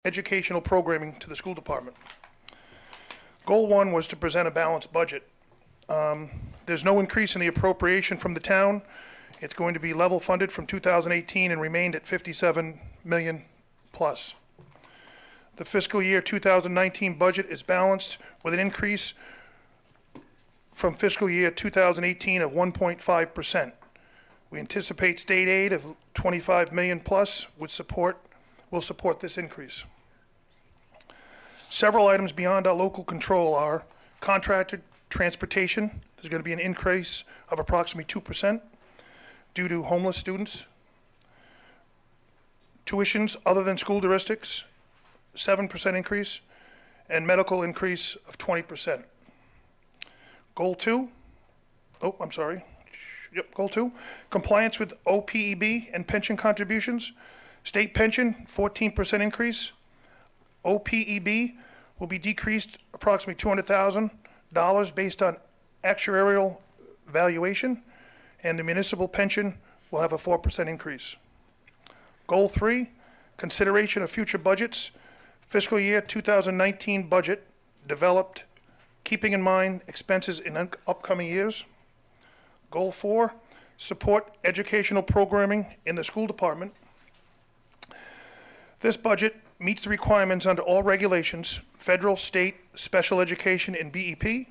educational programming to the school department. Goal 1 was to present a balanced budget. There's no increase in the appropriation from the town. It's going to be level funded from 2018 and remained at 57 million plus. The fiscal year 2019 budget is balanced with an increase from fiscal year 2018 of 1.5%. We anticipate state aid of 25 million plus will support this increase. Several items beyond our local control are contracted transportation. There's going to be an increase of approximately 2% due to homeless students. Tuitions other than school districts, 7% increase, and medical increase of 20%. Goal 2, Goal 2, compliance with OPEB and pension contributions. State pension, 14% increase. OPEB will be decreased approximately $200,000 based on actuarial valuation, and the municipal pension will have a 4% increase. Goal 3, consideration of future budgets. Fiscal year 2019 budget developed keeping in mind expenses in upcoming years. Goal 4, support educational programming in the school department. This budget meets the requirements under all regulations, federal, state, special education, and BEP.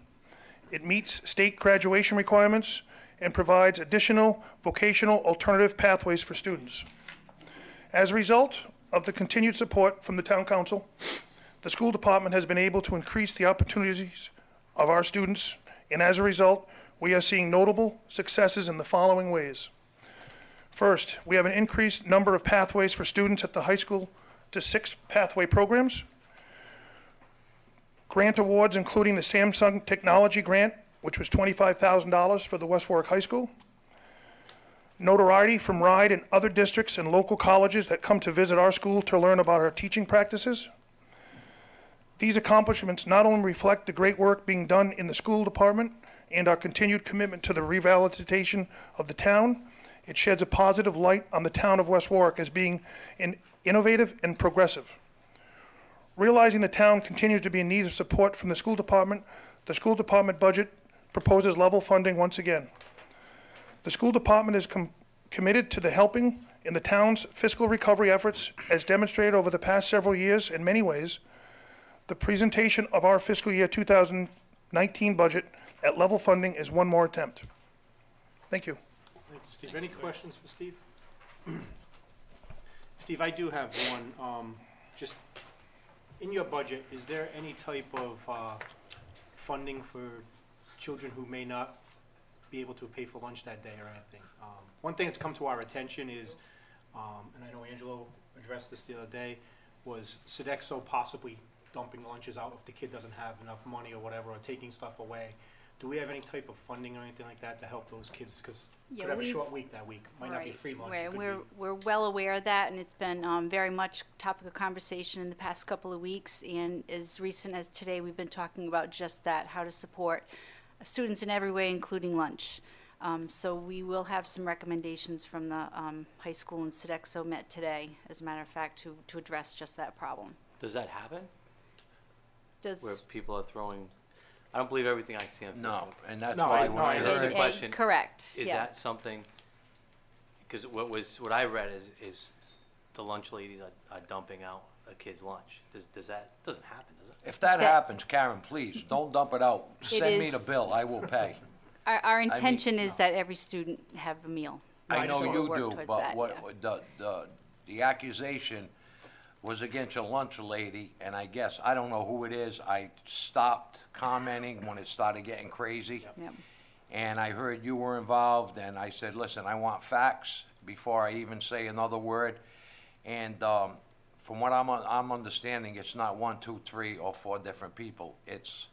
It meets state graduation requirements and provides additional vocational alternative pathways for students. As a result of the continued support from the town council, the school department has been able to increase the opportunities of our students, and as a result, we are seeing notable successes in the following ways. First, we have an increased number of pathways for students at the high school to 6 pathway programs. Grant awards including the Samsung Technology Grant, which was $25,000 for the West Warwick High School. Notoriety from RIDE and other districts and local colleges that come to visit our school to learn about our teaching practices. These accomplishments not only reflect the great work being done in the school department and our continued commitment to the revitalization of the town, it sheds a positive light on the town of West Warwick as being innovative and progressive. Realizing the town continues to be in need of support from the school department budget proposes level funding once again. The school department is committed to the helping in the town's fiscal recovery efforts as demonstrated over the past several years in many ways. The presentation of our fiscal year 2019 budget at level funding is one more attempt. Thank you. Thank you, Steve. Any questions for Steve? Steve, I do have one. Just in your budget, is there any type of funding for children who may not be able to pay for lunch that day or anything? One thing that's come to our attention is, and I know Angelo addressed this the other day, was Sodexo possibly dumping lunches out if the kid doesn't have enough money or whatever, or taking stuff away. Do we have any type of funding or anything like that to help those kids? Because could have a short week that week. Might not be free lunch. Right. We're well aware of that, and it's been very much topic of conversation in the past couple of weeks. And as recent as today, we've been talking about just that, how to support students in every way, including lunch. So we will have some recommendations from the high school and Sodexo met today, as a matter of fact, to address just that problem. Does that happen? Where people are throwing, I don't believe everything I see on Facebook. No, and that's why when I That's heard the question. Correct. Is that something, because what I read is the lunch ladies are dumping out a kid's lunch. Doesn't happen, does it? if that happens, Karen, please, don't dump it out. Send me the bill, I will pay. Our intention is that every student have a meal. I know you work do, towards but that, the accusation was against your lunch lady, and I guess, I don't know who it is, I stopped commenting when it started getting crazy. Yep. And I heard you were involved, and I said, listen, I want facts before I even say another word. And from what I'm understanding, it's not 1, 2, 3, or 4 different people. It's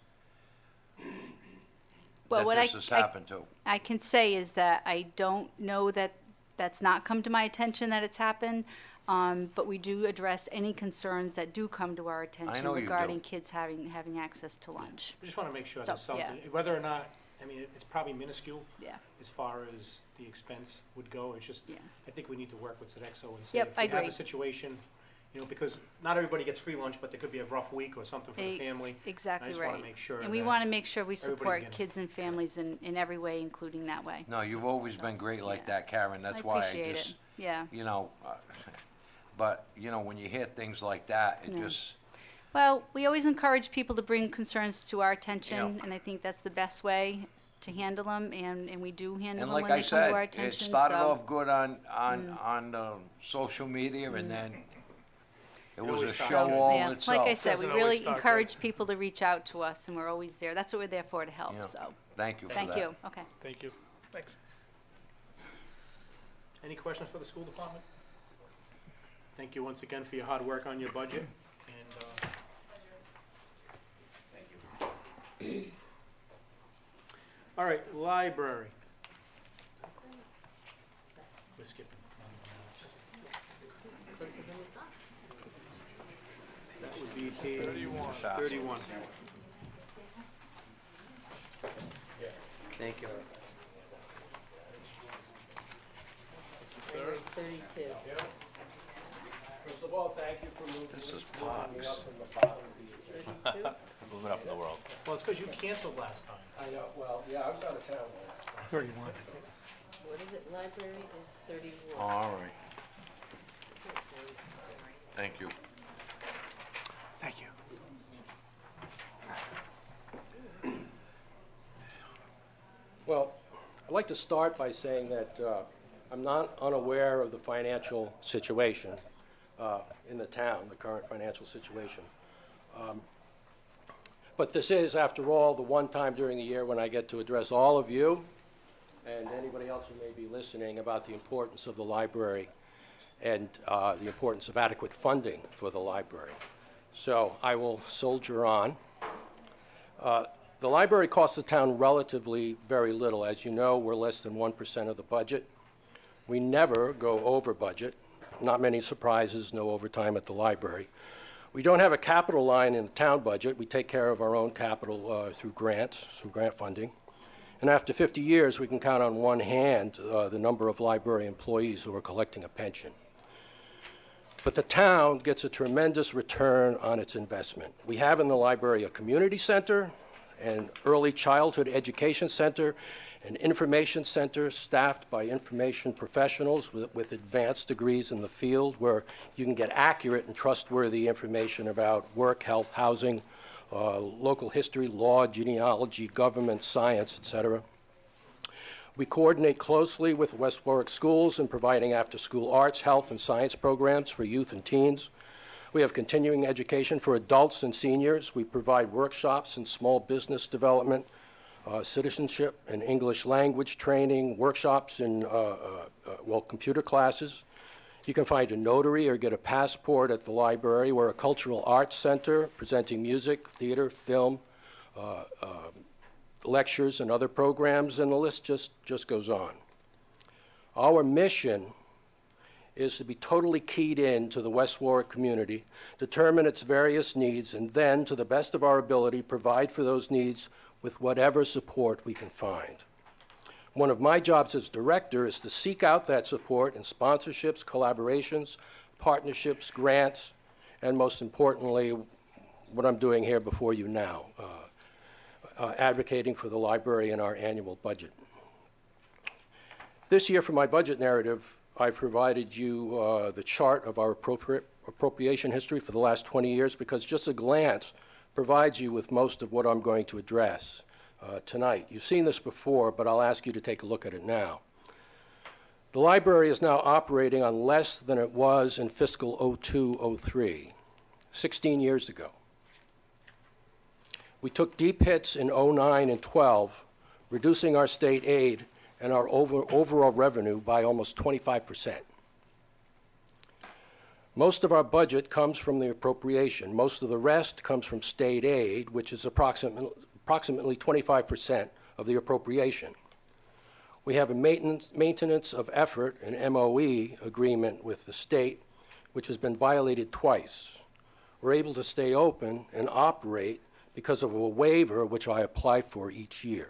Well, what this has happened to. I can say is that I don't know that that's not come to my attention that it's happened, but we do address any concerns that do come to our attention regarding kids having access to lunch. I just want to make sure So, there's something, yeah. whether or not, I mean, it's probably minuscule Yeah. as far as the expense would go. It's just, Yeah. I think we need to work with Sodexo and say, Yep, if I we have agree. a situation, You know, because not everybody gets free lunch, but there could be a rough week or something for the family. Exactly I just right. want to make sure And we that want to make sure we everybody's support getting it. kids and families in every way, including that way. No, you've always been great like Yeah. that, Karen, that's I why I appreciate just, it. Yeah. you know, but, you know, when you hear things like that, it Yeah. just, Well, we always encourage people to bring concerns to our attention, Yeah. and I think that's the best way to handle them, and we do handle and them like when I they come to our said, it attention. started So off good on social media, and then it was a always starts show good. all yeah, itself. like I said, we Doesn't always really start encourage good. people to reach out to us, and we're always there. That's what we're there for, to help. Yeah. So Thank you for that. thank you. Okay. Thank you. Thanks. Any questions for the school department? Thank you once again for your hard work on your budget, and, thank you. All right, library. We're skipping. That would be page 31. Thank you. There's 32. First of all, thank you for moving This is moving Parks. me up from the bottom of the agenda. 32? Moving up in the world. Well, it's because you canceled last time. I know, well, yeah, I was out of town. 31. What is it, library is 31. All right, thank you. Thank you. Well, I'd like to start by saying that I'm not unaware of the financial situation in the town, the current financial situation. But this is, after all, the one time during the year when I get to address all of you and anybody else who may be listening about the importance of the library and the importance of adequate funding for the library. So I will soldier on. The library costs the town relatively very little. As you know, we're less than 1% of the budget. We never go over budget. Not many surprises, no overtime at the library. We don't have a capital line in the town budget. We take care of our own capital through grants, through grant funding. And after 50 years, we can count on one hand the number of library employees who are collecting a pension. But the town gets a tremendous return on its investment. We have in the library a community center, an early childhood education center, an information center staffed by information professionals with advanced degrees in the field where you can get accurate and trustworthy information about work, health, housing, local history, law, genealogy, government, science, etc. We coordinate closely with West Warwick schools in providing after-school arts, health, and science programs for youth and teens. We have continuing education for adults and seniors. We provide workshops in small business development, citizenship and English language training, workshops in, computer classes. You can find a notary or get a passport at the library. We're a cultural arts center presenting music, theater, film, lectures, and other programs, and the list just goes on. Our mission is to be totally keyed in to the West Warwick community, determine its various needs, and then, to the best of our ability, provide for those needs with whatever support we can find. One of my jobs as director is to seek out that support in sponsorships, collaborations, partnerships, grants, and most importantly, what I'm doing here before you now, advocating for the library in our annual budget. This year, for my budget narrative, I provided you the chart of our appropriation history for the last 20 years because just a glance provides you with most of what I'm going to address tonight. You've seen this before, but I'll ask you to take a look at it now. The library is now operating on less than it was in fiscal 02-03, 16 years ago. We took deep hits in 09 and 12, reducing our state aid and our overall revenue by almost 25%. Most of our budget comes from the appropriation. Most of the rest comes from state aid, which is approximately 25% of the appropriation. We have a maintenance of effort, an MOE agreement with the state, which has been violated twice. We're able to stay open and operate because of a waiver which I apply for each year.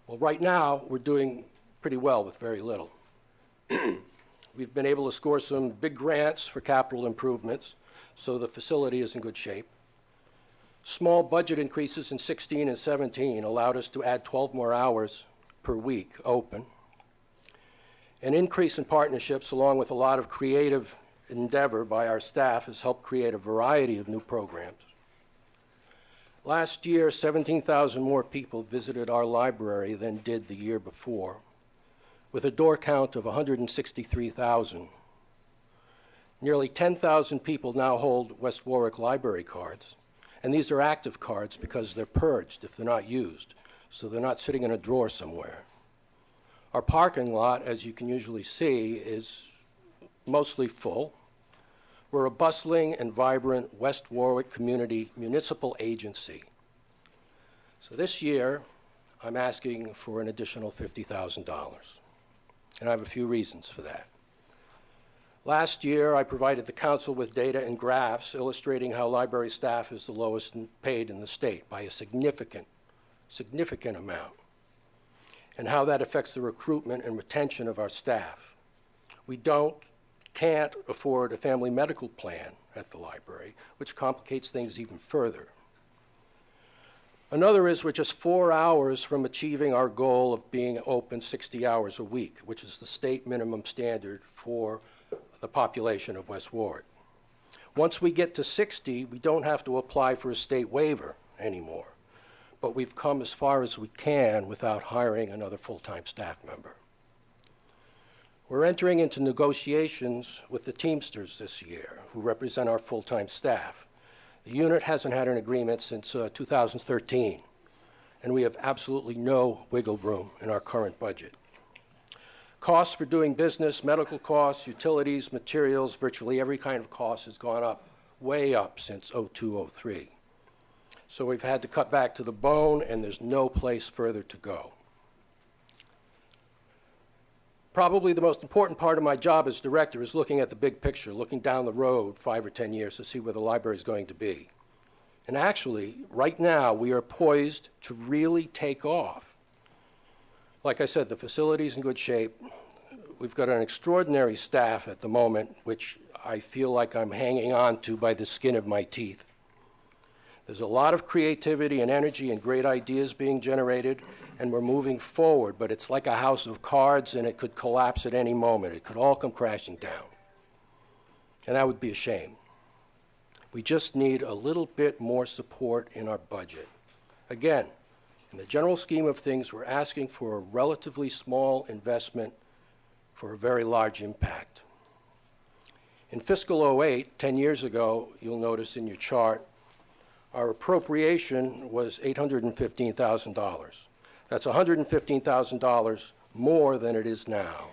Well, right now, we're doing pretty well with very little. We've been able to score some big grants for capital improvements, so the facility is in good shape. Small budget increases in 16 and 17 allowed us to add 12 more hours per week open. An increase in partnerships, along with a lot of creative endeavor by our staff, has helped create a variety of new programs. Last year, 17,000 more people visited our library than did the year before, with a door count of 163,000. Nearly 10,000 people now hold West Warwick library cards, and these are active cards because they're purged if they're not used, so they're not sitting in a drawer somewhere. Our parking lot, as you can usually see, is mostly full. We're a bustling and vibrant West Warwick community municipal agency. So this year, I'm asking for an additional $50,000, and I have a few reasons for that. Last year, I provided the council with data and graphs illustrating how library staff is the lowest paid in the state by a significant amount, and how that affects the recruitment and retention of our staff. We can't afford a family medical plan at the library, which complicates things even further. Another is we're just 4 hours from achieving our goal of being open 60 hours a week, which is the state minimum standard for the population of West Warwick. Once we get to 60, we don't have to apply for a state waiver anymore, but we've come as far as we can without hiring another full-time staff member. We're entering into negotiations with the Teamsters this year, who represent our full-time staff. The unit hasn't had an agreement since 2013, and we have absolutely no wiggle room in our current budget. Costs for doing business, medical costs, utilities, materials, virtually every kind of cost has gone up, way up since 02-03. So we've had to cut back to the bone, and there's no place further to go. Probably the most important part of my job as director is looking at the big picture, looking down the road 5 or 10 years to see where the library is going to be. And actually, right now, we are poised to really take off. Like I said, the facility's in good shape. We've got an extraordinary staff at the moment, which I feel like I'm hanging on to by the skin of my teeth. There's a lot of creativity and energy and great ideas being generated, and we're moving forward, but it's like a house of cards, and it could collapse at any moment. It could all come crashing down, and that would be a shame. We just need a little bit more support in our budget. Again, in the general scheme of things, we're asking for a relatively small investment for a very large impact. In fiscal 08, 10 years ago, you'll notice in your chart, our appropriation was $815,000. That's $115,000 more than it is now.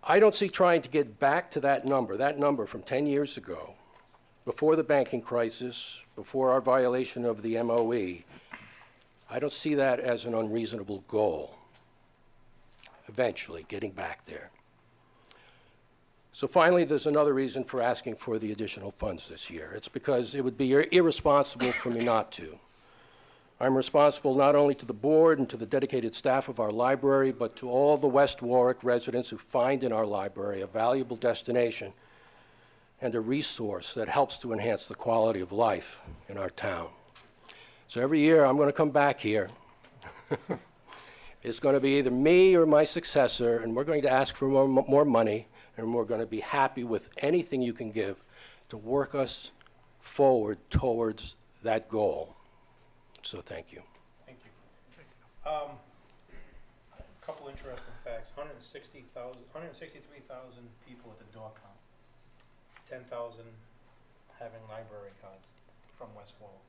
I don't see trying to get back to that number from 10 years ago, before the banking crisis, before our violation of the MOE. I don't see that as an unreasonable goal, eventually getting back there. So finally, there's another reason for asking for the additional funds this year. It's because it would be irresponsible for me not to. I'm responsible not only to the board and to the dedicated staff of our library, but to all the West Warwick residents who find in our library a valuable destination and a resource that helps to enhance the quality of life in our town. So every year I'm going to come back here. It's going to be either me or my successor, and we're going to ask for more money, and we're going to be happy with anything you can give to work us forward towards that goal. So thank you. Thank you. A couple interesting facts. 163,000 people at the door count. 10,000 having library cards from West Warwick.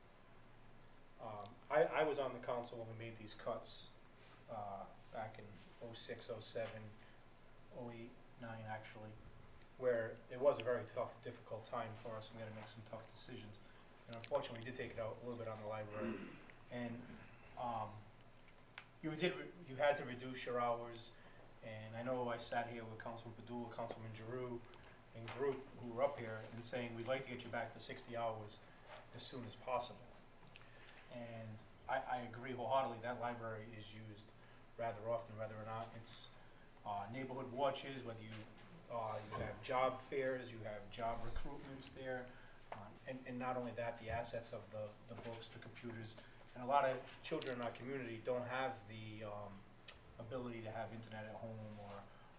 I was on the council when we made these cuts back in 06, 07, 08, 09 actually, where it was a very tough, difficult time for us, and we had to make some tough decisions. And unfortunately, we did take it out a little bit on the library. And you had to reduce your hours. And I know I sat here with Councilman Padula, Councilman Giroux, and group who were up here and saying we'd like to get you back to 60 hours as soon as possible. And I agree wholeheartedly that library is used rather often, whether or not it's neighborhood watches, whether you have job fairs, you have job recruitments there, and not only that, the assets of the books, the computers, and a lot of children in our community don't have the ability to have internet at home or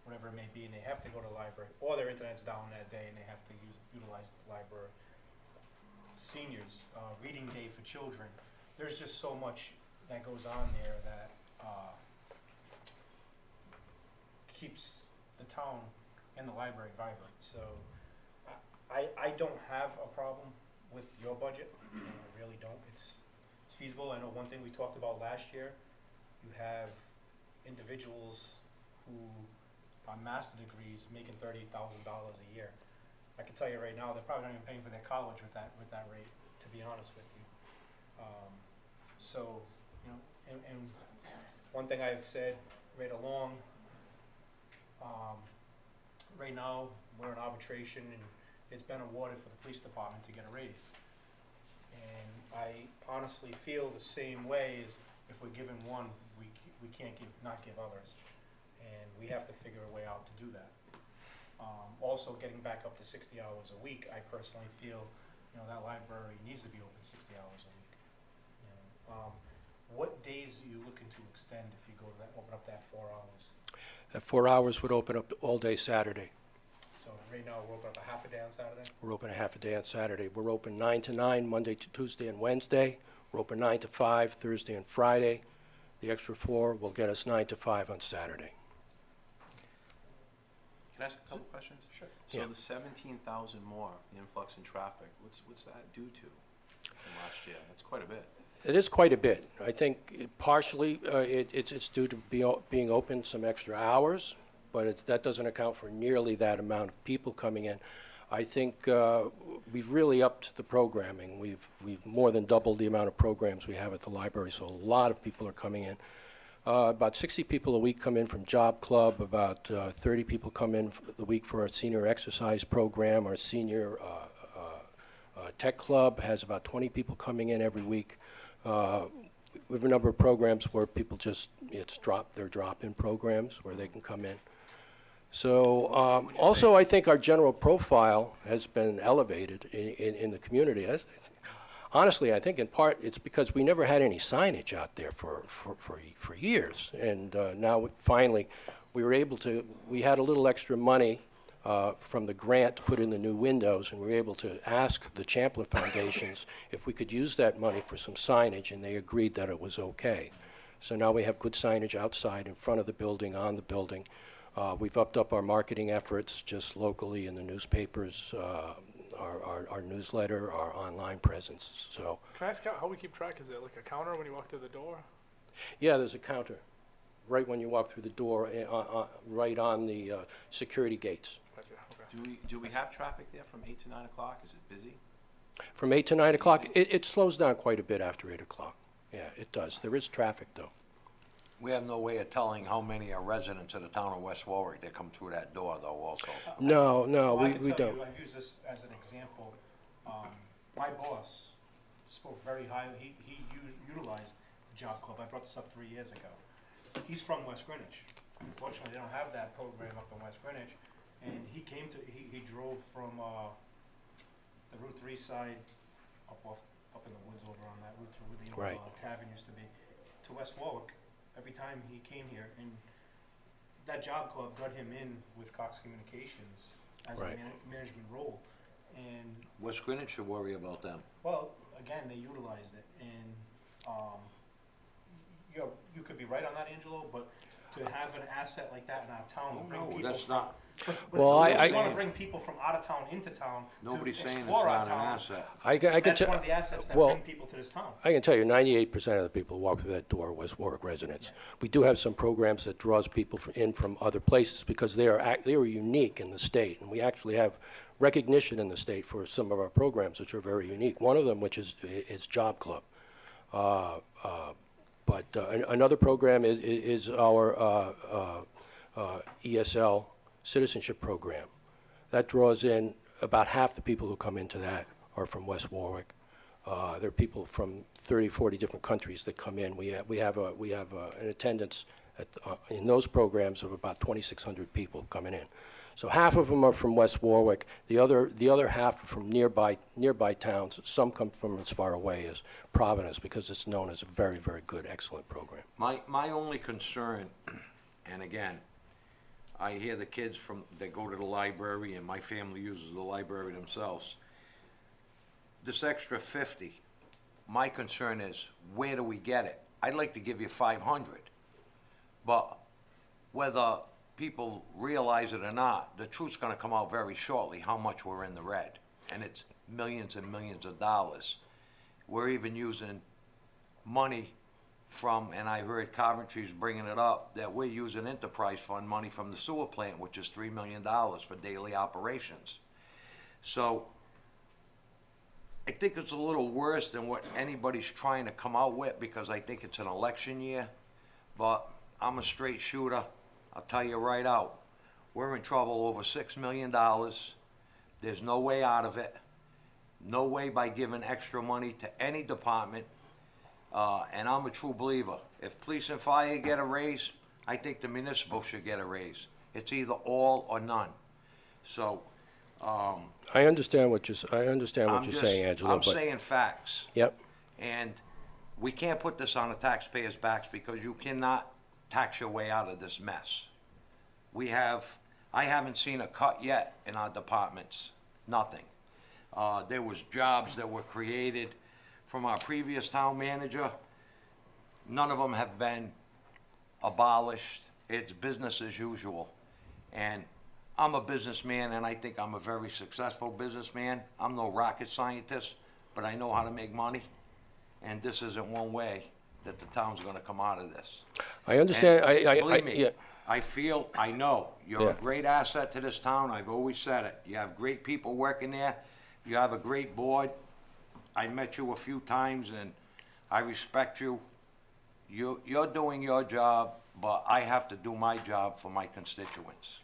whatever it may be, and they have to go to the library, or their internet's down that day and they have to utilize the library. Seniors, reading day for children. There's just so much that goes on there that keeps the town and the library vibrant. So I don't have a problem with your budget. I really don't. It's feasible. I know one thing we talked about last year, you have individuals who on master degrees making $30,000 a year. I can tell you right now, they're probably not even paying for their college with that rate, to be honest with you. So, you know, and one thing I've said right along, right now, we're in arbitration and it's been awarded for the police department to get a raise. And I honestly feel the same way as if we're given one, we can't not give others. And we have to figure a way out to do that. Also, getting back up to 60 hours a week, I personally feel, you know, that library needs to be open 60 hours a week. You know, what days are you looking to extend if you go to that, open up that 4 hours? That 4 hours would open up all day Saturday. So right now, we're open up a half a day on Saturday? We're open a half a day on Saturday. We're open 9 to 9, Monday to Tuesday and Wednesday. We're open 9 to 5, Thursday and Friday. The extra 4 will get us 9 to 5 on Saturday. Can I ask a couple questions? Sure. So Yeah. the 17,000 more, the influx in traffic, what's that due to from last year? That's quite a bit. It is quite a bit. I think partially it's due to being open some extra hours, but that doesn't account for nearly that amount of people coming in. I think we've really upped the programming. We've more than doubled the amount of programs we have at the library, so a lot of people are coming in. About 60 people a week come in from Job Club. About 30 people come in the week for our senior exercise program. Our senior tech club has about 20 people coming in every week. We have a number of programs where people just, they're drop-in programs where they can come in. So also I think our general profile has been elevated in the community. Honestly, I think in part it's because we never had any signage out there for years. And now finally we were able to, we had a little extra money from the grant to put in the new windows, and we were able to ask the Champlain Foundations if we could use that money for some signage, and they agreed that it was okay. So now we have good signage outside in front of the building, on the building. We've upped up our marketing efforts just locally in the newspapers, our newsletter, our online presence. So Can I ask how we keep track? Is it like a counter when you walk through the door? yeah, there's a counter right when you walk through the door, right on the security gates. Gotcha, okay. Do we have traffic there from 8 to 9 o'clock? Is it busy? From 8 to 9 o'clock, it slows down quite a bit after 8 o'clock. Yeah, it does. There is traffic, though. We have no way of telling how many are residents of the town of West Warwick that come through that door, though, also. No, Well, I we can tell don't. you, I've used this as an example. My boss spoke very highly. He utilized the Job Club. I brought this up 3 years ago. He's from West Greenwich. Unfortunately, they don't have that program up in West Greenwich. And he drove from the Route 3 side up in the woods over on that Route 3 where the Right. old tavern used to be, to West Warwick every time he came here. And that Job Club got him in with Cox Communications as Right. a management role. And, West Greenwich should worry about them. well, again, they utilized it. And you could be right on that, Angelo, but to have an asset like that in our town, to bring No, people that's from, not, Well, we I- want to bring people from out of town into town nobody's to saying it's explore our not an town. asset. I can That's tell. one of the assets that well, bring people to this town. I can tell you 98% of the people who walk through that door are West Warwick residents. We do have some programs that draws people in from other places because they are unique in the state, and we actually have recognition in the state for some of our programs which are very unique. One of them, which is Job Club. But another program is our ESL citizenship program. That draws in about half the people who come into that are from West Warwick. There are people from 30, 40 different countries that come in. We have an attendance in those programs of about 2,600 people coming in. So half of them are from West Warwick. The other half are from nearby towns. Some come from as far away as Providence because it's known as a very, very good, excellent program. My only concern, and again, I hear the kids that go to the library, and my family uses the library themselves. This extra 50, my concern is, where do we get it? I'd like to give you 500, but whether people realize it or not, the truth's gonna come out very shortly, how much we're in the red. And it's millions and millions of dollars. We're even using money from, and I heard Coventry's bringing it up, that we're using enterprise fund money from the sewer plant, which is $3 million for daily operations. So I think it's a little worse than what anybody's trying to come out with, because I think it's an election year. But I'm a straight shooter. I'll tell you right out, we're in trouble over $6 million. There's no way out of it. No way by giving extra money to any department. And I'm a true believer. If police and fire get a raise, I think the municipal should get a raise. It's either all or none. So, I understand what you're saying, Angelo. I'm saying facts. Yep. And we can't put this on the taxpayers' backs, because you cannot tax your way out of this mess. I haven't seen a cut yet in our departments, nothing. There was jobs that were created from our previous town manager. None of them have been abolished. It's business as usual. And I'm a businessman, and I think I'm a very successful businessman. I'm no rocket scientist, but I know how to make money. And this isn't one way that the town's gonna come out of this. I understand. Believe me, yeah. I know, you're a great asset to this town. I've always said it. You have great people working there. You have a great board. I met you a few times, and I respect you. You're doing your job, but I have to do my job for my constituents.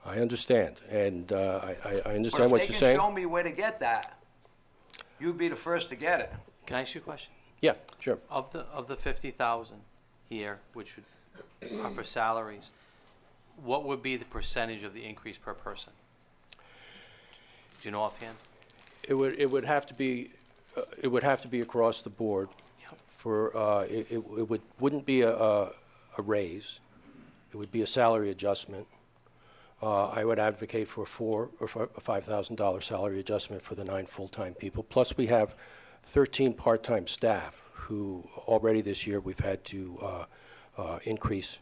I understand, and I understand But what if you're they saying. can show me where to get that, you'd be the first to get it. Can I ask you a question? Yeah, sure. Of the 50,000 here, which would are for salaries, what would be the percentage of the increase per person? Do you know offhand? It would have to be across the board. Yep. For wouldn't be a raise. It would be a salary adjustment. I would advocate for a $5,000 salary adjustment for the 9 full-time people. Plus, we have 13 part-time staff who already this year we've had to increase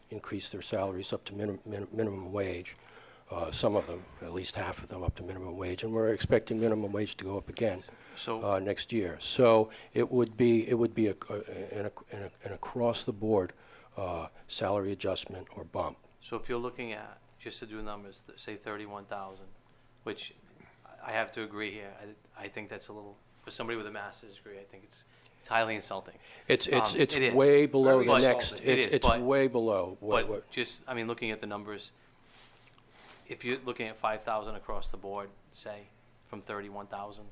their salaries up to minimum wage. Some of them, at least half of them, up to minimum wage, and we're expecting minimum wage to go up again next year. So it would be an across-the-board salary adjustment or bump. So if you're looking at, just to do numbers, say 31,000, which I have to agree here, I think that's a little, for somebody with a master's degree, I think it's highly insulting. It's It is. way below the But- next. It is, It's but- way below. But just, I mean, looking at the numbers, if you're looking at 5,000 across the board, say, from 31,000,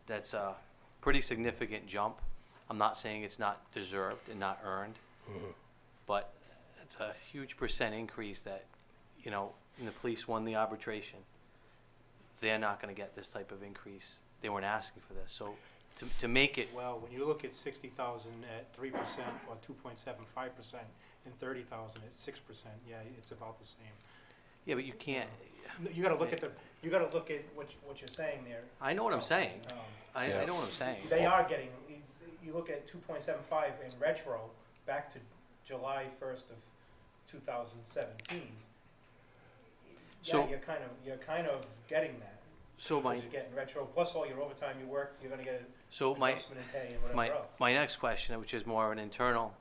that's a pretty significant jump. I'm not saying it's not deserved and not earned, but it's a huge percent increase that, you know, and the police won the arbitration. They're not gonna get this type of increase. They weren't asking for this, so to make it, Well, when you look at 60,000 at 3% or 2.75% and 30,000 at 6%, yeah, it's about the same. yeah, but you can't, You gotta look at what you're saying there. I know what I'm saying. I Yeah. know what I'm saying. They are getting, you look at 2.75 in retro, back to July 1st of 2017. So- Yeah, you're kind of getting that. So my, Because you're getting retro, plus all your overtime you worked, you're gonna get so an my, adjustment in pay and whatever my, else. my next question, which is more of an internal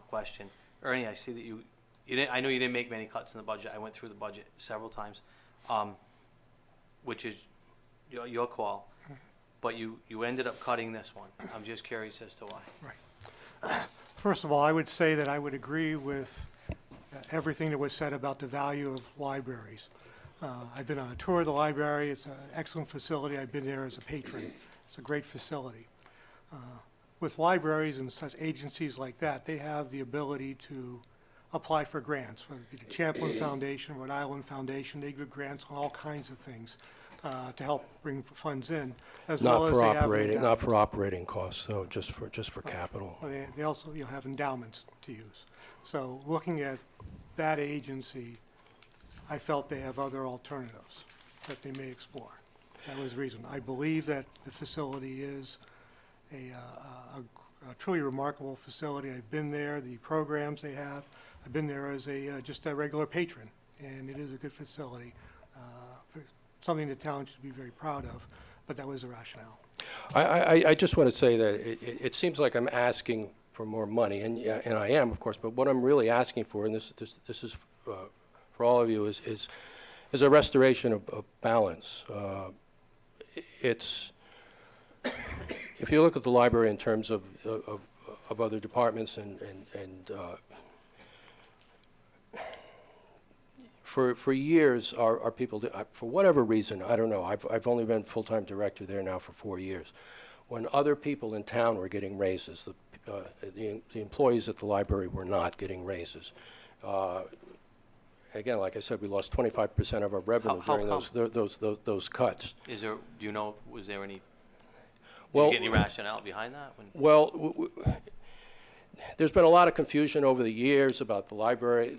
question. Ernie, I see that you didn't, I know you didn't make many cuts in the budget. I went through the budget several times, which is your call. But you ended up cutting this one. I'm just curious as to why. First of all, I would say that I would agree with everything that was said about the value of libraries. I've been on a tour of the library. It's an excellent facility. I've been there as a patron. It's a great facility. with libraries and such agencies like that, they have the ability to apply for grants, whether it be the Champlain Foundation, Rhode Island Foundation. They give grants on all kinds of things to help bring funds in, as well Not as for they have operating, not endowments. for operating costs, though, just for capital. Well, they also, have endowments to use. So looking at that agency, I felt they have other alternatives that they may explore. That was the reason. I believe that the facility is a truly remarkable facility. I've been there, the programs they have. I've been there as just a regular patron, and it is a good facility. For something the town should be very proud of, but that was the rationale. I just want to say that it seems like I'm asking for more money, and I am, of course, but what I'm really asking for, and this is for all of you, is a restoration of balance. It's, if you look at the library in terms of other departments and for years, our people, for whatever reason, I don't know, I've only been full-time director there now for 4 years. When other people in town were getting raises, the employees at the library were not getting raises. Again, like I said, we lost 25% of our revenue How during come? those cuts. Is there, do you know, was there any, did Well, you get any rationale behind that? Well, there's been a lot of confusion over the years about the library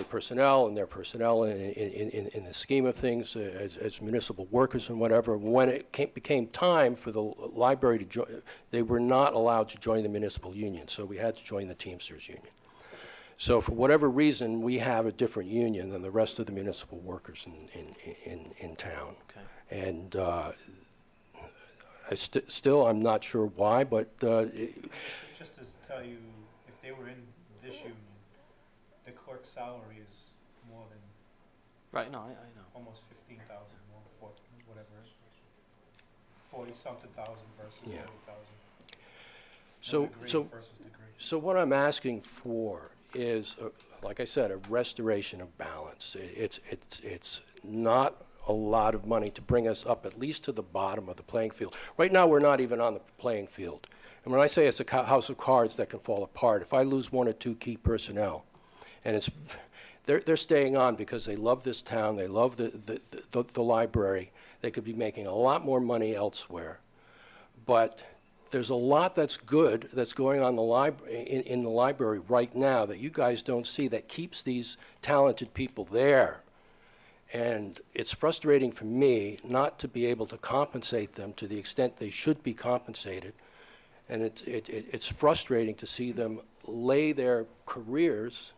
personnel and their personnel in the scheme of things as municipal workers and whatever. When it became time for the library to join, they were not allowed to join the municipal union, so we had to join the Teamsters Union. So for whatever reason, we have a different union than the rest of the municipal workers in town. Okay. And still, I'm not sure why, but Just to tell you, if they were in this union, the clerk's salary is more than Right, no, I know. almost 15,000 more, whatever, 40-something thousand versus Yeah. 40,000. so Versus degree. So what I'm asking for is, like I said, a restoration of balance. It's not a lot of money to bring us up at least to the bottom of the playing field. Right now, we're not even on the playing field. And when I say it's a house of cards that can fall apart, if I lose one or two key personnel, and they're staying on because they love this town, they love the library, they could be making a lot more money elsewhere. But there's a lot that's good that's going on in the library right now that you guys don't see that keeps these talented people there. And it's frustrating for me not to be able to compensate them to the extent they should be compensated. And it's frustrating to see them lay their careers,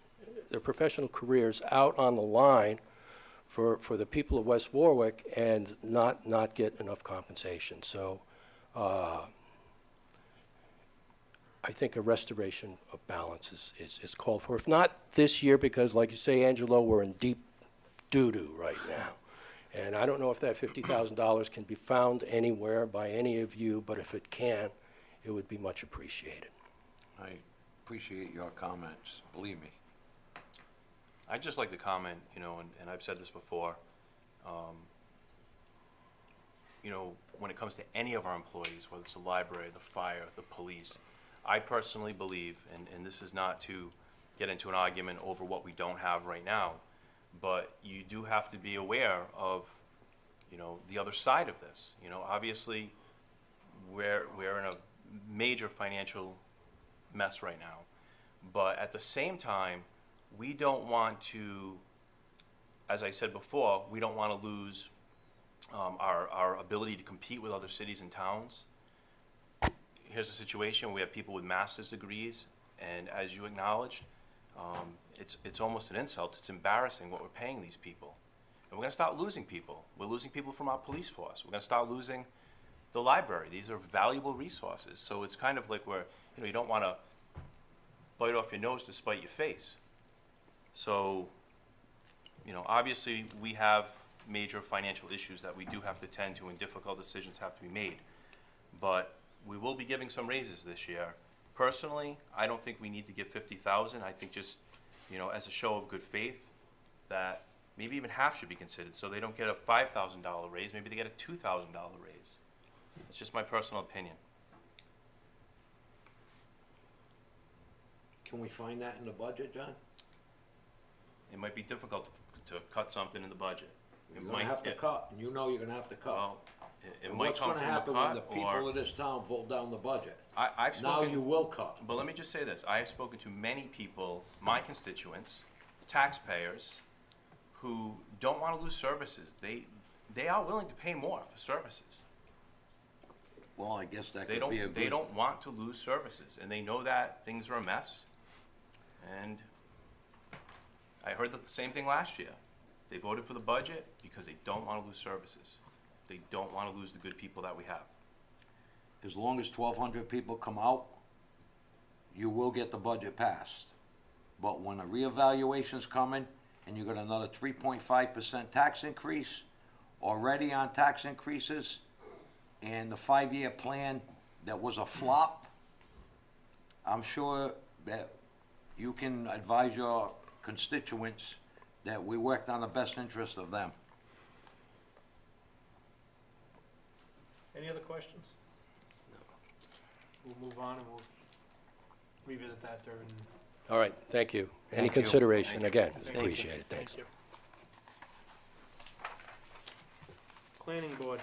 their professional careers, out on the line for the people of West Warwick and not get enough compensation. So I think a restoration of balance is called for. If not this year, because like you say, Angelo, we're in deep doo-doo right now. And I don't know if that $50,000 can be found anywhere by any of you, but if it can, it would be much appreciated. I appreciate your comments, believe me. I'd just like to comment, and I've said this before, when it comes to any of our employees, whether it's the library, the fire, the police, I personally believe, and this is not to get into an argument over what we don't have right now, but you do have to be aware of, the other side of this. Obviously, we're in a major financial mess right now, but at the same time, we don't want to, as I said before, we don't want to lose our ability to compete with other cities and towns. Here's a situation where we have people with master's degrees, and as you acknowledged, it's almost an insult. It's embarrassing what we're paying these people. And we're going to start losing people. We're losing people from our police force. We're going to start losing the library. These are valuable resources. So it's kind of like where, you don't want to bite off your nose to spite your face. So, obviously we have major financial issues that we do have to tend to, and difficult decisions have to be made. But we will be giving some raises this year. Personally, I don't think we need to give 50,000. I think just, as a show of good faith, that maybe even half should be considered. So they don't get a $5,000 raise, maybe they get a $2,000 raise. It's just my personal opinion. can we find that in the budget, John? It might be difficult to cut something in the budget. It You're gonna might- have to it- cut, and you know you're gonna have to cut. Well, it And might what's come gonna from a happen when the cut, people or, of this town vote down the budget? I've Now spoken. you will cut. But let me just say this, I have spoken to many people, my constituents, taxpayers, who don't want to lose services. They are willing to pay more for services. Well, I guess that They could be a don't, they good, don't want to lose services, and they know that things are a mess. And I heard the same thing last year. They voted for the budget because they don't want to lose services. They don't want to lose the good people that we have. as long as 1,200 people come out, you will get the budget passed. But when a reevaluation's coming, and you got another 3.5% tax increase, already on tax increases, and the 5-year plan that was a flop, I'm sure that you can advise your constituents that we worked on the best interest of them. Any other questions? We'll move on and we'll revisit that during. All right, thank you. Any Thank you. consideration, Thank you. again, Thank you. appreciate it, thanks. Thank you. Planning board.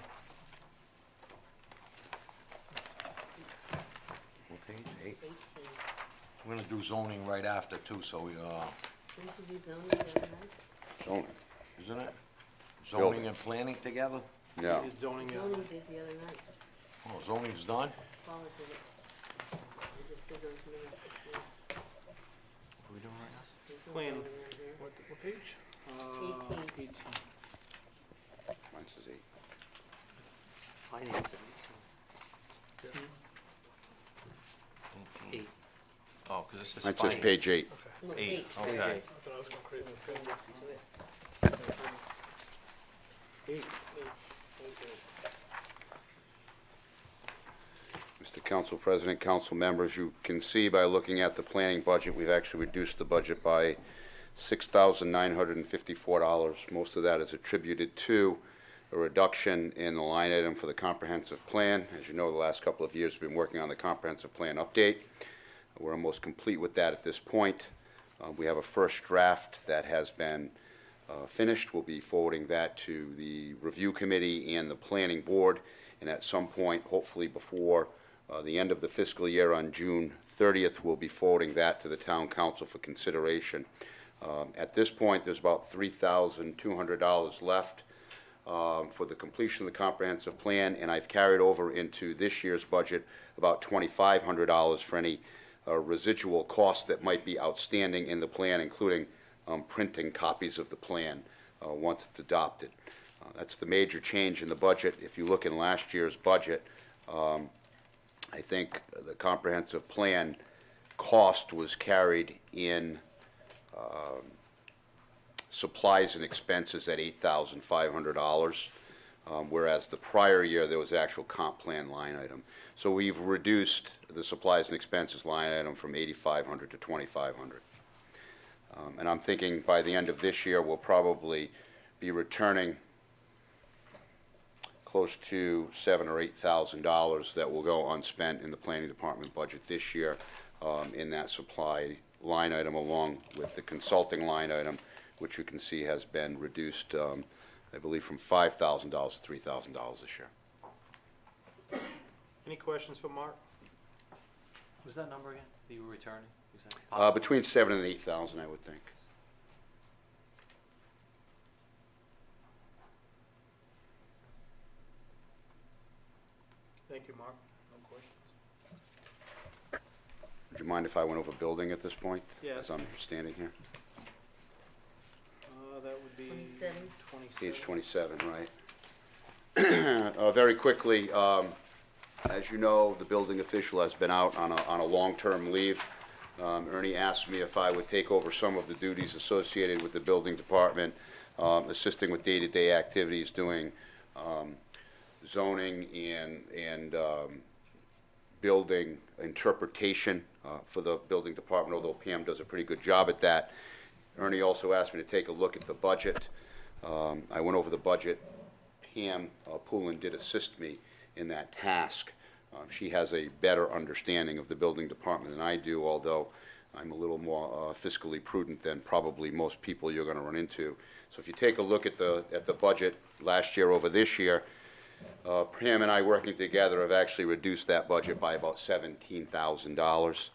Okay, 8. 18. We're gonna do zoning right after too, so we, Didn't you do zoning the other night? Zoning, isn't it? Building. Zoning and planning together? yeah. Did zoning, Zoning did the other night. Oh, zoning's done? Paula did it. I just did those minutes. before. What are we doing right now? There's no Planning. zoning right here. What page? 18. 18. Mine says 8. Finance at 18. 8. Oh, because this is Mine says finance. page 8. No, 8, 8. okay. I thought I was going crazy. Eight. Mr. Council President, council members, you can see by looking at the planning budget, we've actually reduced the budget by $6,954. Most of that is attributed to a reduction in the line item for the comprehensive plan. As you know, the last couple of years, we've been working on the comprehensive plan update. We're almost complete with that at this point. We have a first draft that has been finished. We'll be forwarding that to the review committee and the planning board, and at some point, hopefully before the end of the fiscal year on June 30th, we'll be forwarding that to the town council for consideration. At this point, there's about $3,200 left for the completion of the comprehensive plan, and I've carried over into this year's budget about $2,500 for any residual costs that might be outstanding in the plan, including printing copies of the plan once it's adopted. That's the major change in the budget. If you look in last year's budget, I think the comprehensive plan cost was carried in supplies and expenses at $8,500, whereas the prior year there was actual comp plan line item. So we've reduced the supplies and expenses line item from $8,500 to $2,500. And I'm thinking by the end of this year, we'll probably be returning close to $7,000 or $8,000 that will go unspent in the planning department budget this year in that supply line item, along with the consulting line item, which you can see has been reduced, I believe, from $5,000 to $3,000 this year. Any questions for Mark? What was that number again that you were returning? You said Between 7,000 and 8,000, I would think. Thank you, Mark. No questions. Would you mind if I went over building at this point? Yeah. As I'm standing here? That would be 27. 27. Page 27, right. Very quickly, as you know, the building official has been out on a long-term leave. Ernie asked me if I would take over some of the duties associated with the building department, assisting with day-to-day activities, doing zoning and building interpretation for the building department, although Pam does a pretty good job at that. Ernie also asked me to take a look at the budget. I went over the budget. Pam Poulin did assist me in that task. She has a better understanding of the building department than I do, although I'm a little more fiscally prudent than probably most people you're gonna run into. So if you take a look at the budget last year over this year, Pam and I working together have actually reduced that budget by about $17,000.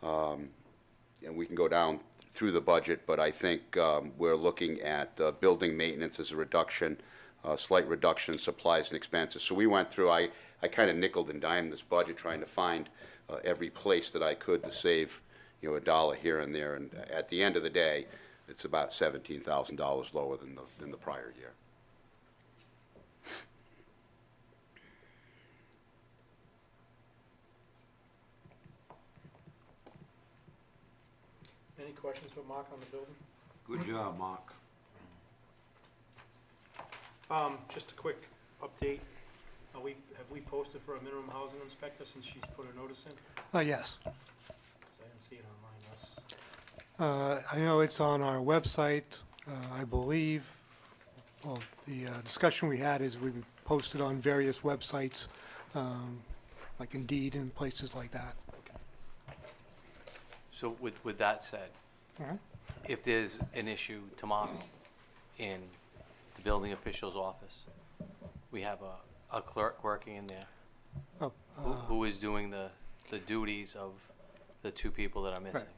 And we can go down through the budget, but I think we're looking at building maintenance as a reduction, slight reduction in supplies and expenses. So we went through, I kind of nickeled and dimed this budget trying to find every place that I could to save, you know, a dollar here and there. And at the end of the day, it's about $17,000 lower than the prior year. Any questions for Mark on the building? Good job, Mark. Just a quick update. Have we posted for a minimum housing inspector since she's put a notice in? Yes. 'Cause I didn't see it online. That's, I know it's on our website. I believe, well, the discussion we had is we posted on various websites, like Indeed and places like that. So with that said, if there's an issue tomorrow in the building official's office, we have a clerk working in there Oh, who is doing the duties of the two people that are missing.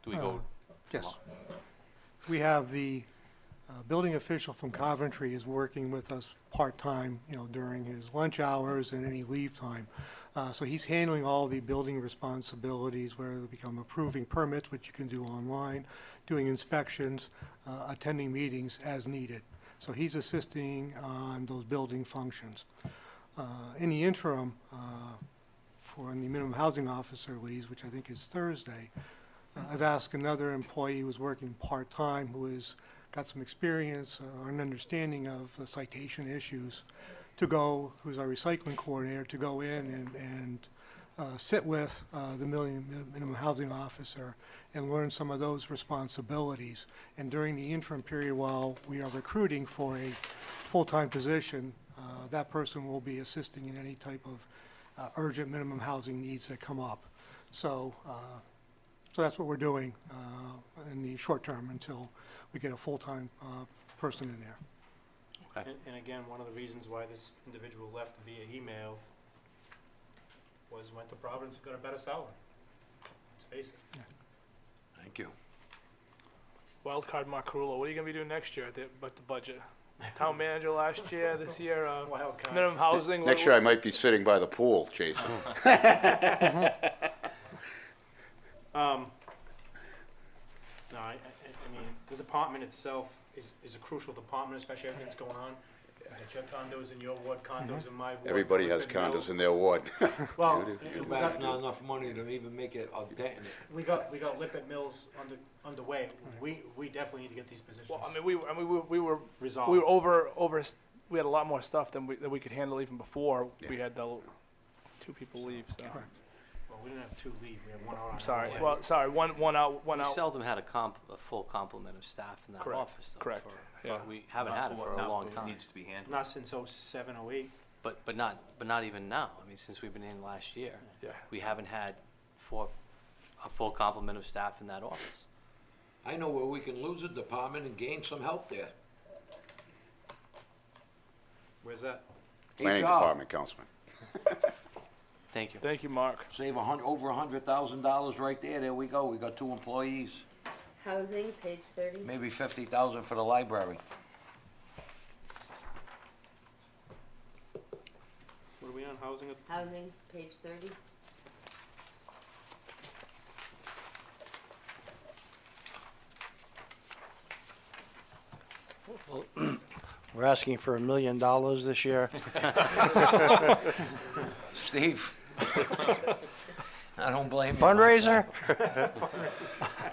Do we go Yes. tomorrow? We have the building official from Coventry is working with us part-time, you know, during his lunch hours and any leave time. So he's handling all the building responsibilities, whether they become approving permits, which you can do online, doing inspections, attending meetings as needed. So he's assisting on those building functions. In the interim, for the minimum housing officer leaves, which I think is Thursday, I've asked another employee who's working part-time, who has got some experience or an understanding of the citation issues, to go, who's our recycling coordinator, to go in and sit with the minimum housing officer and learn some of those responsibilities. And during the interim period, while we are recruiting for a full-time position, that person will be assisting in any type of urgent minimum housing needs that come up. So that's what we're doing in the short term until we get a full-time person in there. Okay. and again, one of the reasons why this individual left via email was went to Providence and got a better salary. Let's face it. Thank you. Wild card Mark Carullo, what are you gonna be doing next year about the budget? Town manager last year, this year, Wild card. minimum housing? Next year I might be sitting by the pool, Jason. No, I mean, the department itself is a crucial department, especially everything's going on. You got your condos in your ward, condos in my ward. Everybody has condos in their ward. Well, Too bad there's not enough money to even make it a dent in it. we got Lippert Mills underway. We definitely need to get these positions Well, I mean, we were resolved. we were over. We had a lot more stuff than we could handle even before we had the two people leave. So Well, we didn't have two leave, we had one out on. I'm sorry. LA. Well, sorry. One out. One We out. seldom had a full complement of staff in that Correct. office. Though, Correct. Yeah. We haven't had it for a long time. Needs to be handled. Not since '07, '08. But not even now. I mean, since we've been in last year, Yeah. we haven't had a full complement of staff in that office. I know where we can lose a department and gain some help there. Where's that? Planning HR. Department, Councilman. Thank you. Thank you, Mark. Save over $100,000 right there. There we go. We got 2 employees. Housing, page 30. Maybe 50,000 for the library. What are we on, housing? Housing, page 30. We're asking for $1 million this year. Steve. I don't blame you. Fundraiser?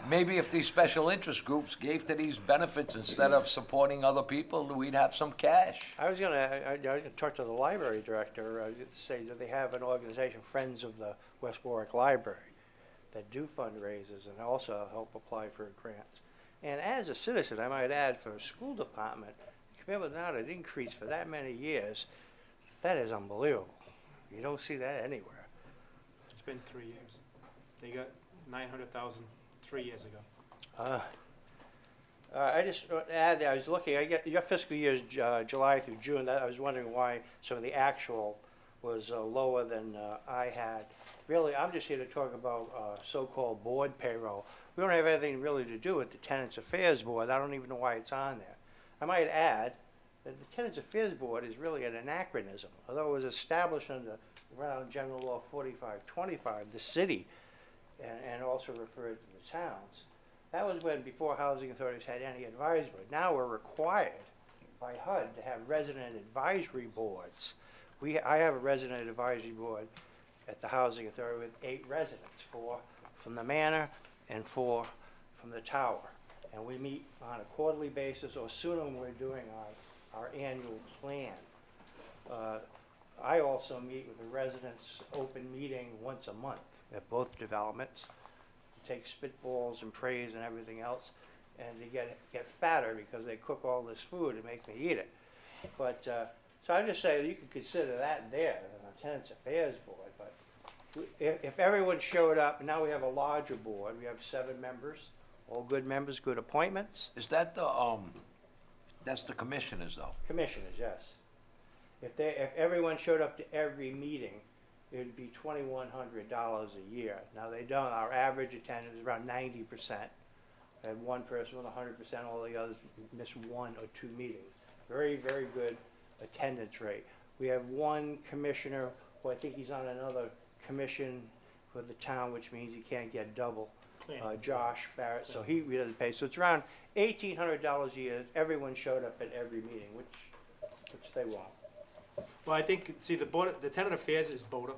Maybe if these special interest groups gave to these benefits instead of supporting other people, we'd have some cash. I was gonna talk to the library director, say, do they have an organization, Friends of the West Warwick Library, that do fundraisers and also help apply for grants? And as a citizen, I might add, for a school department, compared with not an increase for that many years, that is unbelievable. You don't see that anywhere. It's been 3 years. They got 900,000 3 years ago. I just want to add that I was looking, I get, your fiscal year is July through June. I was wondering why some of the actual was lower than I had. Really, I'm just here to talk about so-called board payroll. We don't have anything really to do with the Tenants Affairs Board. I don't even know why it's on there. I might add that the Tenants Affairs Board is really an anachronism. Although it was established under around General Law 4525, the city, and also referred to the towns. That was when, before housing authorities had any advisory board. Now we're required by HUD to have resident advisory boards. I have a resident advisory board at the housing authority with 8 residents, 4 from the manor and 4 from the tower. And we meet on a quarterly basis, or sooner when we're doing our annual plan. I also meet with the residents, open meeting once a month at both developments. Take spitballs and praise and everything else, and they get fatter because they cook all this food and make me eat it. But so I just say you could consider that there, the Tenants Affairs Board. But if everyone showed up, and now we have a larger board, we have 7 members, all good members, good appointments. Is that that's the commissioners though? Commissioners, yes. If everyone showed up to every meeting, it would be $2,100 a year. Now they don't. Our average attendance is around 90%. I have one person with 100%. All the others miss 1 or 2 meetings. Very, very good attendance rate. We have one commissioner who I think he's on another commission for the town, which means he can't get double. Josh Barrett, so he doesn't pay. So it's around $1,800 a year if everyone showed up at every meeting, which they won't. Well, I think, see, the tenant affairs is BOTA,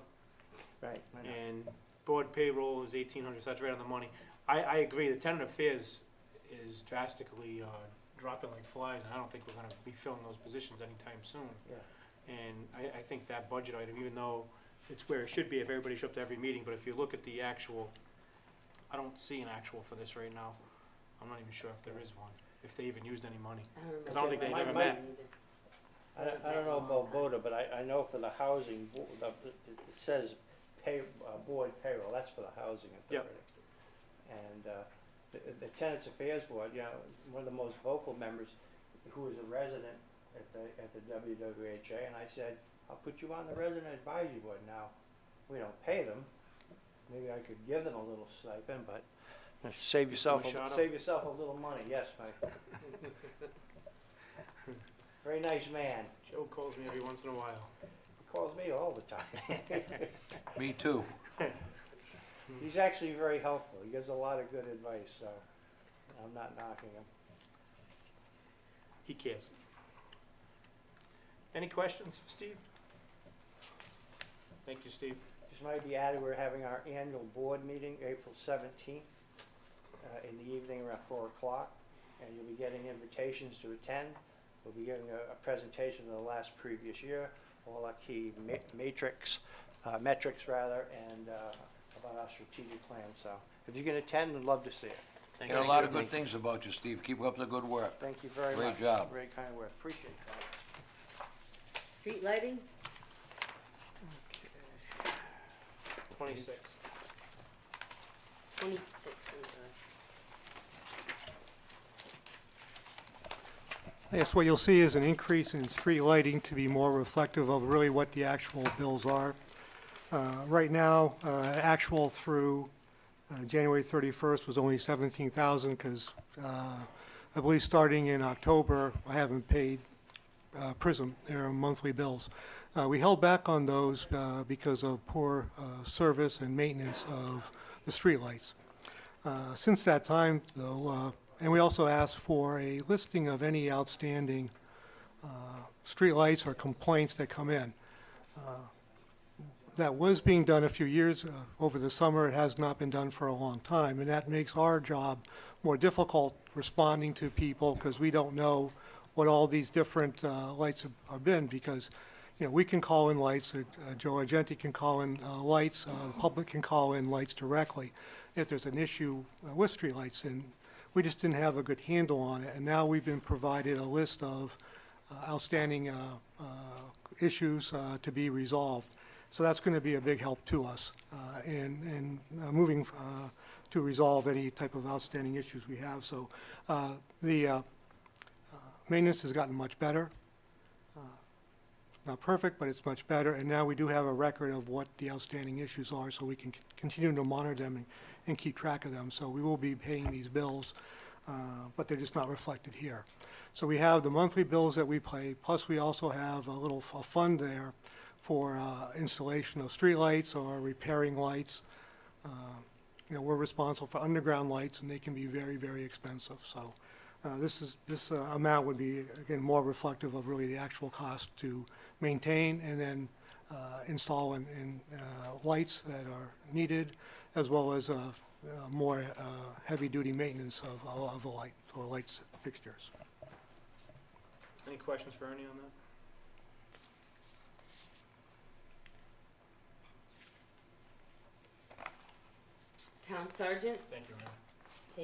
Right. I know. and board payroll is 1,800, so that's right on the money. I agree, the tenant affairs is drastically dropping like flies, and I don't think we're gonna be filling those positions anytime soon. Yeah. And I think that budget item, even though it's where it should be if everybody showed up to every meeting, but if you look at the actual, I don't see an actual for this right now. I'm not even sure if there is one, if they even used any money, because I don't think they've ever met. I don't know about BOTA, but I know for the housing, it says board payroll, that's for the housing authority. Yep. And the Tenants Affairs Board, you know, one of the most vocal members, who was a resident at the WWHA, and I said, I'll put you on the resident advisory board. Now, we don't pay them. Maybe I could give them a little stipend, but save yourself a little money. Yes, Mike. Very nice man. Joe calls me every once in a while. He calls me all the time. Me too. He's actually very helpful. He gives a lot of good advice, so I'm not knocking him. He cares. Any questions for Steve? Thank you, Steve. Just might be added, we're having our annual board meeting April 17th in the evening around 4 o'clock, and you'll be getting invitations to attend. We'll be giving a presentation of the last previous year, all our key metrics, and about our strategic plan. So if you can attend, I'd love to see it. Thank you. A lot of good things about you, Steve. Keep up the good work. Thank you very much. Great job. Very kind work. Appreciate that. Street lighting? 26. 26, I'm sorry. Yes, what you'll see is an increase in street lighting to be more reflective of really what the actual bills are. Right now, actual through January 31st was only 17,000 because I believe starting in October, I haven't paid Prism their monthly bills. We held back on those because of poor service and maintenance of the streetlights. Since that time, though, and we also asked for a listing of any outstanding streetlights or complaints that come in. That was being done a few years over the summer. It has not been done for a long time, and that makes our job more difficult responding to people because we don't know what all these different lights have been because, you know, we can call in lights, Joe Argenti can call in lights, the public can call in lights directly if there's an issue with streetlights, and we just didn't have a good handle on it. And now we've been provided a list of outstanding issues to be resolved. So that's going to be a big help to us. And moving to resolve any type of outstanding issues we have. So the maintenance has gotten much better. Not perfect, but it's much better. And now we do have a record of what the outstanding issues are, so we can continue to monitor them and keep track of them. So we will be paying these bills, but they're just not reflected here. So we have the monthly bills that we pay, plus we also have a fund there for installation of streetlights or repairing lights. You know, we're responsible for underground lights, and they can be very, very expensive. So this amount would be, again, more reflective of really the actual cost to maintain and then install in lights that are needed, as well as more heavy-duty maintenance of the light or lights fixtures. Any questions for Ernie on that? Town Sergeant, Thank you, Ernie.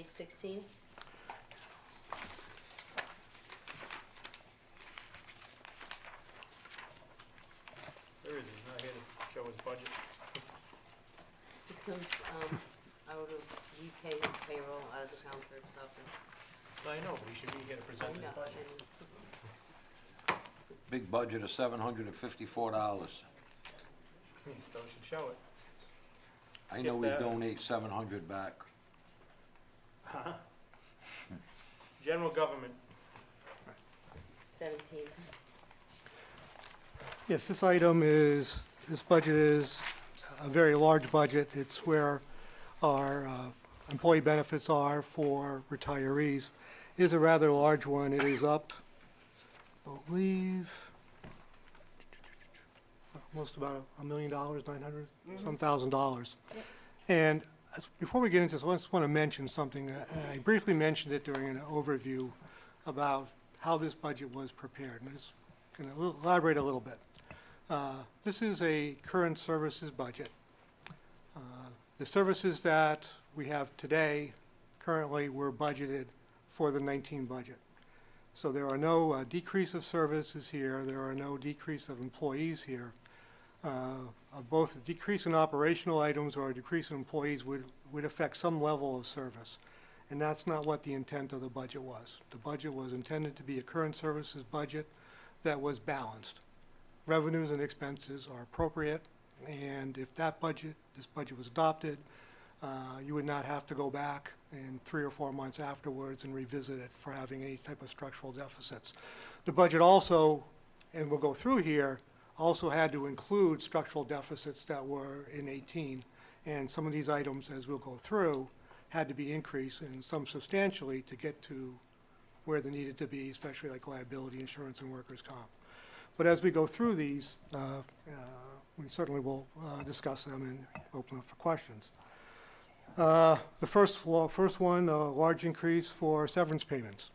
page 16. Where is he? He's not here to show his budget. This comes out of, we pay his payroll out of the town clerk's office. I know, but he should be here to I present his know, budget. Big budget of $754. He still should show it. I know Skip we that. donate 700 back. Huh? General government. 17. Yes, this budget is a very large budget. It's where our employee benefits are for retirees. It is a rather large one. It is up, I believe, almost about $1 million, 900 some $1,000. And before we get into this, I just want to mention something. I briefly mentioned it during an overview about how this budget was prepared. And I'm just going to elaborate a little bit. This is a current services budget. The services that we have today currently were budgeted for the 19 budget. So there are no decrease of services here. There are no decrease of employees here. Both a decrease in operational items or a decrease in employees would affect some level of service. And that's not what the intent of the budget was. The budget was intended to be a current services budget that was balanced. Revenues and expenses are appropriate, and if this budget was adopted, you would not have to go back in 3 or 4 months afterwards and revisit it for having any type of structural deficits. The budget also, and we'll go through here, also had to include structural deficits that were in 18, and some of these items, as we'll go through, had to be increased, and some substantially, to get to where they needed to be, especially like liability insurance and workers' comp. But as we go through these, we certainly will discuss them and open up for questions. The first one, a large increase for severance payments.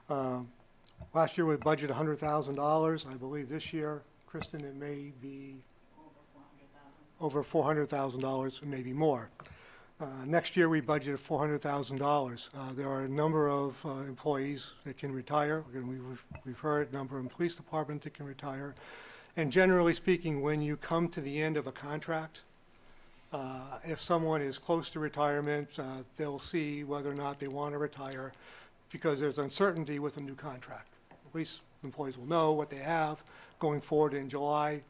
Last year we budgeted $100,000. I believe this year, Kristen, it may be over $400,000, maybe more. Next year we budgeted $400,000. There are a number of employees that can retire. Again, we've heard a number in police department that can retire. And generally speaking, when you come to the end of a contract, if someone is close to retirement, they'll see whether or not they want to retire because there's uncertainty with a new contract. At least employees will know what they have going forward in July.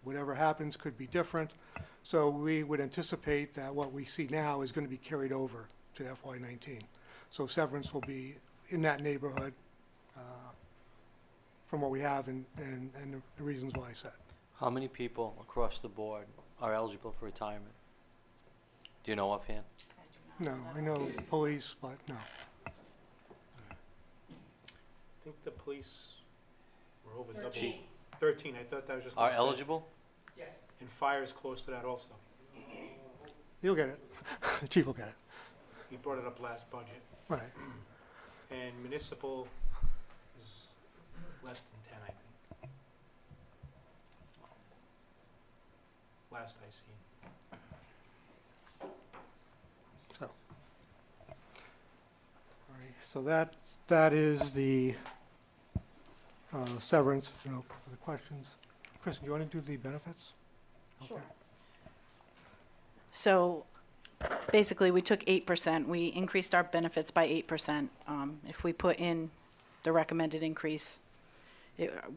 Whatever happens could be different. So we would anticipate that what we see now is going to be carried over to FY19. So severance will be in that neighborhood from what we have and the reasons why I said. How many people across the board are eligible for retirement? Do you know offhand? No, I know police, but no. I think the police were over 13. double. 13, I thought that was just. Are gonna say. eligible? Yes. And fire's close to that also. You'll get it. The chief will get it. He brought it up last budget. Right. And municipal is less than 10, I think. Last I seen. So, all right. So that is the severance. You know, the questions. Kristen, do you want to do the benefits? Sure. Okay. So basically, we took 8%. We increased our benefits by 8%. If we put in the recommended increase,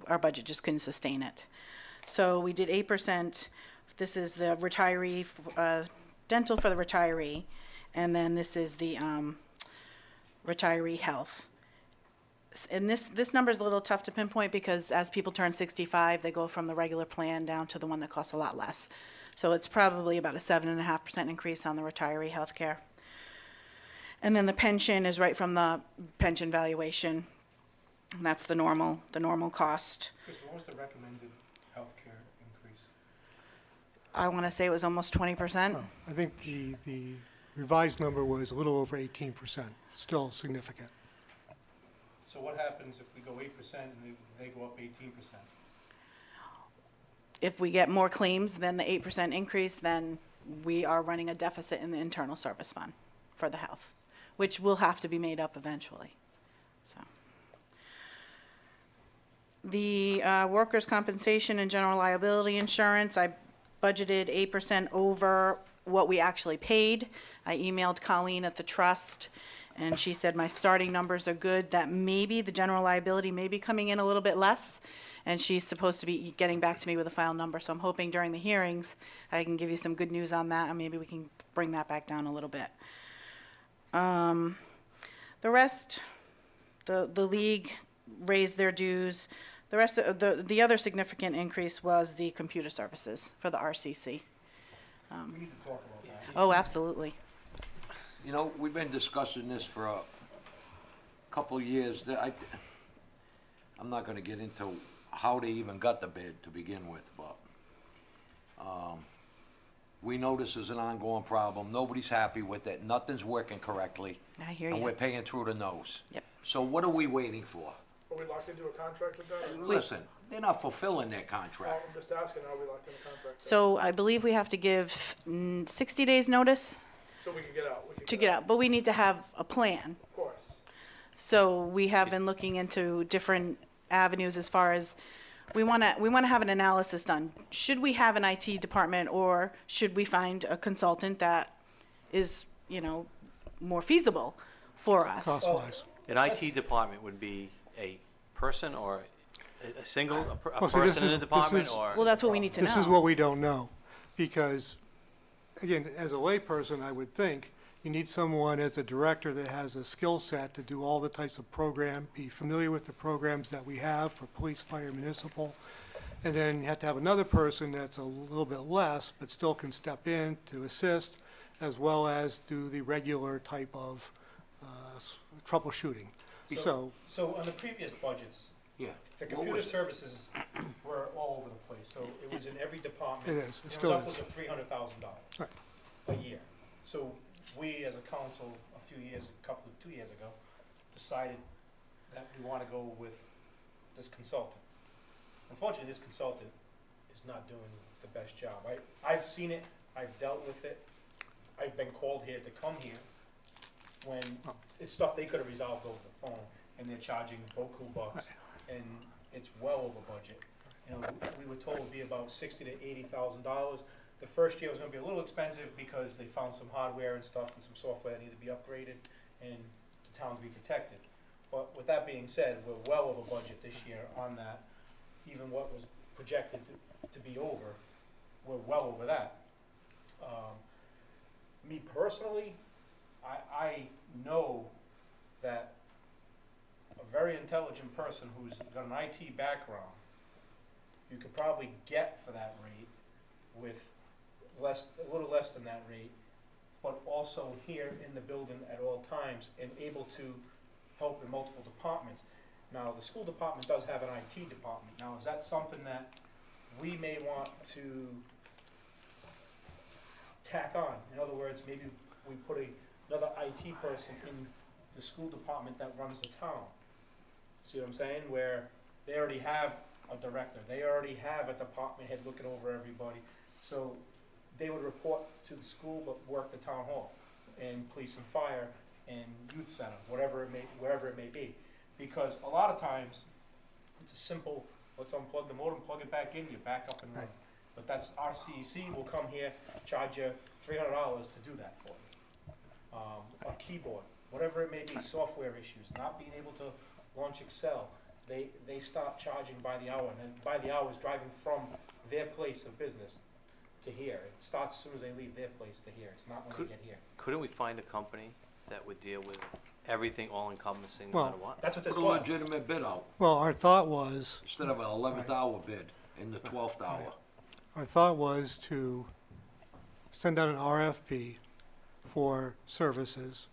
our budget just couldn't sustain it. So we did 8%. This is the retiree, dental for the retiree, and then this is the retiree health. And this number is a little tough to pinpoint because as people turn 65, they go from the regular plan down to the one that costs a lot less. So it's probably about a 7.5% increase on the retiree health care. And then the pension is right from the pension valuation. And that's the normal cost. Chris, what was the recommended healthcare increase? I want to say it was almost 20%. Oh, I think the revised number was a little over 18%, still significant. So what happens if we go 8% and they go up 18%? If we get more claims than the 8% increase, then we are running a deficit in the internal service fund for the health, which will have to be made up eventually. So, the workers' compensation and general liability insurance, I budgeted 8% over what we actually paid. I emailed Colleen at the trust, and she said my starting numbers are good, that maybe the general liability may be coming in a little bit less, and she's supposed to be getting back to me with a final number. So I'm hoping during the hearings I can give you some good news on that, and maybe we can bring that back down a little bit. The rest, the league raised their dues. The rest of the other significant increase was the computer services for the RCC. We need to talk about that. Oh, absolutely. You know, we've been discussing this for a couple of years. I'm not gonna get into how they even got the bid to begin with, but we know this is an ongoing problem. Nobody's happy with it. Nothing's working correctly. I hear And you. we're paying through the nose. Yep. So what are we waiting for? Are we locked into a contract with that? Listen, they're not fulfilling their Well, contract. I'm just asking, are we locked in a contract? So I believe we have to give 60 days notice So we can get out. to get out, but we need to have a plan. Of course. So we have been looking into different avenues as far as we want to have an analysis done. Should we have an IT department, or should we find a consultant that is, more feasible for us? Cost-wise. An IT department would be a person or a single, a Well, see, this person in is- the this department is- or? Well, that's what we need to know. This is what we don't know, because, again, as a layperson, I would think you need someone as a director that has a skill set to do all the types of program, be familiar with the programs that we have for police, fire, municipal, and then you have to have another person that's a little bit less, but still can step in to assist, as well as do the regular type of troubleshooting. So, So on the previous budgets, Yeah. the What computer was- services were all over the place, so it was in every department. It is. It was still is. upwards of $300,000 Right. a year. So we, as a council, 2 years ago, decided that we want to go with this consultant. Unfortunately, this consultant is not doing the best job. I've seen it, I've dealt with it, I've been called here to come here when it's stuff they could have resolved over the phone, and they're charging boku bucks, and it's well over budget. We were told it'd be about $60,000 to $80,000. The first year was gonna be a little expensive because they found some hardware and stuff and some software that needed to be upgraded and the town to be protected. But with that being said, we're well over budget this year on that. Even what was projected to be over, we're well over that. Me personally, I know that a very intelligent person who's got an IT background, you could probably get for that rate with a little less than that rate, but also here in the building at all times and able to help in multiple departments. Now, the school department does have an IT department. Now, is that something that we may want to tack on? In other words, maybe we put another IT person in the school department that runs the town. See what I'm saying? Where they already have a director, they already have a department head looking over everybody. So they would report to the school but work the town hall and police and fire and youth center, wherever it may be. Because a lot of times, it's a simple, let's unplug the modem, plug it back in, you're back up and running. But that's, RCC will come here, charge you $300 to do that for you. A keyboard, whatever it may be, software issues, not being able to launch Excel, they start charging by the hour, and then by the hour is driving from their place of business to here. It starts as soon as they leave their place to here, it's not when they get here. Couldn't we find a company that would deal with everything all encompassing no Well, matter what? That's what this Put a was. legitimate bid out, Well, our thought was, instead of an 11th hour bid in the 12th hour. our thought was to send out an RFP for services,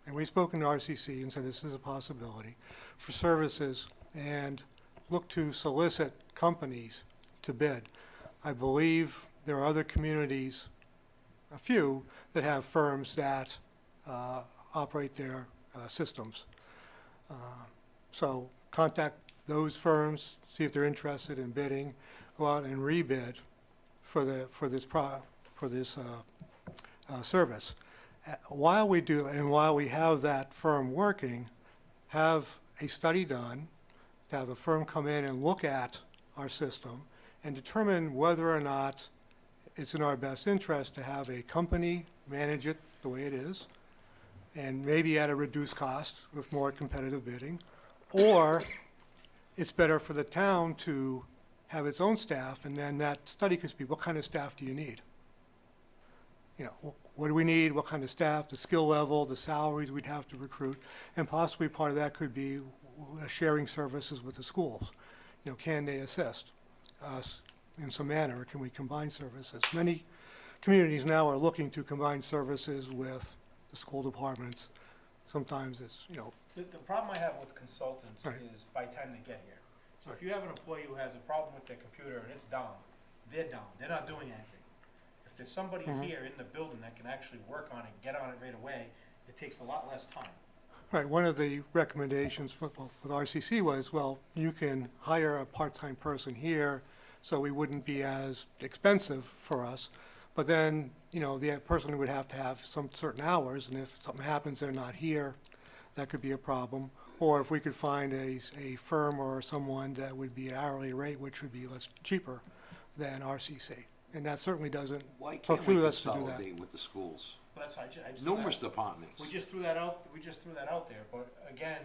and we've spoken to RCC and said this is a possibility, for services, and look to solicit companies to bid. I believe there are other communities, a few, that have firms that operate their systems. So contact those firms, see if they're interested in bidding, go out and rebid for this service. While we do, and while we have that firm working, have a study done, to have a firm come in and look at our system and determine whether or not it's in our best interest to have a company manage it the way it is, and maybe at a reduced cost with more competitive bidding, or it's better for the town to have its own staff, and then that study could be, what kind of staff do you need? You know, what do we need, what kind of staff, the skill level, the salaries we'd have to recruit, and possibly part of that could be sharing services with the schools. You know, can they assist us in some manner, or can we combine services? Many communities now are looking to combine services with the school departments. Sometimes it's, you know. The problem I have with consultants Right. is by the time they get here. So if you have an employee who has a problem with their computer and it's down, they're down, they're not doing anything. If there's somebody here in the building that can actually work on it, get on it right away, it takes a lot less time. Right, one of the recommendations with RCC was, well, you can hire a part-time person here, so we wouldn't be as expensive for us. But then, you know, the person would have to have some certain hours, and if something happens, they're not here, that could be a problem. Or if we could find a firm or someone that would be hourly rate, which would be less cheaper than RCC. And that certainly doesn't Why can't we preclude us to do that. consolidate with the schools? But that's why I just Numerous departments. we just threw that out there, but again,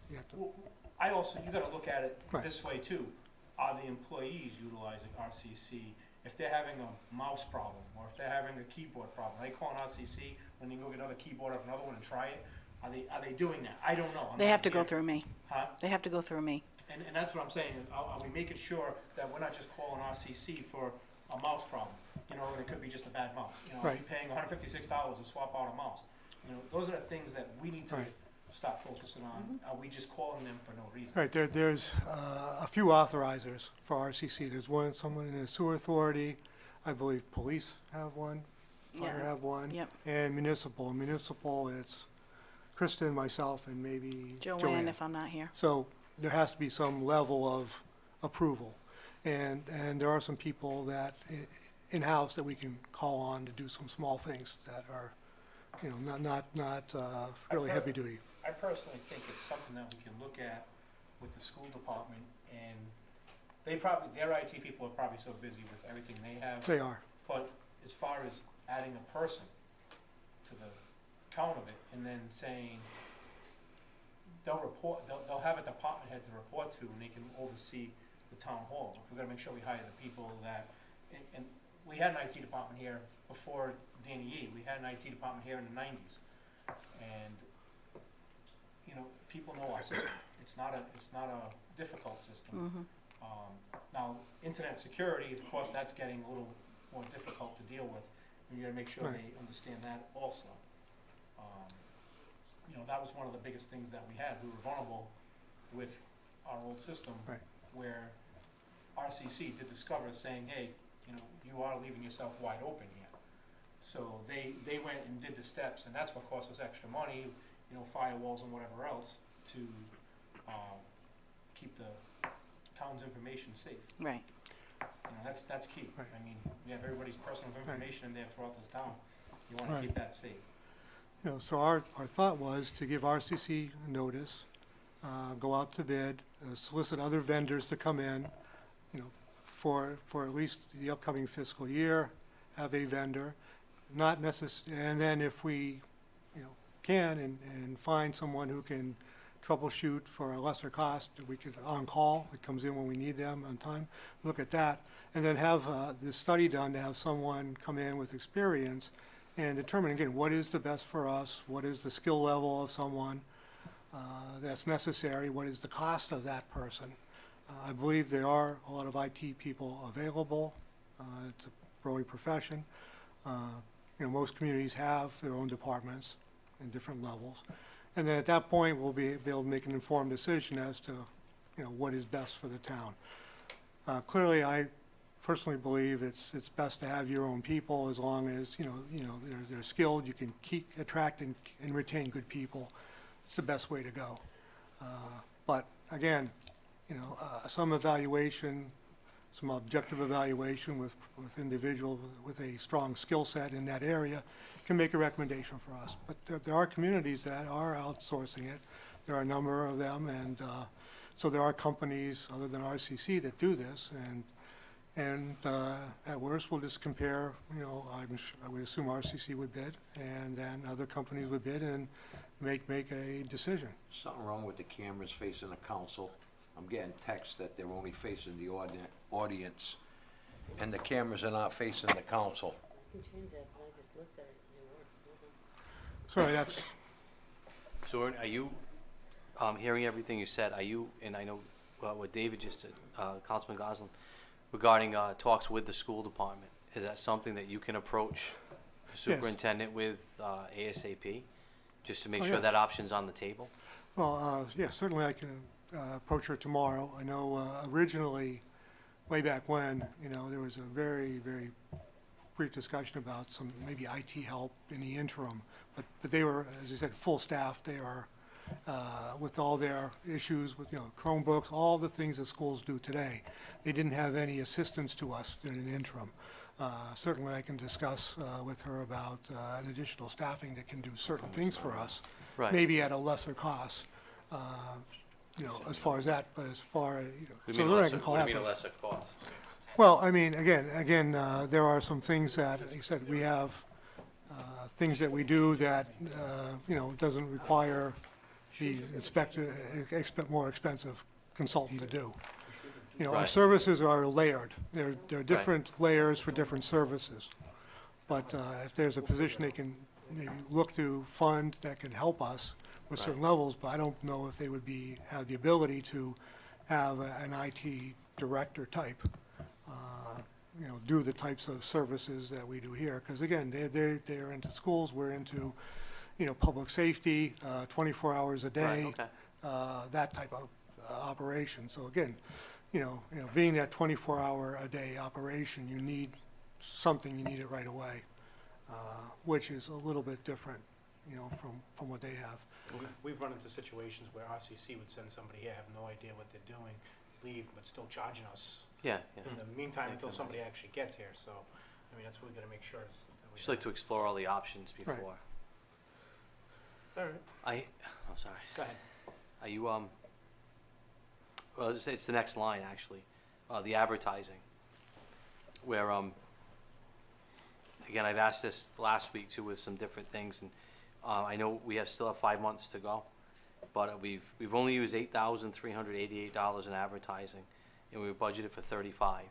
You have to- I also, you gotta look at it Right. this way too. Are the employees utilizing RCC? If they're having a mouse problem, or if they're having a keyboard problem, they call an RCC when they go get another keyboard off another one and try it? Are they doing that? I don't know. I'm They not have to go here. through me. Huh? They have to go through me. And that's what I'm saying, is are we making sure that we're not just calling RCC for a mouse problem? You know, and it could be just a bad mouse. You know, are we Right. paying $156 to swap out a mouse? You know, those are the things that we need to Right. start focusing on. Are we just calling them for no reason? Right, there's a few authorizers for RCC. There's someone in the sewer authority, I believe police have one, fire Yeah. have one. Yep. And municipal, it's Kristen, myself, and maybe Joanne, if I'm not here. So there has to be some level of approval. And there are some people that, in-house, that we can call on to do some small things that are, you know, not really heavy duty. I personally think it's something that we can look at with the school department, and their IT people are probably so busy with everything they have. They are. But as far as adding a person to the count of it, and then saying, they'll have a department head to report to, and they can oversee the town hall. We've gotta make sure we hire the people that, and we had an IT department here before Danny Yee. We had an IT department here in the 90s. And, you know, people know our system. It's not a difficult system. Now, internet security, of course, that's getting a little more difficult to deal with. You gotta make sure Right. they understand that also. You know, that was one of the biggest things that we had. We were vulnerable with our old system. Right. Where RCC did discover saying, hey, you know, you are leaving yourself wide open here. So they went and did the steps, and that's what cost us extra money, you know, firewalls and whatever else, to keep the town's information safe. Right. You know, that's key. Right. I mean, we have everybody's personal information in there throughout this town. You wanna Right. keep that safe. You know, so our thought was to give RCC notice, go out to bid, solicit other vendors to come in, you know, for at least the upcoming fiscal year, have a vendor, not and then if we, can and find someone who can troubleshoot for a lesser cost, we could on-call, it comes in when we need them on time, look at that, and then have the study done to have someone come in with experience and determine, again, what is the best for us, what is the skill level of someone that's necessary, what is the cost of that person. I believe there are a lot of IT people available. It's a growing profession. Most communities have their own departments in different levels. And then at that point, we'll be able to make an informed decision as to, what is best for the town. Clearly, I personally believe it's best to have your own people as long as, they're skilled. You can attract and retain good people. It's the best way to go. But again, some evaluation, some objective evaluation with individuals with a strong skill set in that area can make a recommendation for us. But there are communities that are outsourcing it. There are a number of them, and so there are companies other than RCC that do this. And at worst, we'll just compare. I would assume RCC would bid, and then other companies would bid and make a decision. Something wrong with the cameras facing the council. I'm getting texts that they're only facing the audience, and the cameras are not facing the council. I can change that, but I just looked at it and it worked. Sorry, that's, So are you, hearing everything you said, are you, and I know what David just said, Councilman Goslin, regarding talks with the school department, is that something that you can approach the superintendent with ASAP, just to make sure yeah. that option's on the table? well, yeah, certainly I can approach her tomorrow. I know originally, way back when, there was a very, very brief discussion about some maybe IT help in the interim, but they were, as I said, full staff. They are with all their issues with Chromebooks, all the things that schools do today. They didn't have any assistance to us in an interim. Certainly, I can discuss with her about an additional staffing that can do certain things for us, Right. maybe at a lesser cost. As far as that, but as far as, What so do you mean then I lesser- can call what that. do you mean a lesser cost? Well, I mean, again, there are some things that, like I said, we have things that we do that, doesn't require the more expensive consultant to do. Our Right. services are layered. There are different layers for different services. But if there's a position they can maybe look to fund that can help us with certain levels, but I don't know if they would have the ability to have an IT director type, do the types of services that we do here. Because again, they're into schools, we're into, public safety, 24 hours a day, Right, okay. that type of operation. So again, being that 24-hour-a-day operation, you need it right away, which is a little bit different, from what they have. We've run into situations where RCC would send somebody here, have no idea what they're doing, leave, but still charging us Yeah. in the meantime until somebody actually gets here. So, I mean, that's what we gotta make sure is. that we Just like to explore all the options before. All right, Sorry. go ahead. Are you, well, it's the next line, actually, the advertising, where, again, I've asked this last week too with some different things, and I know we still have 5 months to go, but we've only used $8,388 in advertising, and we were budgeted for 35.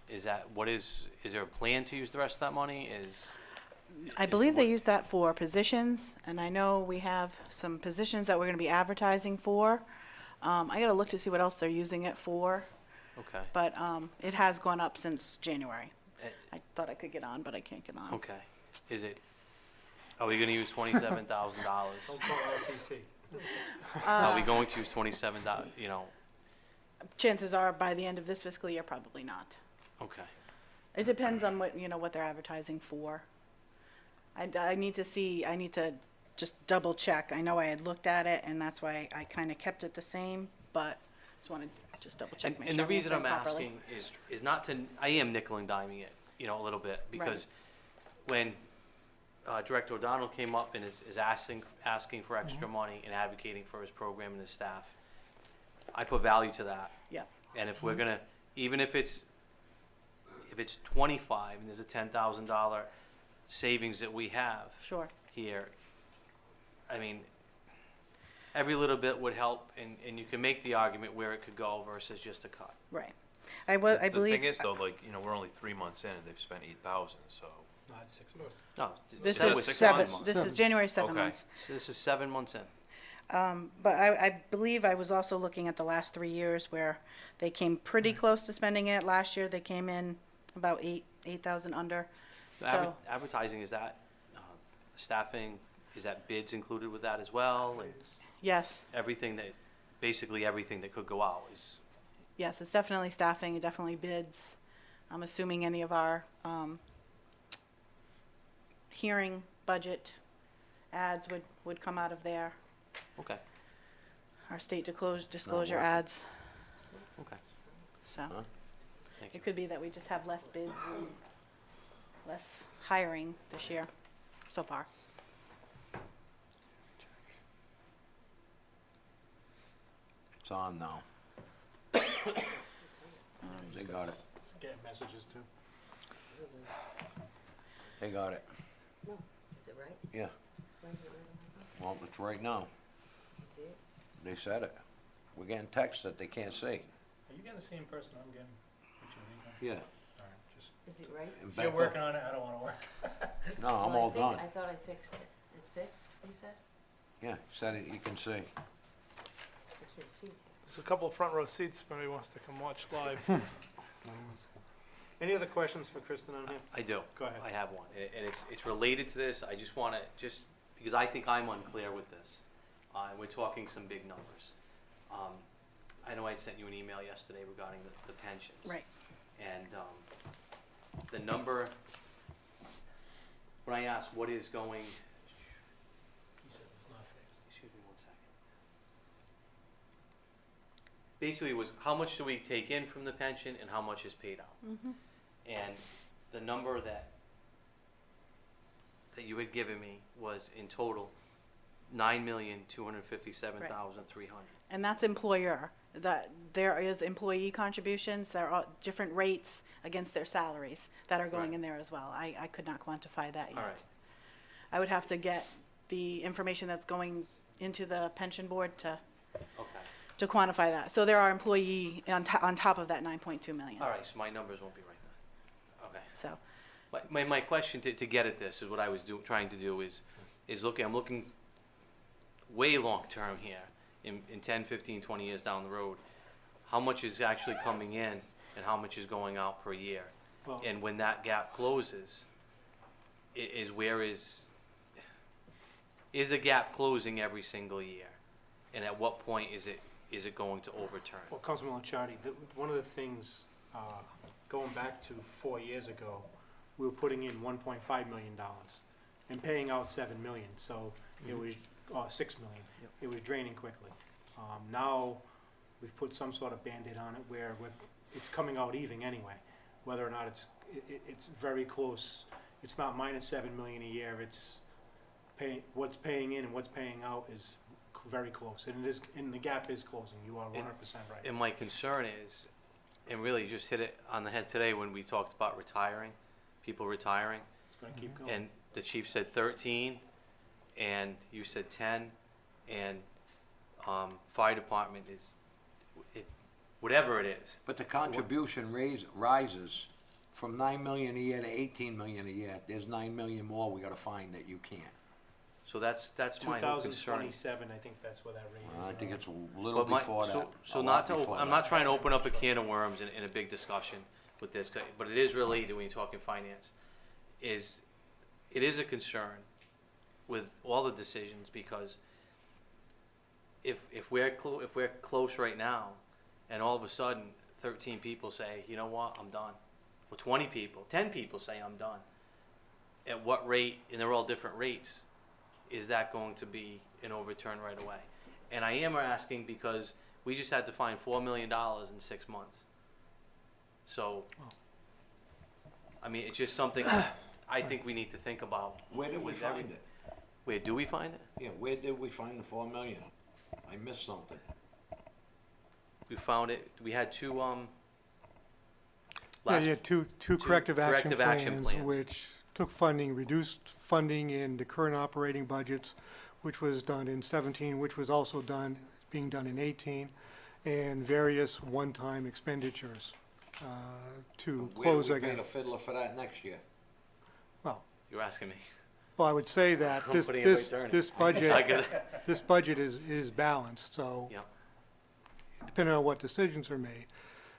Is there a plan to use the rest of that money? I believe they use that for positions, and I know we have some positions that we're going to be advertising for. I got to look to see what else they're using it for, Okay, but it has gone up since January. Eh. I thought I could get on, but I can't get on. okay. Are we gonna use $27,000? Don't call RCC. Are we going to use $27, Chances are, by the end of this fiscal year, probably not. okay. It depends on what they're advertising for. I need to just double check. I know I had looked at it, and that's why I kind of kept it the same, but just want to just double check. make And sure the reason I'm answering properly. asking is not to, I am nickel and diming it, a little bit, because when Director O'Donnell came up and is asking for extra money and advocating for his program and his staff, I put value to that. Yeah. And if we're gonna, even if it's if it's 25 and there's a $10,000 savings that we have Sure. here, I mean, every little bit would help, and you can make the argument where it could go versus just a cut. Right. The believe. thing is, though, like, you know, we're only 3 months in, and they've spent 8,000, so. No, it's 6 months. No, This that is was 6 seven, months. this is January 7 Okay. months. So this is 7 months in. But I believe I was also looking at the last 3 years where they came pretty close to spending it. Last year, they came in about 8,000 under. The So, advertising, is that staffing, is that bids included with that as well? And yes, everything that, basically everything that could go out is, yes, it's definitely staffing, definitely bids. I'm assuming any of our hearing budget ads would come out of there. okay, Our state disclosure working. ads. okay. So Thank you. it could be that we just have less bids and less hiring this year so far. It's on now. They got it. Getting messages too. They got it. No, is it right? Yeah. Why is it right on my phone? Well, it's right now. See it? They said it. We're getting texts that they can't see. Are you getting the same person I'm getting? Yeah. All right, just. Is it right? And If you're Becca? working on it, I don't wanna work. No, I'm Well, all done. I thought I fixed it. It's fixed, you said? Yeah, said it, you can see. I can't see it. There's a couple of front row seats if anybody wants to come watch live. Any other questions for Kristen on here? I do. Go ahead. I have one, and it's related to this. I just want to, because I think I'm unclear with this. And we're talking some big numbers. I know I sent you an email yesterday regarding the pensions. Right. And the number, when I asked what is going, He says it's not fixed. excuse me one second. Basically, it was how much do we take in from the pension and how much is paid out? Mm-hmm. And the number that you had given me was in total $9,257,300. And that's employer. That there is employee contributions, there are different rates against their salaries that are going Right. in there as well. I could not quantify that yet. All right. I would have to get the information that's going into the pension board to Okay. quantify that. So there are employee on top of that 9.2 million. All right, so my numbers won't be right then. Okay. So, My question to get at this is what I was trying to do is I'm looking way long term here, in 10, 15, 20 years down the road. How much is actually coming in and how much is going out per year? Well- And when that gap closes, is the gap closing every single year? And at what point is it going to overturn? Well, Councilman Licciardi, one of the things, going back to 4 years ago, we were putting in $1.5 million and paying out $7 million, so it was, $6 million. It was draining quickly. Now, we've put some sort of Band-Aid on it where it's coming out even anyway, whether or not it's very close. It's not minus $7 million a year, it's what's paying in and what's paying out is very close, and the gap is closing. You are 100% right. And my concern is, and really just hit it on the head today when we talked about people retiring, It's gonna keep going. and the chief said 13, and you said 10, and fire department whatever it is. But the contribution rises from 9 million a year to 18 million a year. There's 9 million more we gotta find that you can't. So that's my whole concern. 2027, I think that's where that rate is. I think it's a little But before that. so a not lot to, before I'm that. not trying to open up a can of worms in a big discussion with this, but it is related when you're talking finance. It is a concern with all the decisions, because if we're close right now, and all of a sudden 13 people say, you know what, I'm done, or 20 people, 10 people say I'm done, at what rate, and they're all different rates, is that going to be an overturn right away? And I am asking because we just had to find $4 million in 6 months. So, I mean, it's just something I think we need to think about. Where did we with find everything. it? Where do we find it? Yeah, where did we find the 4 million? I missed something. We found it, we had two Yeah, last. you had two corrective action corrective action plans, plans. which took funding, reduced funding in the current operating budgets, which was done in 17, which was also being done in 18, and various one-time expenditures to close Where do we again. pay the fiddler for that next year? Well, You're asking me. well, I would say that I'm this, putting it right this, there. this I budget, could- this budget is balanced, so Yep. depending on what decisions are made.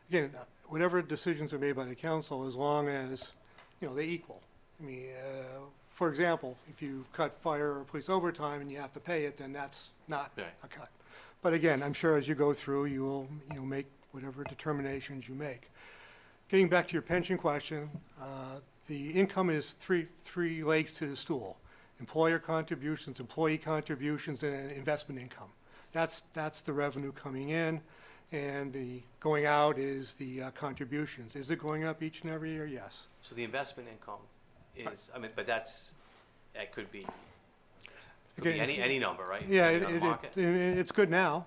Again, whatever decisions are made by the council, as long as, they equal. I mean, for example, if you cut fire or police overtime and you have to pay it, then that's not Right. a cut. But again, I'm sure as you go through, you will, make whatever determinations you make. Getting back to your pension question, the income is three legs to the stool: employer contributions, employee contributions, and investment income. That's the revenue coming in, and the going out is the contributions. Is it going up each and every year? Yes. So the investment income is, I mean, but that could be Again, any number, right? Yeah, Depending on the market. it's good now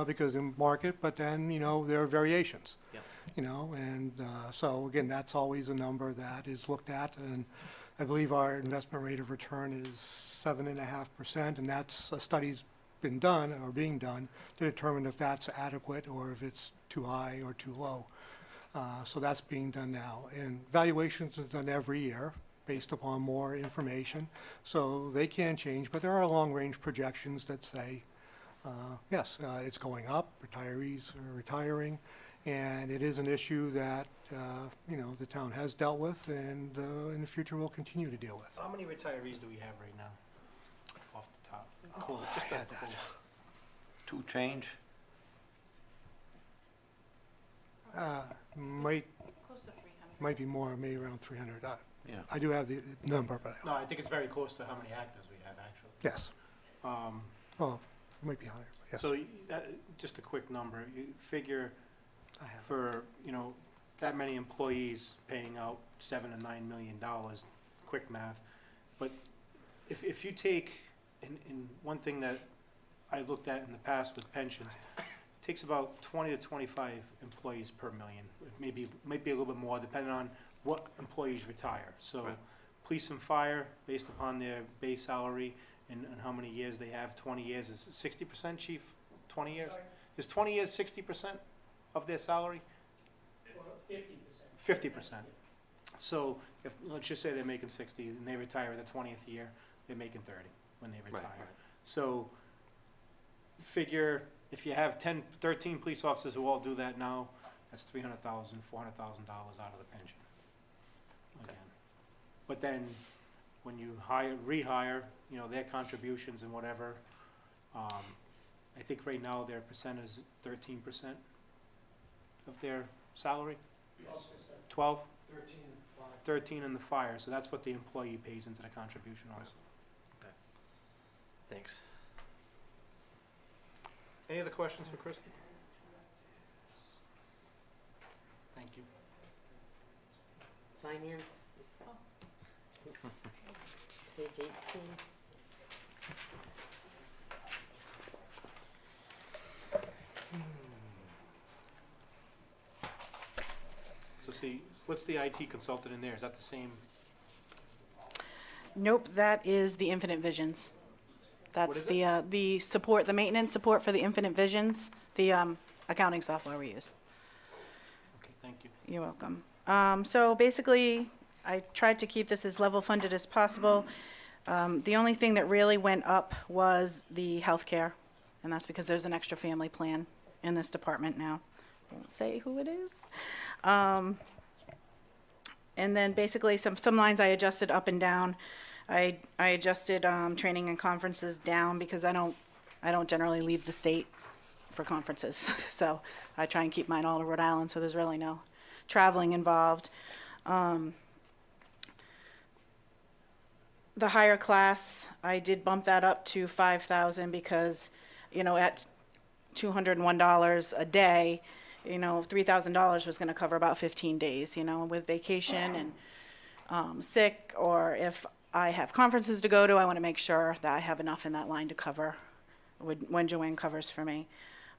because in market, but then, there are variations. Yep. And so again, that's always a number that is looked at, and I believe our investment rate of return is 7.5%, and that's a study's been done or being done to determine if that's adequate or if it's too high or too low. So that's being done now, and valuations are done every year based upon more information, so they can change, but there are long-range projections that say, yes, it's going up, retirees are retiring, and it is an issue that, the town has dealt with and in the future will continue to deal with. How many retirees do we have right now? Off the top. Cool. Just I had the that. cool. Two change? Might be more, maybe around 300. Yeah. I do have the number, but No, I think it's very close to how many actives we have, actually. yes. Um, Well, it might be higher, but yes. So, just a quick number, you figure I have it. for, that many employees paying out $7 to $9 million, quick math. But if you take, and one thing that I looked at in the past with pensions, it takes about 20 to 25 employees per million. It might be a little bit more depending on what employees retire. So Right. police and fire, based upon their base salary and how many years they have, 20 years, is it 60%, chief? 20 years? Is 20 years 60% of their salary? 50%. So if, let's just say they're making 60 and they retire the 20th year, they're making 30 when they retire. right. So figure if you have 13 police officers who all do that now, that's $300,000, $400,000 out of the pension. Again. But then when you rehire, their contributions and whatever, I think right now their percent is 13% of their salary? 12? 13 in the fire, so that's what the employee pays into the contribution also. Thanks. Any other questions for Christie? Thank you. Finance. Page 18. So see, what's the IT consultant in there? Is that the same? Nope, that is the Infinite Visions. That's is the support, the maintenance support for the Infinite Visions, the accounting software we use. Okay, thank you. You're welcome. So basically, I tried to keep this as level funded as possible. The only thing that really went up was the healthcare, and that's because there's an extra family plan in this department now. I won't say who it is. And then basically some lines I adjusted up and down. I adjusted training and conferences down because I don't generally leave the state for conferences. So I try and keep mine all to Rhode Island, so there's really no traveling involved. The higher class, I did bump that up to 5,000 because, at $201 a day, $3,000 was going to cover about 15 days, with vacation and sick, or if I have conferences to go to, I want to make sure that I have enough in that line to cover when Joanne covers for me.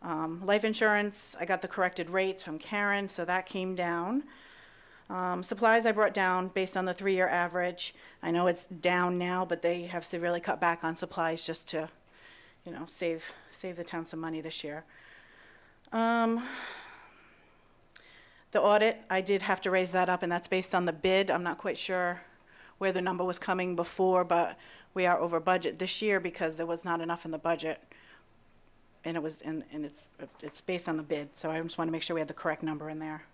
Life insurance, I got the corrected rates from Karen, so that came down. Supplies I brought down based on the 3-year average. I know it's down now, but they have severely cut back on supplies just to, save the town some money this year. The audit, I did have to raise that up, and that's based on the bid. I'm not quite sure where the number was coming before, but we are over budget this year because there was not enough in the budget. And it was, and it's based on the bid, so I just want to make sure we had the correct number in there.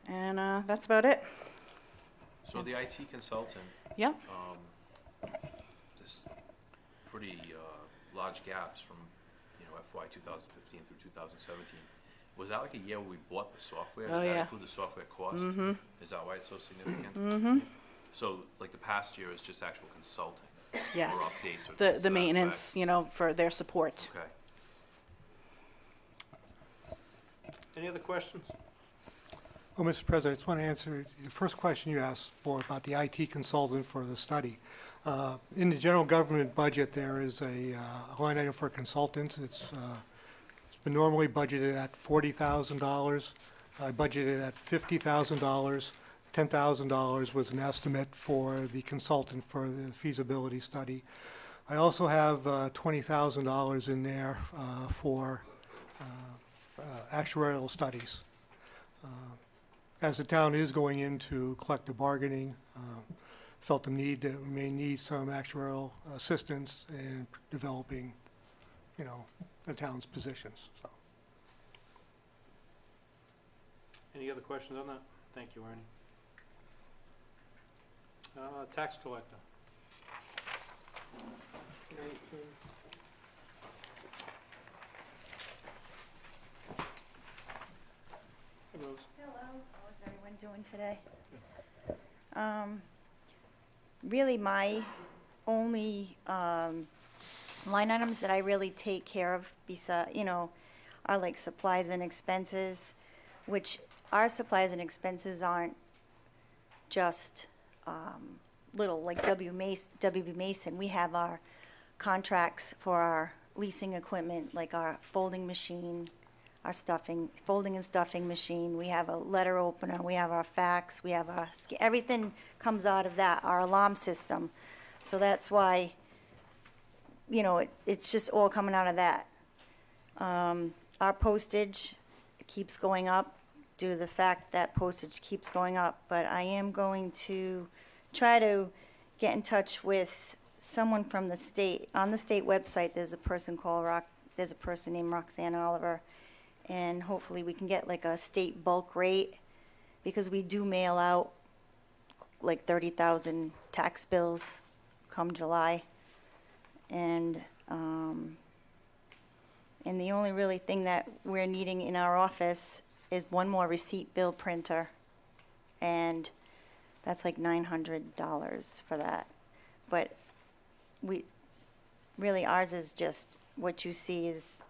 And that's about it. So the IT consultant, Yep. this pretty large gaps from, FY 2015 through 2017. Was that like a year where we bought the software? Oh, Did that yeah. include the software cost? Mm-hmm. Is that why it's so significant? Mm-hmm. So like the past year is just actual consulting? Yes. Or updates or things to The that maintenance, effect? for their support. Okay. Any other questions? Well, Mr. President, I just want to answer the first question you asked for about the IT consultant for the study. In the general government budget, there is a line item for consultants. It's been normally budgeted at $40,000. I budgeted at $50,000. $10,000 was an estimate for the consultant for the feasibility study. I also have $20,000 in there for actuarial studies. As the town is going into collective bargaining, felt the need that we may need some actuarial assistance in developing, the town's positions. So. Any other questions on that? Thank you, Ernie. Tax collector. 19. Hey, Rose. Hello, how's everyone doing today? Really, my only line items that I really take care of, are like supplies and expenses, which our supplies and expenses aren't just little, like WB Mason. We have our contracts for our leasing equipment, like our folding machine, our folding and stuffing machine. We have a letter opener. We have our fax. We have our, everything comes out of that, our alarm system. So that's why, it's just all coming out of that. Our postage keeps going up due to the fact that postage keeps going up. But I am going to try to get in touch with someone from the state. On the state website, there's a person named Roxanne Oliver. And hopefully we can get like a state bulk rate, because we do mail out like 30,000 tax bills come July. And the only really thing that we're needing in our office is one more receipt bill printer. And that's like $900 for that. But really ours is just, what you see is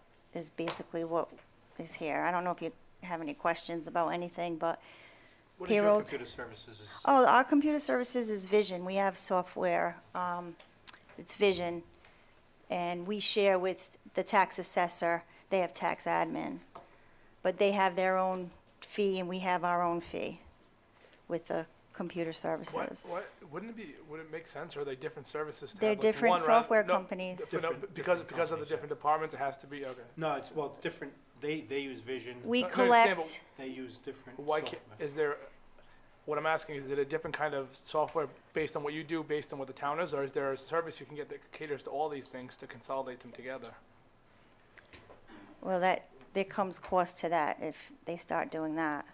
basically what is here. I don't know if you have any questions about anything, but What is your payroll. computer services? Oh, our computer services is Vision. We have software. It's Vision, and we share with the tax assessor. They have tax admin, but they have their own fee, and we have our own fee with the computer services. Would it make sense, or are they different services? To They're have, like, different one software no, companies. because of the different departments, it has to be, okay. No, it's, well, it's different. They use Vision. We No, I understand, collect, They use different Why software. can't, is there, what I'm asking, is it a different kind of software based on what you do, based on what the town is, or is there a service you can get that caters to all these things to consolidate them together? well, there comes cost to that if they start doing that.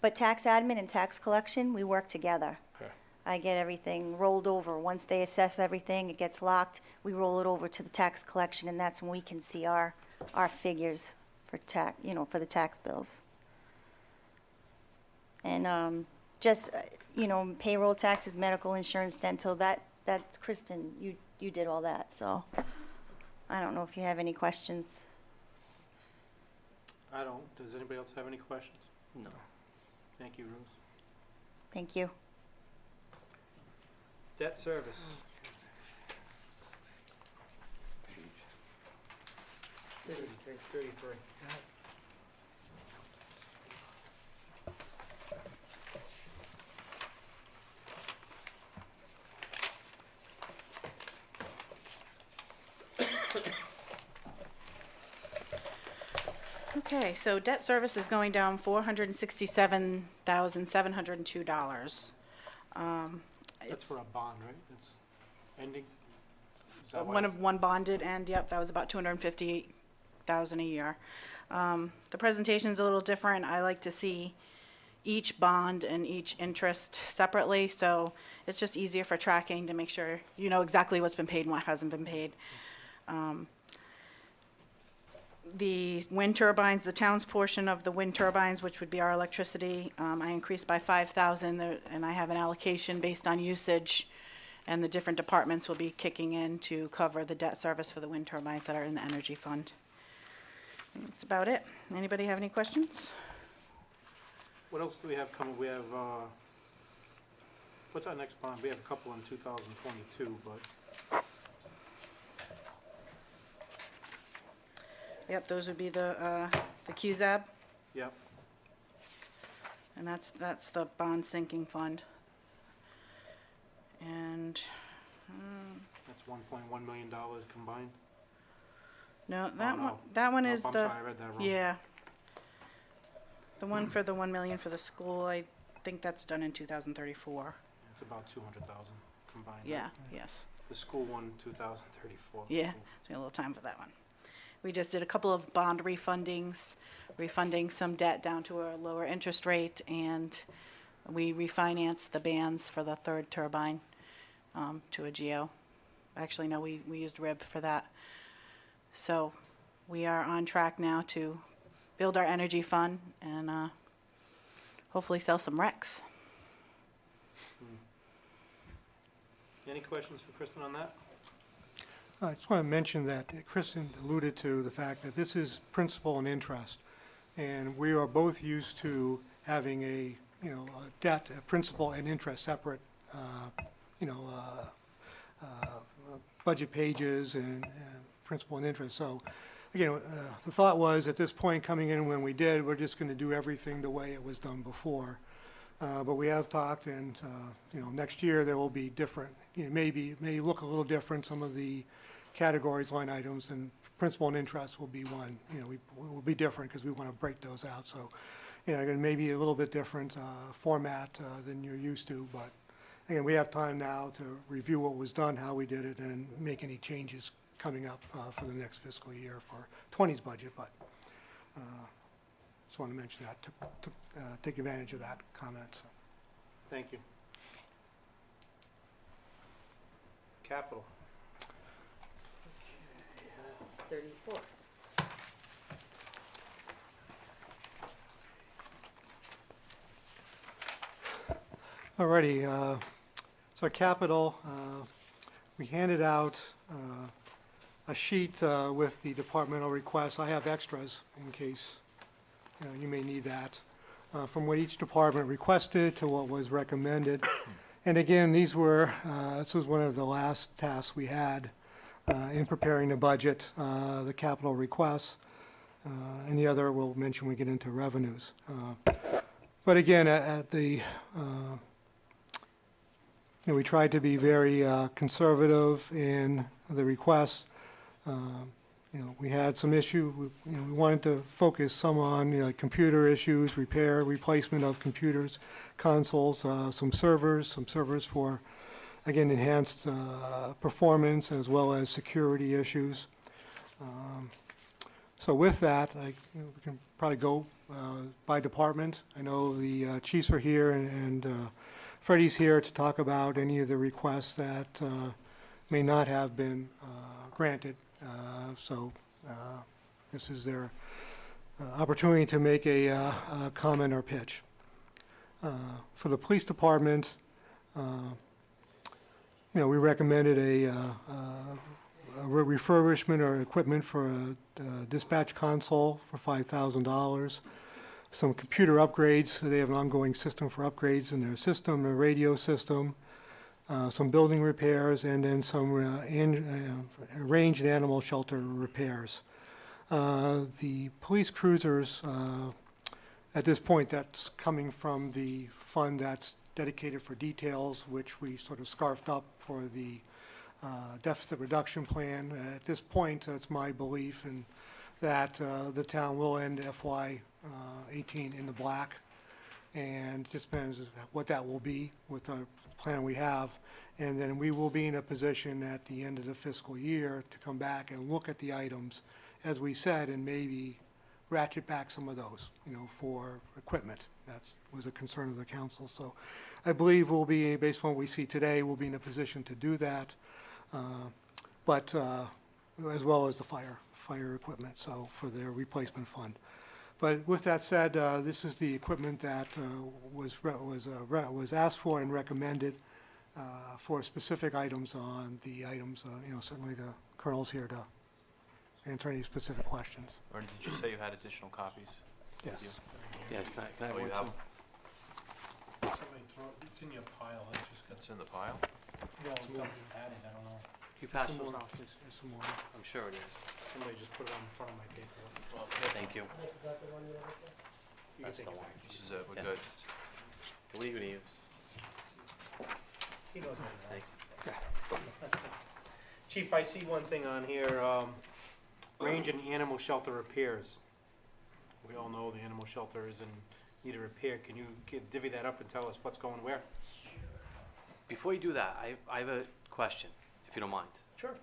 But tax admin and tax collection, we work together. Okay. I get everything rolled over. Once they assess everything, it gets locked, we roll it over to the tax collection, and that's when we can see our figures for for the tax bills. And payroll taxes, medical insurance, dental, that's Kristen, you did all that, so I don't know if you have any questions. I don't. Does anybody else have any questions? No. Thank you, Ruth. Thank you. Debt service. Page 33. Okay, so debt service is going down $467,702. That's for a bond, right? It's ending? Is that why it's- One bonded, and yep, that was about 258,000 a year. The presentation's a little different. I like to see each bond and each interest separately, so it's just easier for tracking to make sure you know exactly what's been paid and what hasn't been paid. The wind turbines, the town's portion of the wind turbines, which would be our electricity, I increased by 5,000, and I have an allocation based on usage, and the different departments will be kicking in to cover the debt service for the wind turbines that are in the energy fund. That's about it. Anybody have any questions? What else do we have coming? We have, what's our next bond? We have a couple in 2022, but Yep, those would be the QZAB, yep. and that's the bond sinking fund. And, That's $1.1 million combined. no, Oh, that one, no. that one Nope, is I'm the. sorry, I read that wrong. Yeah. The one for the 1 million for the school, I think that's done in 2034. It's about 200,000 combined. right? Yeah, yes. The school one, 2034. Yeah, Cool. so a little time for that one. We just did a couple of bond refundings, refunding some debt down to a lower interest rate, and we refinanced the bands for the third turbine to a GO. Actually, no, we used RIB for that. So we are on track now to build our energy fund and hopefully sell some RECs. Any questions for Kristen on that? I just want to mention that Kristen alluded to the fact that this is principal and interest, and we are both used to having a debt, a principal and interest separate, budget pages and principal and interest. So, again, the thought was at this point coming in when we did, we're just going to do everything the way it was done before. But we have talked, and next year there will be different. May look a little different. Some of the categories, line items, and principal and interest will be one. We will be different because we want to break those out. So, again, maybe a little bit different format than you're used to. But again, we have time now to review what was done, how we did it, and make any changes coming up for the next fiscal year for 20's budget. But just want to mention that to take advantage of that comment. So. Thank you. Capital. That's 34. Alrighty, so capital, we handed out a sheet with the departmental requests. I have extras in case you may need that, from what each department requested to what was recommended. And again, this was one of the last tasks we had in preparing the budget, the capital requests, and the other we'll mention when we get into revenues. But again, at the we tried to be very conservative in the requests. We had some issue. We wanted to focus some on like computer issues, repair, replacement of computers, consoles, some servers for, again, enhanced performance as well as security issues. So with that, we can probably go by department. I know the chiefs are here and Freddie's here to talk about any of the requests that may not have been granted. So this is their opportunity to make a comment or pitch. For the police department, we recommended a refurbishment or equipment for a dispatch console for $5,000. Some computer upgrades. They have an ongoing system for upgrades in their system, a radio system, some building repairs, and then some ranged animal shelter repairs. The police cruisers, at this point, that's coming from the fund that's dedicated for details, which we sort of scarfed up for the deficit reduction plan. At this point, it's my belief, and that the town will end FY18 in the black, and just depends what that will be with the plan we have. And then we will be in a position at the end of the fiscal year to come back and look at the items, as we said, and maybe ratchet back some of those, for equipment. That was a concern of the council. So I believe we'll be, based on what we see today, we'll be in a position to do that, but as well as the fire equipment, so for their replacement fund. But with that said, this is the equipment that was asked for and recommended for specific items on the items. Certainly the colonel's here to answer any specific questions. Ernie, did you say you had additional copies? Yes. Yeah, can I have Oh, you one have? too? Somebody throw, it's in your pile, I just got, It's in the pile? well, somebody added, I don't know. Can you pass those out, please? There's some more. I'm sure it is. Somebody just put it on the front of my paper. Thank you. You can That's take the it one. back. This is it, we're Yeah. good. What are you gonna use? He knows what he wants. Thanks. Chief, I see one thing on here, range and animal shelter repairs. We all know the animal shelter is in need of repair. Can you divvy that up and tell us what's going where? Before you do that, I have a question, if you don't mind. Sure.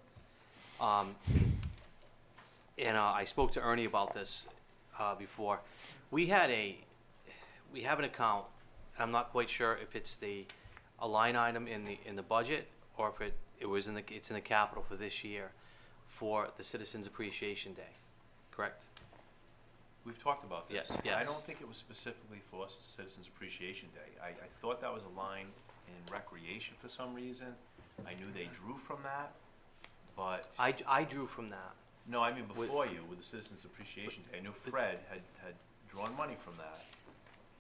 And I spoke to Ernie about this before. We have an account. I'm not quite sure if it's a line item in the budget or if it's in the capital for this year for the Citizens Appreciation Day, correct? We've talked about this. Yes, yes. I don't think it was specifically for Citizens Appreciation Day. I thought that was a line in recreation for some reason. I knew they drew from that, but. I drew from that. No, I mean before you, with the Citizens Appreciation Day. I knew Fred had drawn money from that,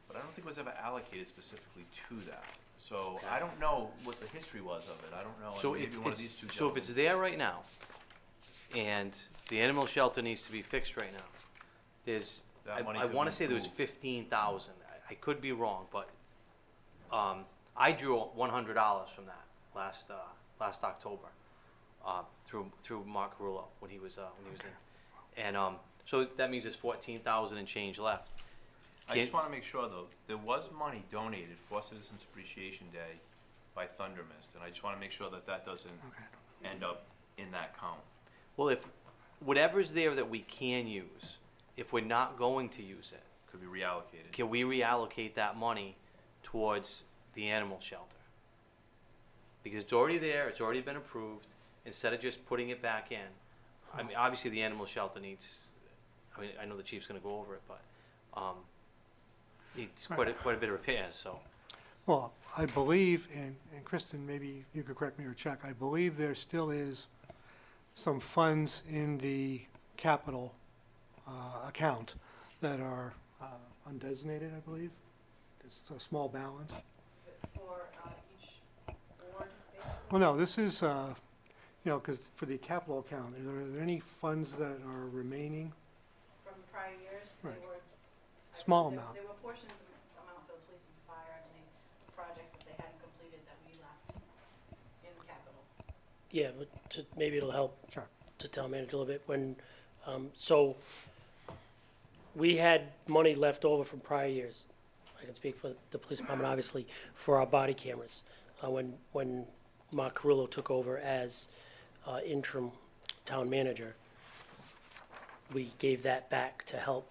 but I don't think it was ever allocated specifically to that. So I don't know what the history was of it. I don't know. So Maybe one of these two so if it's there right now, and the animal shelter needs to be fixed right now, there's, That money I could wanna be say there was moved. 15,000. I could be wrong, but, I drew $100 from that last October, through Mark Carullo when he was in. And, so that means there's 14,000 and change left. I just want to make sure, though, there was money donated for Citizens Appreciation Day by Thunder Mist, and I just want to make sure that that doesn't end up in that count. Well, if, whatever's there that we can use, if we're not going to use it, Could be reallocated. can we reallocate that money towards the animal shelter? Because it's already there, it's already been approved, instead of just putting it back in. I mean, obviously, the animal shelter needs, I mean, I know the chief's gonna go over it, but, needs quite a bit of repairs, so. Well, I believe, and Kristen, maybe you could correct me or check, I believe there still is some funds in the capital account that are undesignated, I believe. It's a small balance. For each board, basically? Well, no, this is, because for the capital account, are there any funds that are remaining? From prior years, they Right. were. Small there- amount. There were portions of amount for the police and fire, I believe, projects that they hadn't completed that we left in capital. Yeah, but maybe it'll help Sure. to town manager a little bit. So we had money left over from prior years. I can speak for the police department, obviously, for our body cameras. When Mark Carullo took over as interim town manager, we gave that back to help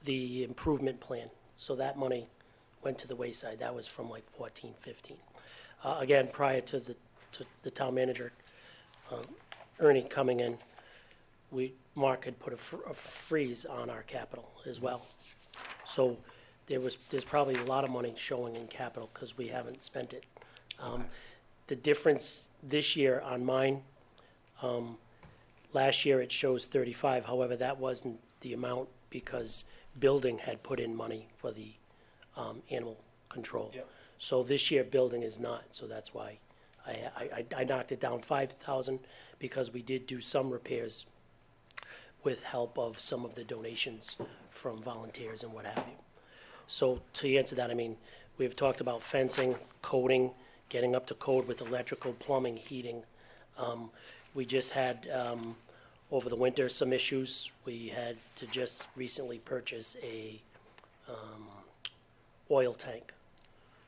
the improvement plan. So that money went to the wayside. That was from like 14, 15. Again, prior to the town manager, Ernie coming in, Mark had put a freeze on our capital as well. So there's probably a lot of money showing in capital because we haven't spent it. The difference this year on mine, last year it shows 35, however, that wasn't the amount because building had put in money for the animal control. Yep. So this year building is not, so that's why I knocked it down 5,000 because we did do some repairs with help of some of the donations from volunteers and what have you. So to answer that, I mean, we've talked about fencing, coding, getting up to code with electrical, plumbing, heating. We just had over the winter, some issues. We had to just recently purchase a oil tank.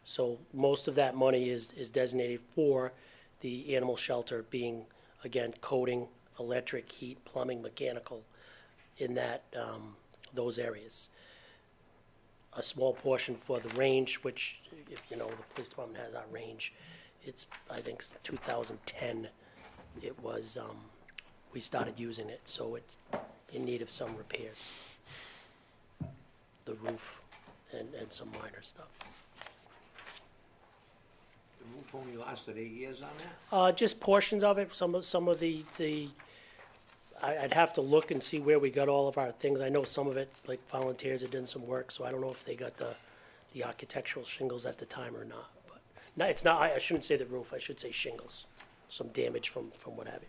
So most of that money is designated for the animal shelter, being, again, coding, electric, heat, plumbing, mechanical, in that, those areas. A small portion for the range, which, if you know, the police department has our range. It's, I think, 2010, it was, we started using it, so it's in need of some repairs. The roof and some minor stuff. The roof only lasted 8 years on that? Just portions of it, some of the, I'd have to look and see where we got all of our things. I know some of it, like volunteers had done some work, so I don't know if they got the architectural shingles at the time or not. But no, it's not, I shouldn't say the roof, I should say shingles, some damage from what have you.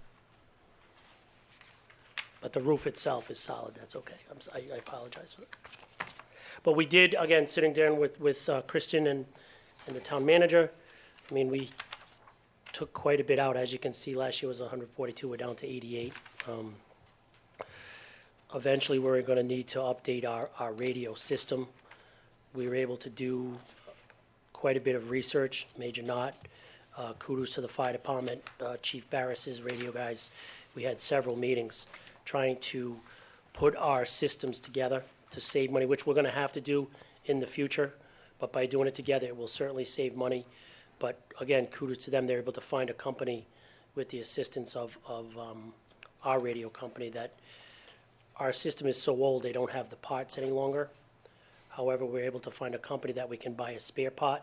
But the roof itself is solid, that's okay. I apologize for that. But we did, again, sitting down with Kristen and the town manager, I mean, we took quite a bit out. As you can see, last year was 142, we're down to 88. Eventually, we're gonna need to update our radio system. We were able to do quite a bit of research, Major Knott. Kudos to the fire department, Chief Barris's radio guys. We had several meetings trying to put our systems together to save money, which we're gonna have to do in the future. But by doing it together, it will certainly save money. But again, kudos to them, they're able to find a company with the assistance of our radio company that our system is so old, they don't have the parts any longer. However, we're able to find a company that we can buy a spare part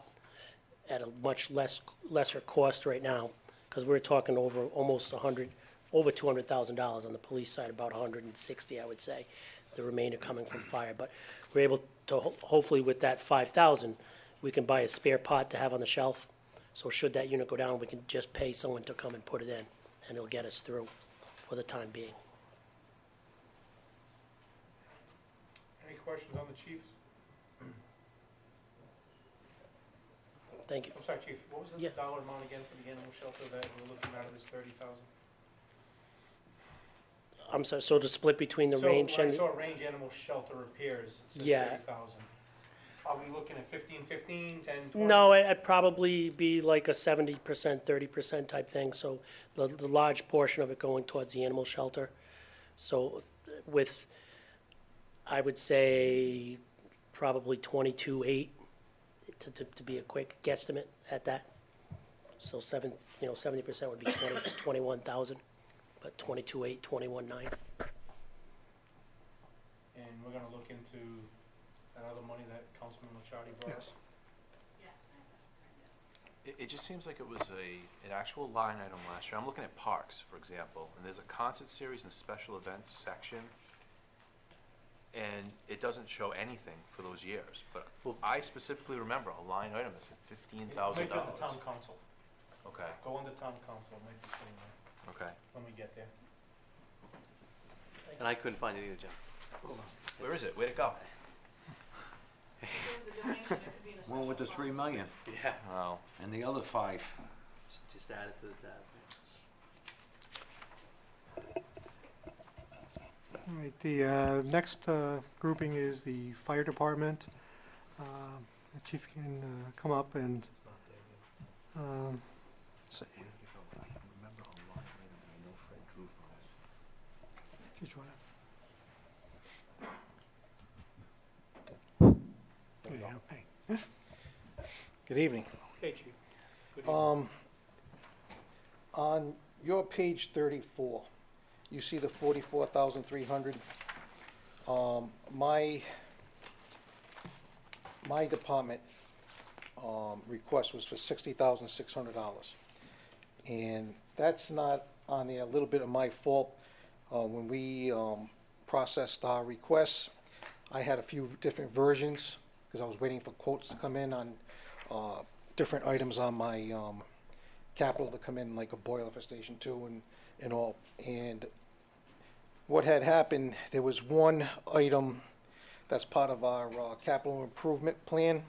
at a much lesser cost right now, because we're talking over almost over $200,000 on the police side, about 160, I would say, the remainder coming from fire. But we're able to, hopefully with that 5,000, we can buy a spare part to have on the shelf. So should that unit go down, we can just pay someone to come and put it in, and it'll get us through for the time being. Any questions on the chiefs? Thank you. I'm sorry, chief, what was the Yeah. dollar amount again for the animal shelter that we're looking at of this 30,000? I'm sorry, so to split between the range So, I and, saw range animal shelter repairs, it says Yeah. 30,000. Are we looking at 15, 10, 20? no, it'd probably be like a 70%, 30% type thing, so the large portion of it going towards the animal shelter. So with, I would say, probably 22.8 to be a quick guesstimate at that. So 70% would be 21,000, but 22.8, 21.9. And we're gonna look into that other money that Councilman Licciardi brought us? It just seems like it was an actual line item last year. I'm looking at parks, for example, and there's a concert series and special events section, and it doesn't show anything for those years. But I specifically remember a line item that said $15,000. It might be the town council. Okay, Go under town council, it might be sitting there okay. when we get there. And I couldn't find it either, John. Where is it? Where'd it go? One with the 3 million, Yeah. Oh, and the other 5. Just add it to the tab. All right, the next grouping is the fire department. The chief can come up and, let's see. Just wanna- Yeah, hey. Good evening. Hey, chief. Good evening. On your page 34, you see the 44,300. My department request was for $60,600. And that's not on there, a little bit of my fault. When we processed our requests, I had a few different versions, because I was waiting for quotes to come in on different items on my capital to come in, like a boiler for Station 2 and all. And what had happened, there was one item that's part of our capital improvement plan,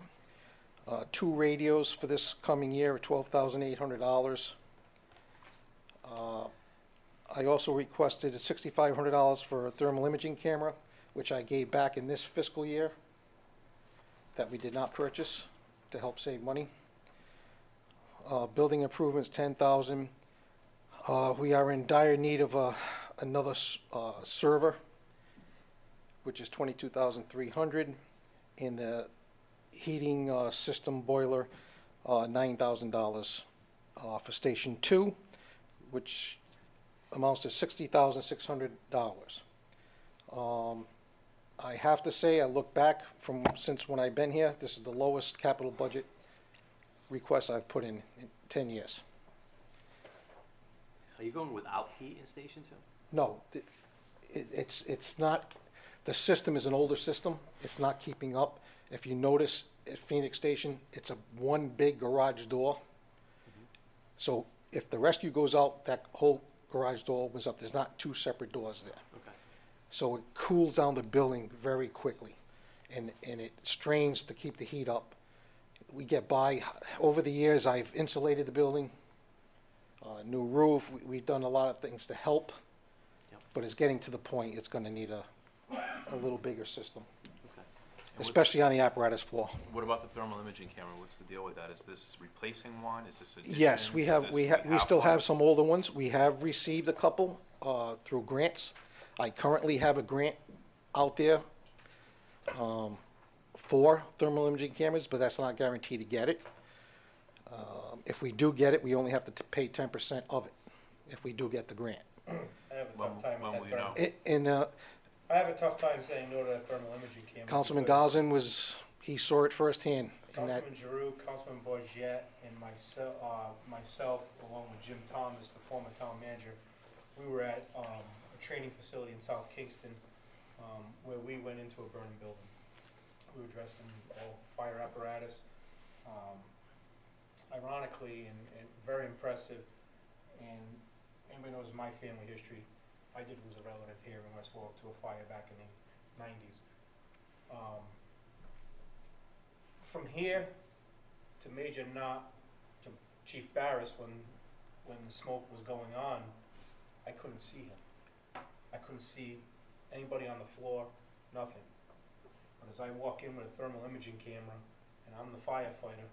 2 radios for this coming year at $12,800. I also requested $6,500 for a thermal imaging camera, which I gave back in this fiscal year that we did not purchase to help save money. Building improvements, 10,000. We are in dire need of another server, which is 22,300. In the heating system boiler, $9,000 for Station 2, which amounts to $60,600. I have to say, I look back from since when I've been here, this is the lowest capital budget request I've put in 10 years. Are you going without heat in Station 2? No, it's not, the system is an older system. It's not keeping up. If you notice at Phoenix Station, it's one big garage door. So if the rescue goes out, that whole garage door opens up. There's not two separate doors there. Okay. So it cools down the building very quickly, and it strains to keep the heat up. We get by. Over the years, I've insulated the building, new roof. We've done a lot of things to help, but it's getting to the point it's going to need a little bigger system, especially on the apparatus floor. What about the thermal imaging camera? What's the deal with that? Is this replacing one? Is this addition? Yes, we still have some older ones. We have received a couple through grants. I currently have a grant out there for thermal imaging cameras, but that's not guaranteed to get it. If we do get it, we only have to pay 10% of it, if we do get the grant. I have a tough time When with will that you thermal. know? I have a tough time saying no to that thermal imaging camera. Councilman because Goslin he saw it firsthand in that. Councilman Giroux, Councilman Bourget, and myself, along with Jim Thomas, the former town manager, we were at a training facility in South Kingston where we went into a burning building. We were dressed in all fire apparatus. Ironically and very impressive, and anybody knows my family history, I did lose a relative here in West Warwick to a fire back in the 90s. From here to Major Knott to Chief Barris, when the smoke was going on, I couldn't see him. I couldn't see anybody on the floor, nothing. But as I walk in with a thermal imaging camera, and I'm the firefighter,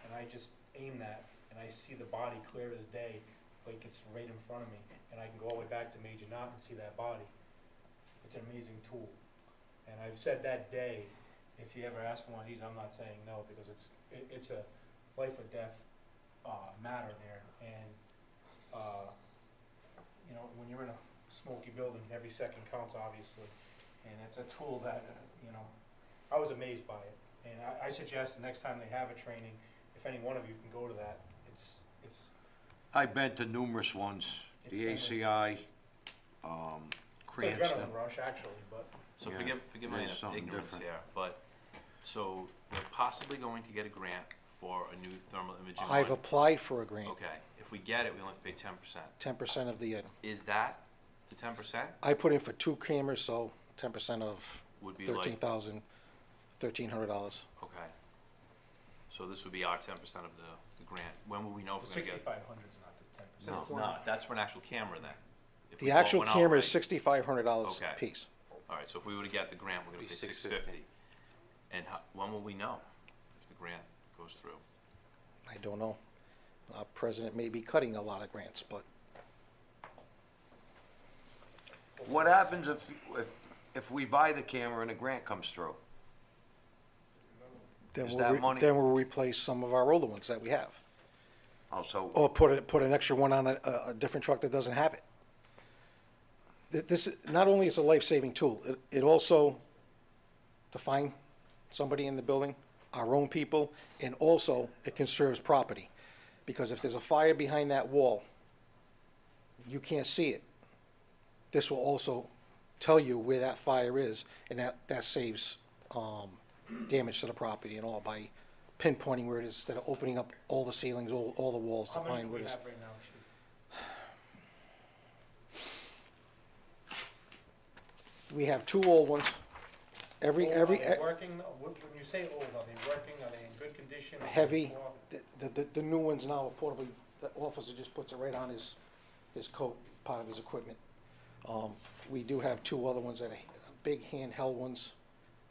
and I just aim that, and I see the body clear as day, like it's right in front of me, and I can go all the way back to Major Knott and see that body. It's an amazing tool. And I've said that day, if you ever ask for one of these, I'm not saying no, because it's a life or death matter there. And you know, when you're in a smoky building, every second counts, obviously. And it's a tool that, you know, I was amazed by it. And I suggest the next time they have a training, if any one of you can go to that, it's I've been to numerous ones, the ACI, it's an Cranston. adrenaline rush, actually, but. So Yeah, forgive my it's something ignorance different. here, but, so we're possibly going to get a grant for a new thermal imaging I've one. applied for a grant, Okay, if we get it, we only have to pay 10%. 10% of the, Is that the 10%? I put in for 2 cameras, so 10% of Would be like, $13,000, $1,300. okay. So this would be our 10% of the grant. When will we know if we're gonna get it? 6,500 is not the 10%. No, it's not. That's for an actual camera then. If we The bought actual one camera is outright. $6,500 Okay. a piece. All right, so if we were to get the grant, we're gonna pay $650. And when will we know if the grant goes through? I don't know. Our president may be cutting a lot of grants, but What happens if we buy the camera and the grant comes through? then Is that money- then we'll replace some of our older ones that we have. Also, Or put an extra one on a different truck that doesn't have it. This, not only is a life-saving tool, it also, to find somebody in the building, our own people, and also it conserves property. Because if there's a fire behind that wall, you can't see it. This will also tell you where that fire is, and that saves damage to the property and all by pinpointing where it is, instead of opening up all the ceilings, all the walls to How many find do where we it is. have right now, Chief? We have 2 old ones. Are they working? When you say old, are they working? Are they in good condition? Are they Heavy. poor? The new ones now are portable. The officer just puts it right on his coat. part of his equipment. We do have two other ones that are big handheld ones,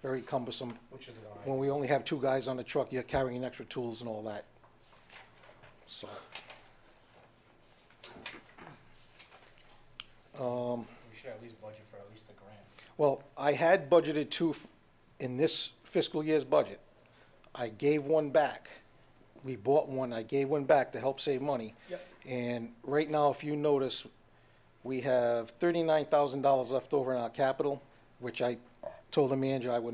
very cumbersome. Which is why. When we only have two guys on the truck, you're carrying extra tools and all that. So. We should at least budget for at least a grant. Well, I had budgeted two in this fiscal year's budget. I gave one back. We bought one, I gave one back to help save money. Yep. And right now, if you notice, we have $39,000 left over in our capital, which I told the manager I would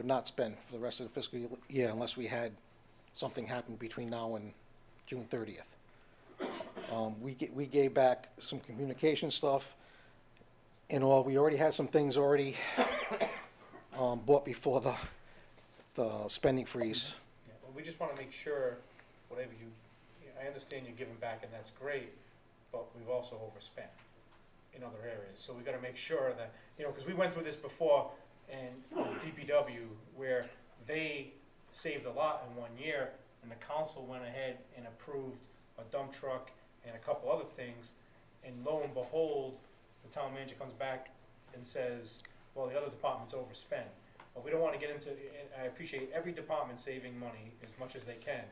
not spend for the rest of the fiscal year unless we had something happen between now and June 30th. We gave back some communication stuff and all. We already had some things already bought before the spending freeze. Yeah, well, we just wanna make sure, whatever I understand you're giving back and that's great, but we've also overspent in other areas. So we gotta make sure that, cause we went through this before and DPW, where they saved a lot in 1 year, and the council went ahead and approved a dump truck and a couple other things, and lo and behold, the town manager comes back and says, well, the other departments overspent. But we don't wanna get into, and I appreciate every department saving money as much as they can,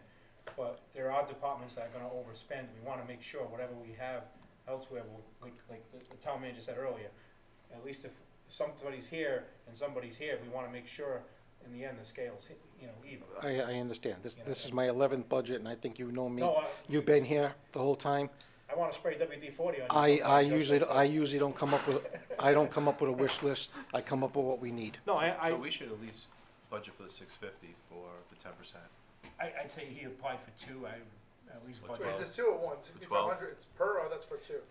but there are departments that are gonna overspend. We wanna make sure whatever we have elsewhere, like the town manager said earlier, at least if somebody's here and somebody's here, we wanna make sure in the end the scale's, even. I understand. This is my 11th budget, and I think you know me. No, You've been here the whole time. I wanna spray WD-40 on you. I sometimes, just like- usually don't come up with, I don't come up with a wish list. I come up with what we need. No, So we should at least budget for the 650 for the 10%. I'd say he applied for two, I at least Like budget. Wait, is this two or one? 6,500, it's per, or that's for two?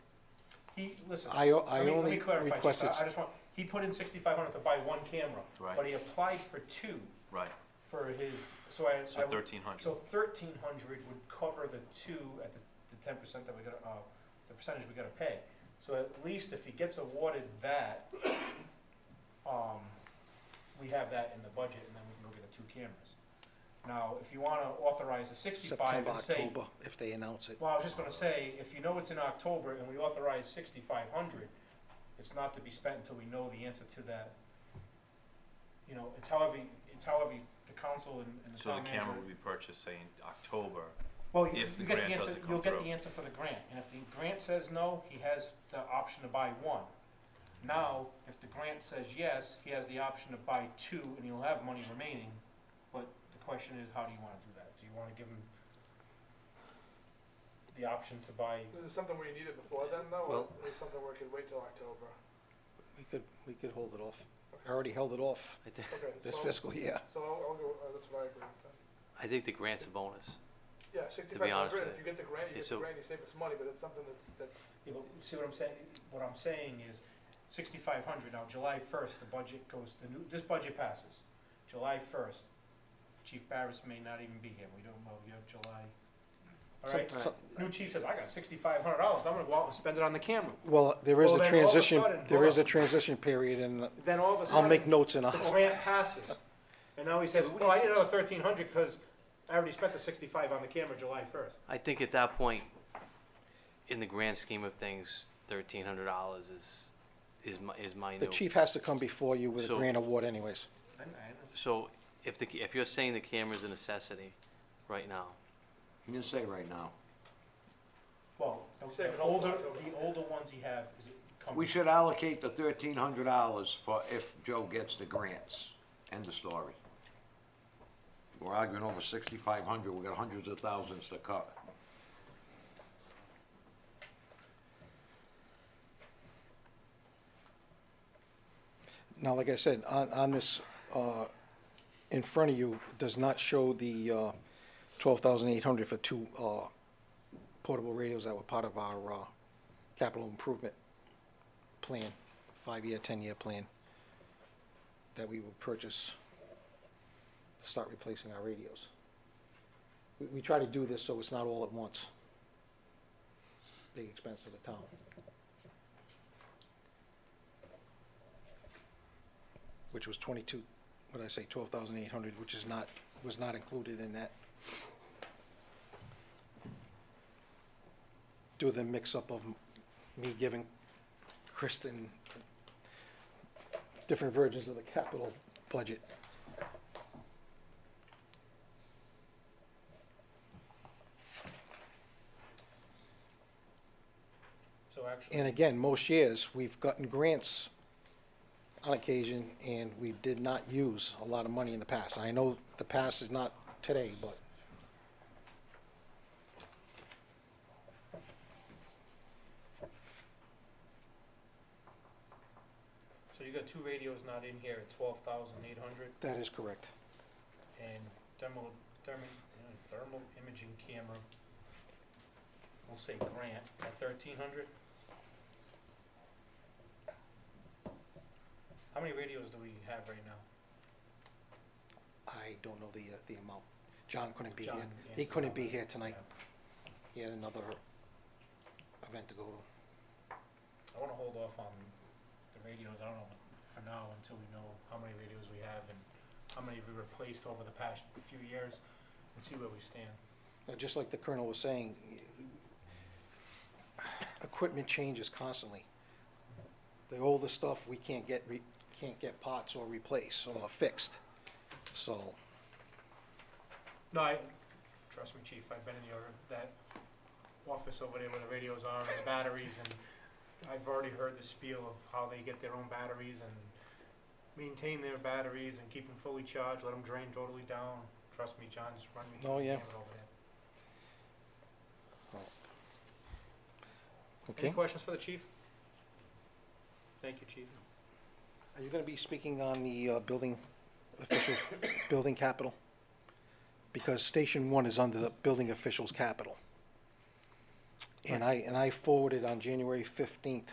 Listen. I let me only clarify, Chief. requested I just want, he put in 6,500 to buy one camera. Right. But he applied for two Right, for his, so 1,300. So 1,300 would cover the two at the 10% that we gotta, the percentage we gotta pay. So at least if he gets awarded that, we have that in the budget, and then we can go get the two cameras. Now, if you wanna authorize a 65 September, and say, October, if they announce it. well, I was just gonna say, if you know it's in October and we authorize 6,500, it's not to be spent until we know the answer to that. It's however the council and the So the town manager. camera will be purchased, say, in October. Well, if the you get grant the answer, doesn't come you'll get through. the answer for the grant, and if the grant says no, he has the option to buy one. Now, if the grant says yes, he has the option to buy two, and he'll have money remaining, but the question is, how do you wanna do that? Do you wanna give him the option to buy? Is it something where you need it before then, though, or Well- is it something where it could wait till October? We could hold it off. I already held it off I thi- Okay, this so- fiscal year. So I'll go, that's what I agree with then. I think the grant's a bonus. Yeah, honest 6,500, with if you get the grant, you Yeah, get the so- grant, you save us money, but it's something that's, Yeah, but see what I'm saying? What I'm saying is 6,500, now July 1st, the budget goes, this budget passes. July 1st, Chief Barris may not even be here, we don't know, you have July. All right, new chief says, I got $6,500, I'm gonna go out and spend it on the camera. Well, there is Well, a then all of a transition, sudden, there hold is on. a transition period, and Then all of a I'll sudden. make notes in The a, grant passes, and now he says, well, I need another 1,300 because I already spent the 65 on the camera July 1st. I think at that point, in the grand scheme of things, $1,300 is the minute. chief has to come before you with a So- grant award anyways. So if you're saying the camera's a necessity right now, You didn't say right now. Well, Save it the all older, till October. the older ones he have is coming. We should allocate the $1,300 for if Joe gets the grants. End of story. We're arguing over 6,500, we got hundreds of thousands to cut. Now, like I said, on this, in front of you, does not show the 12,800 for two portable radios that were part of our capital improvement plan, 5-year, 10-year plan, that we would purchase to start replacing our radios. We try to do this so it's not all at once. Big expense to the town. Which was 22, what did I say, 12,800, which is not, was not included in that. Do the mix-up of me giving Kristen different versions of the capital budget. So actually, And again, most years, we've gotten grants on occasion, and we did not use a lot of money in the past. I know the past is not today, but so you got 2 radios not in here at 12,800, that is correct. and thermal imaging camera, we'll say grant at 1,300. How many radios do we have right now? I don't know the amount. John couldn't be John here. answered He couldn't be that. here tonight. He had another event to go to. I wanna hold off on the radios, I don't know, for now, until we know how many radios we have and how many we replaced over the past few years, and see where we stand. Just like the Colonel was saying, equipment changes constantly. The older stuff, we can't get parts or replace or fixed, so. No, trust me, chief, I've been in that office over there where the radios are and the batteries, and I've already heard the spiel of how they get their own batteries and maintain their batteries and keep them fully charged, let them drain totally down. Trust me, John's running me through Oh, the yeah. gamut over there. Okay. Any questions for the chief? Thank you, chief. Are you gonna be speaking on the building official, building capital? Because Station 1 is under the building officials' capital. And I forwarded on January 15th,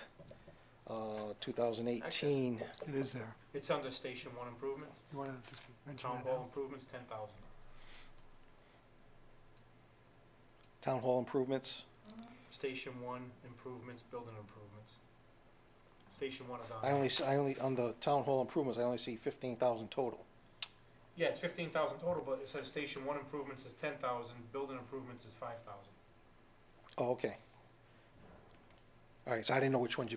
2018. It is there. It's under Station 1 improvements, You want to just mention town that hall now? improvements, 10,000. Town hall improvements. Station 1 improvements, building improvements. Station 1 is on. I only, on the town hall improvements, I only see 15,000 total. Yeah, it's 15,000 total, but it says Station 1 improvements is 10,000, building improvements is 5,000. Oh, okay. All right, so I didn't know which ones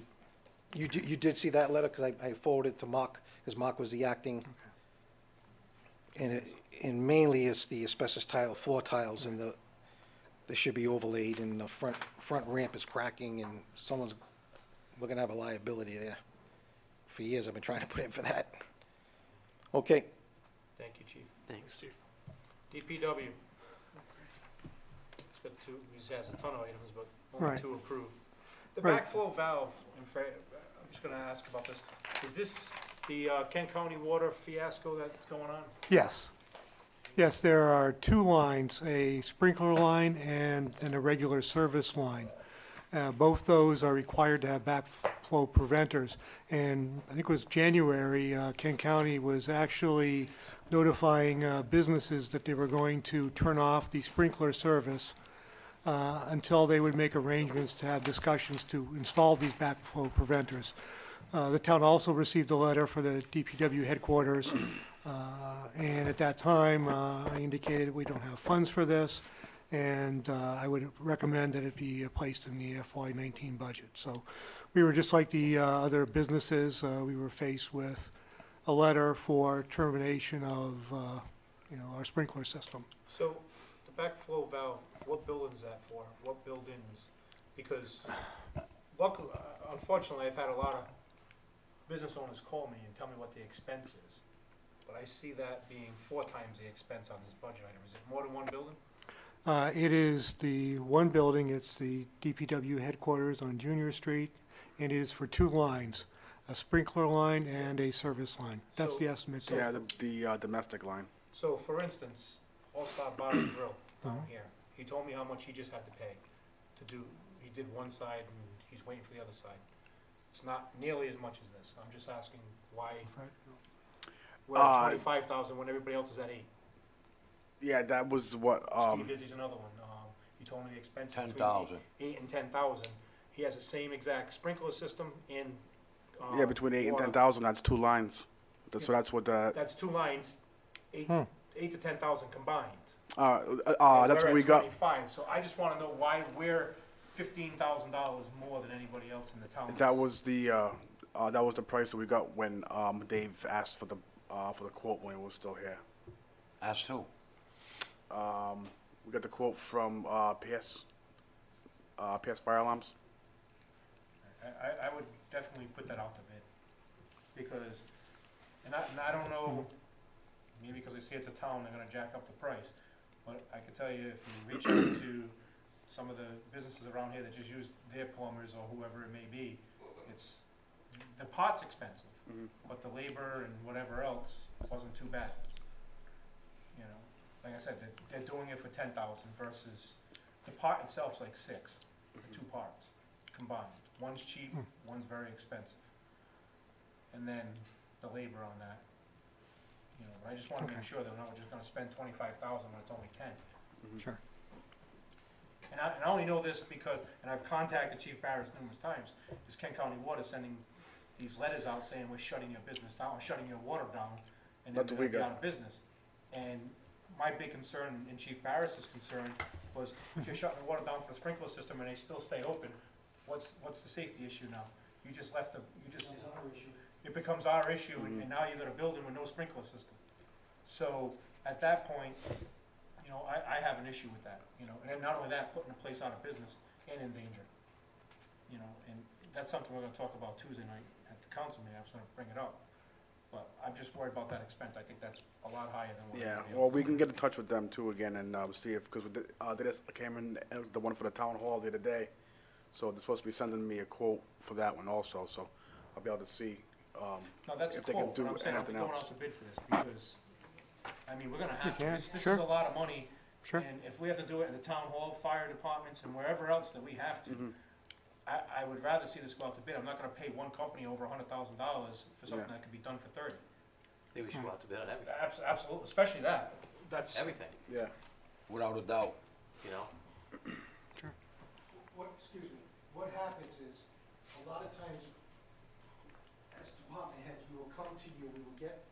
you did see that letter, because I forwarded it to Mark, because Mark was the acting. And mainly it's the asbestos tile, floor tiles, and they should be overlaid, and the front ramp is cracking, and we're gonna have a liability there. For years, I've been trying to put in for that. Okay, Thank you, chief. Thanks. Chief. DPW. It's got 2, he has a ton of items, but only Right. 2 approved. The Right. backflow valve, I'm just gonna ask about this. Is this the Kent County water fiasco that's going on? Yes. Yes, there are 2 lines, a sprinkler line and a regular service line. Both those are required to have backflow preventers. And I think it was January, Kent County was actually notifying businesses that they were going to turn off the sprinkler service until they would make arrangements to have discussions to install these backflow preventers. The town also received a letter for the DPW headquarters, and at that time, I indicated we don't have funds for this, and I would recommend that it be placed in the FY19 budget. So we were just like the other businesses, we were faced with a letter for termination of, our sprinkler system. So, the backflow valve, what building is that for? What buildings? Because, unfortunately, I've had a lot of business owners call me and tell me what the expense is. But I see that being 4 times the expense on this budget item. Is it more than one building? It is the one building, it's the DPW headquarters on Junior Street, and it is for 2 lines, a sprinkler line and a service line. That's the estimate. Yeah, the domestic line. So, for instance, All-Star Bar and Grill down here, he told me how much he just had to pay to do, he did one side and he's waiting for the other side. It's not nearly as much as this. I'm just asking why we're at 25,000 when everybody else is at 8. Yeah, that was what, Steve Izzy's another one. He told me the expense between 10,000. 8 and 10,000. He has the same exact sprinkler system and yeah, between 8 and water. 10,000, that's 2 lines. So that's what the, That's 2 lines, 8 to 10,000 combined. that's We're what at we got. 25. So I just want to know why we're $15,000 more than anybody else in the town. That was the price that we got when Dave asked for the quote when he was still here. Asked who? We got the quote from PS Fire Alarms. I would definitely put that out to bid, because, and I don't know, maybe because they see it's a town, they're gonna jack up the price, but I can tell you, if you reach out to some of the businesses around here that just use their plumbers or whoever it may be, the pot's expensive, but the labor and whatever else wasn't too bad. You know, like I said, they're doing it for 10,000 versus, the pot itself's like 6, the 2 parts combined. One's cheap, one's very expensive. And then the labor on that, you know, I just wanna make sure that we're not just gonna spend 25,000 when it's only 10. Sure. And I only know this because, and I've contacted Chief Barris numerous times, is Kent County Water sending these letters out saying we're shutting your business down, or shutting your water down, and then That's you're what we gonna be got. out of business. And my big concern, and Chief Barris's concern, was if you're shutting the water down for the sprinkler system and they still stay open, what's the safety issue now? You just left it becomes our issue, and now you've got a building with no sprinkler system. So, at that point, you know, I have an issue with that, you know, and not only that, putting the place out of business and in danger. You know, and that's something we're gonna talk about Tuesday night at the council meeting, I was gonna bring it up. But I'm just worried about that expense, I think that's a lot higher than what Yeah, everybody well, else we is. can get in touch with them too again and see if, because they just came in, the one for the town hall the other day. So they're supposed to be sending me a quote for that one also, so I'll be able to see No, that's a if they can quote, do but I'm saying I'm anything going else. out to bid for this, because, I mean, we're gonna have to, can, this is sure. a lot of money. Sure. And if we have to do it in the town hall, fire departments, and wherever else that we have to, I would rather see this go out to bid. I'm not gonna pay one company over $100,000 for something Yeah. that could be done for 30. Maybe we should go out to bid on everything, Absolutely, especially that, that's. everything, Yeah. Without a doubt. you know? What happens is, a lot of times, as department heads, we will come to you, we will get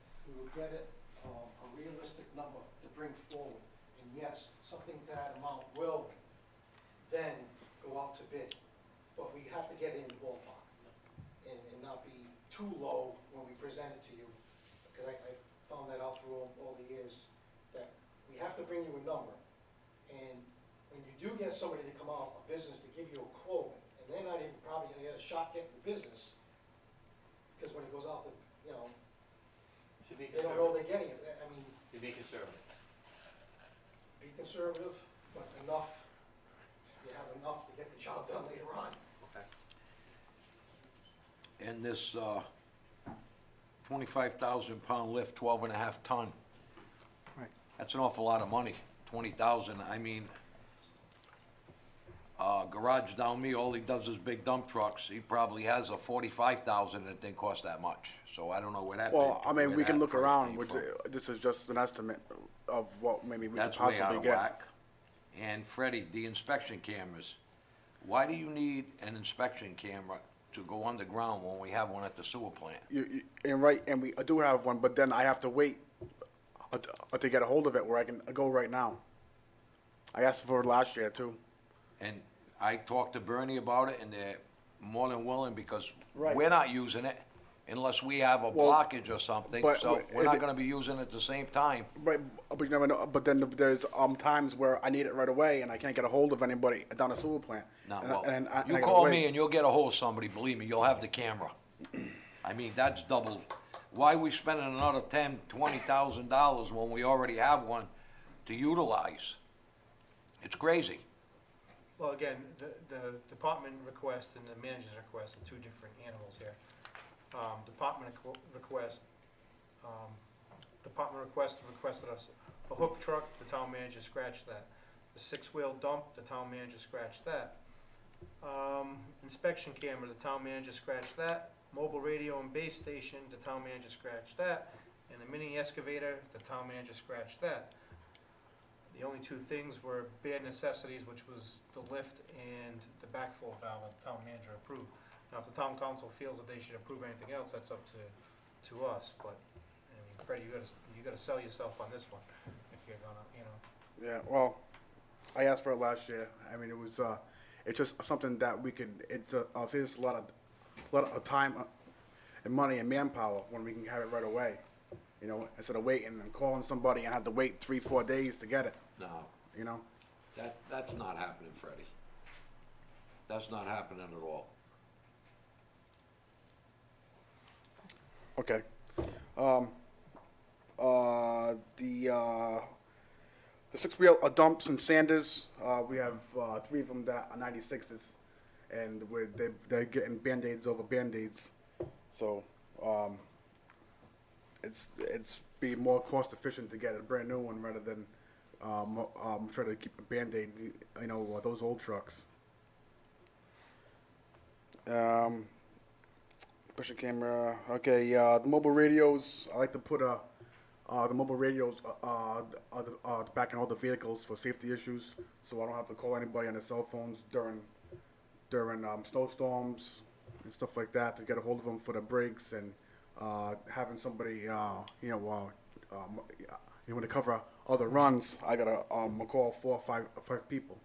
a realistic number to bring forward. And yes, something that amount will then go out to bid, but we have to get it in the ballpark and not be too low when we present it to you. Because I found that out through all the years, that we have to bring you a number. And when you do get somebody to come out, a business to give you a quote, and they're not even probably gonna get a shot getting the business, because when it goes out, you know, Should be they don't know they're getting it. I mean, Should be conservative. be conservative, but enough, you have enough to get the job done later on. Okay. And this 25,000 pound lift, 12.5 ton. Right. That's an awful lot of money, 20,000. I mean, garage down me, all he does is big dump trucks. He probably has a 45,000 that didn't cost that much. So I don't know where that. Well, I mean, where we can that look price around, came which, from. this is just an estimate of what maybe we could That's way out possibly of get. whack. And Freddie, the inspection cameras, why do you need an inspection camera to go underground when we have one at the sewer plant? And we do have one, but then I have to wait to get a hold of it where I can go right now. I asked for it last year too. And I talked to Bernie about it, and they're more than willing, because Right. we're not using it unless we have a Well, blockage or something, but- so but we're if not it- gonna be using it at the same time. Right, but you never know, but then there's times where I need it right away and I can't get a hold of anybody down the sewer plant. Now, And I- well, and I you gotta call wait. me and you'll get a hold of somebody, believe me, you'll have the camera. I mean, that's double. Why are we spending another $10,000-$20,000 when we already have one to utilize? It's crazy. Well, again, the department request and the manager's request are two different animals here. Department requested us a hook truck, the town manager scratched that. The 6-wheel dump, the town manager scratched that. Inspection camera, the town manager scratched that. Mobile radio and base station, the town manager scratched that. And the mini excavator, the town manager scratched that. The only two things were bare necessities, which was the lift and the backflow valve that the town manager approved. Now, if the town council feels that they should approve anything else, that's up to us, but, I mean, Freddie, you gotta sell yourself on this one, if you're gonna, you know. Yeah, well, I asked for it last year. I mean, it's just something that we could, it's saves a lot of time and money and manpower when we can have it right away. You know, instead of waiting and calling somebody and have to wait 3-4 days to get it, No, you know? that's not happening, Freddie. That's not happening at all. Okay. The six-wheel dumps and sanders, we have 3 of them that are 96s, and they're getting Band-Aids over Band-Aids. So it's be more cost efficient to get a brand new one rather than try to keep a Band-Aid, you know, those old trucks. Push a camera. Okay, the mobile radios. I like to put the mobile radios back in all the vehicles for safety issues, so I don't have to call anybody on their cell phones during snowstorms and stuff like that to get a hold of them for the brakes and having somebody to cover other runs. I gotta call 4 or 5 people,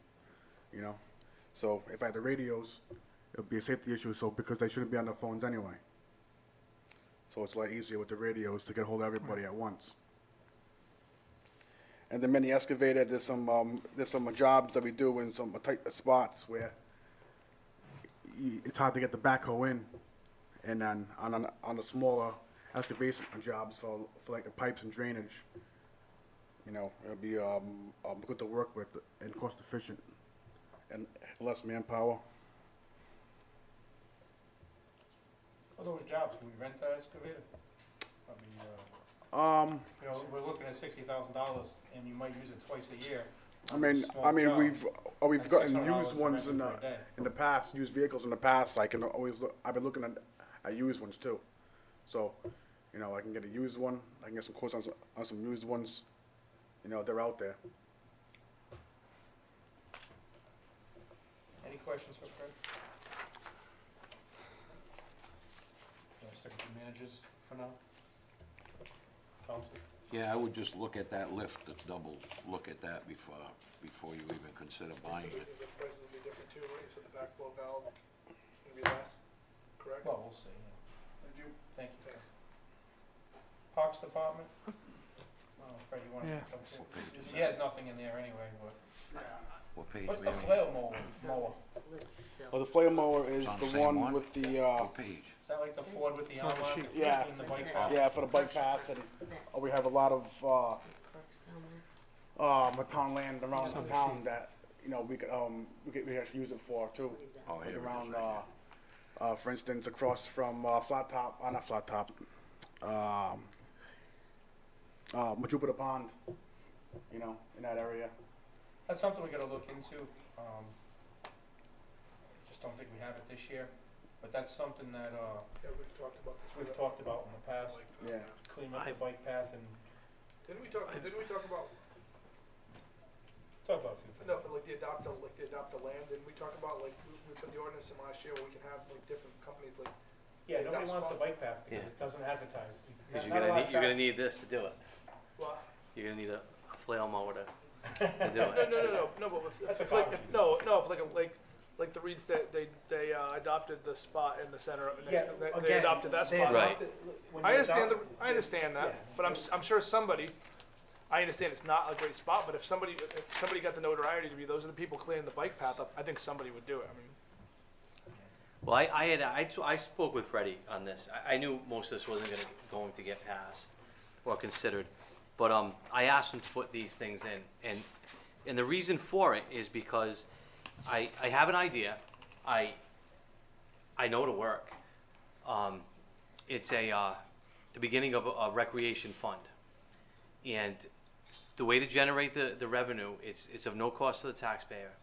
you know. So if I had the radios, it would be a safety issue. So because they shouldn't be on their phones anyway. So it's a lot easier with the radios to get hold of everybody at once. And the mini excavator, there's some jobs that we do in some tight spots where it's hard to get the backhoe in, and then on the smaller excavation jobs for like the pipes and drainage, you know, it'll be good to work with and cost efficient and less manpower. For those jobs, can we rent that excavator? You know, we're looking at $60,000, and you might use it twice a year. I mean, we've That's gotten $600 used ones in rented for a day. the past, used vehicles in the past. I can always look. I've been looking at used ones too, so you know I can get a used one. I can get some quotes on some used ones. You know, they're out there. Any questions for Fred? Can I stick with the managers for now? Council? Yeah, I would just look at that lift, look at that before you even consider buying it. The prices will be different too, right? So the backflow valve is gonna be less, correct? Well, we'll see, yeah. Thank you, guys. Parks Department? Oh, Fred, you want to Yeah. come to? He has nothing in there anyway, but. What page? What's we the on? flail mower? Well, the flail mower is It's on the the same one one? with the What page? Is that like the Ford with the It's on arm the on sheet. it? Yeah. And the bike path? yeah for the bike path, and we have a lot of town land around the town that you know we could actually use it for too. Oh, Like here it is, around right for instance across from not Flat Top, Majupita Pond, you know, in that area. That's something we gotta look into. Just don't think we have it this year, but that's something that, Yeah, we've talked about this. we've talked about in the past. Yeah. Clean up the bike path and Didn't we talk about, talk about a few things. no, like the adopt the land, didn't we talk about, like, we put the ordinance in last year where we can have, like, different companies, like, Yeah, nobody That's wants the fine. bike path because Yeah. it doesn't advertise. Because Not a lot of you're gonna traffic. need this to do it. well, You're gonna need a flail mower to do no, it. but That's if, what like, Congress like the Reeds, they adopted the spot in the center, Yeah, they again, adopted that they spot. Right. adopted- when I you understand adopt- I understand that, Yeah. but I'm sure somebody, I understand it's not a great spot, but if somebody got the notoriety to be, those are the people cleaning the bike path up, I think somebody would do it, I mean. Well, I spoke with Freddie on this. I knew most of this wasn't going to get passed or considered, but I asked him to put these things in, and the reason for it is because I have an idea. I know it'll work. It's the beginning of a recreation fund, and the way to generate the revenue, it's of no cost to the taxpayer,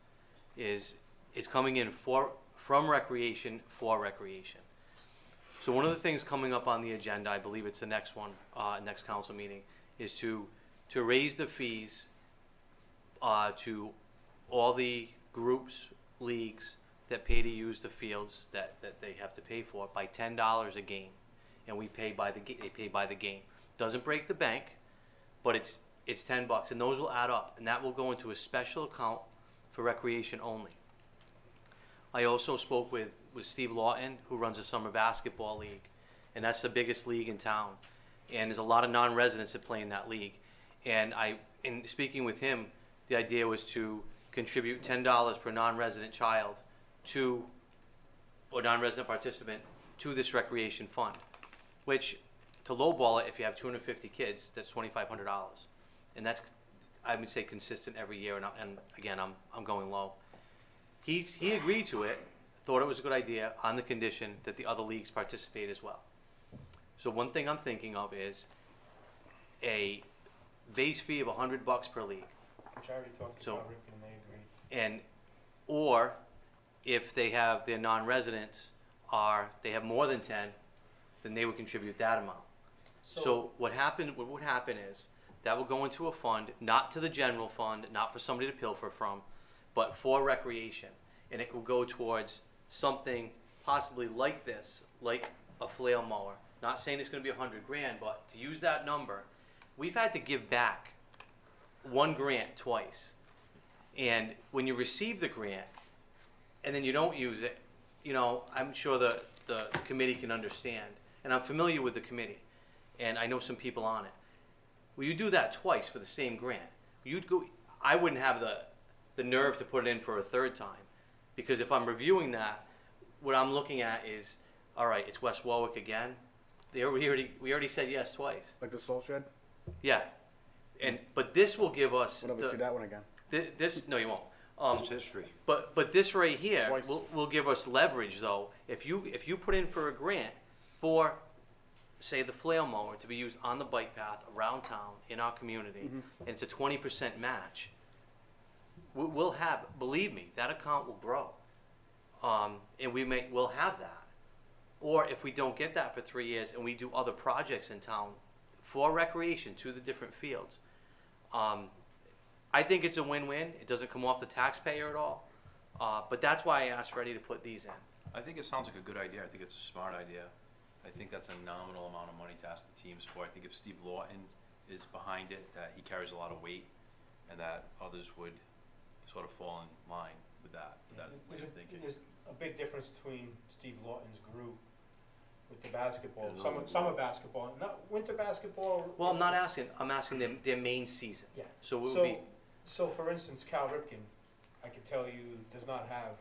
is it's coming in from recreation for recreation. So one of the things coming up on the agenda, I believe it's the next one, next council meeting, is to raise the fees to all the groups, leagues that pay to use the fields that they have to pay for by $10 a game, and they pay by the game. Doesn't break the bank, but it's $10, and those will add up, and that will go into a special account for recreation only. I also spoke with Steve Lawton, who runs a summer basketball league, and that's the biggest league in town. And there's a lot of non-residents that play in that league. And in speaking with him, the idea was to contribute $10 per non-resident child or non-resident participant to this recreation fund, which, to lowball it, if you have 250 kids, that's $2,500. And that's, I would say, consistent every year, and again, I'm going low. He agreed to it, thought it was a good idea, on the condition that the other leagues participate as well. So one thing I'm thinking of is a base fee of $100 per league. Which I already talked to So- Rick and they agreed. Or if they have their non-residents they have more than 10, then they would contribute that amount. So what would happen is that will go into a fund, not to the general fund, not for somebody to pilfer from, but for recreation. And it will go towards something possibly like this, like a flail mower. Not saying it's going to be $100 grand, but to use that number, we've had to give back one grant twice. And when you receive the grant and then you don't use it, I'm sure the committee can understand. And I'm familiar with the committee, and I know some people on it. Well, you do that twice for the same grant. I wouldn't have the nerve to put it in for a third time, because if I'm reviewing that, what I'm looking at is, all right, it's West Warwick again. We already said yes twice. Like the Soul Shed? Yeah, but this will give us. We'll never see that one again. This no, you won't. It's history. But this right here Twice. will give us leverage, though. If you put in for a grant for, say, the flail mower to be used on the bike path around town in our community, and it's a 20% match, we'll have, believe me, that account will grow, and we'll have that. Or if we don't get that for 3 years and we do other projects in town for recreation to the different fields, I think it's a win-win. It doesn't come off the taxpayer at all. But that's why I asked Freddie to put these in. I think it sounds like a good idea. I think it's a smart idea. I think that's a nominal amount of money to ask the teams for. I think if Steve Lawton is behind it, that he carries a lot of weight, and that others would sort of fall in line with that. There's a big difference between Steve Lawton's group with the basketball, summer basketball, not winter basketball. Well, I'm not asking. I'm asking their main season. Yeah. So it would be. So for instance, Cal Ripken, I could tell you, does not have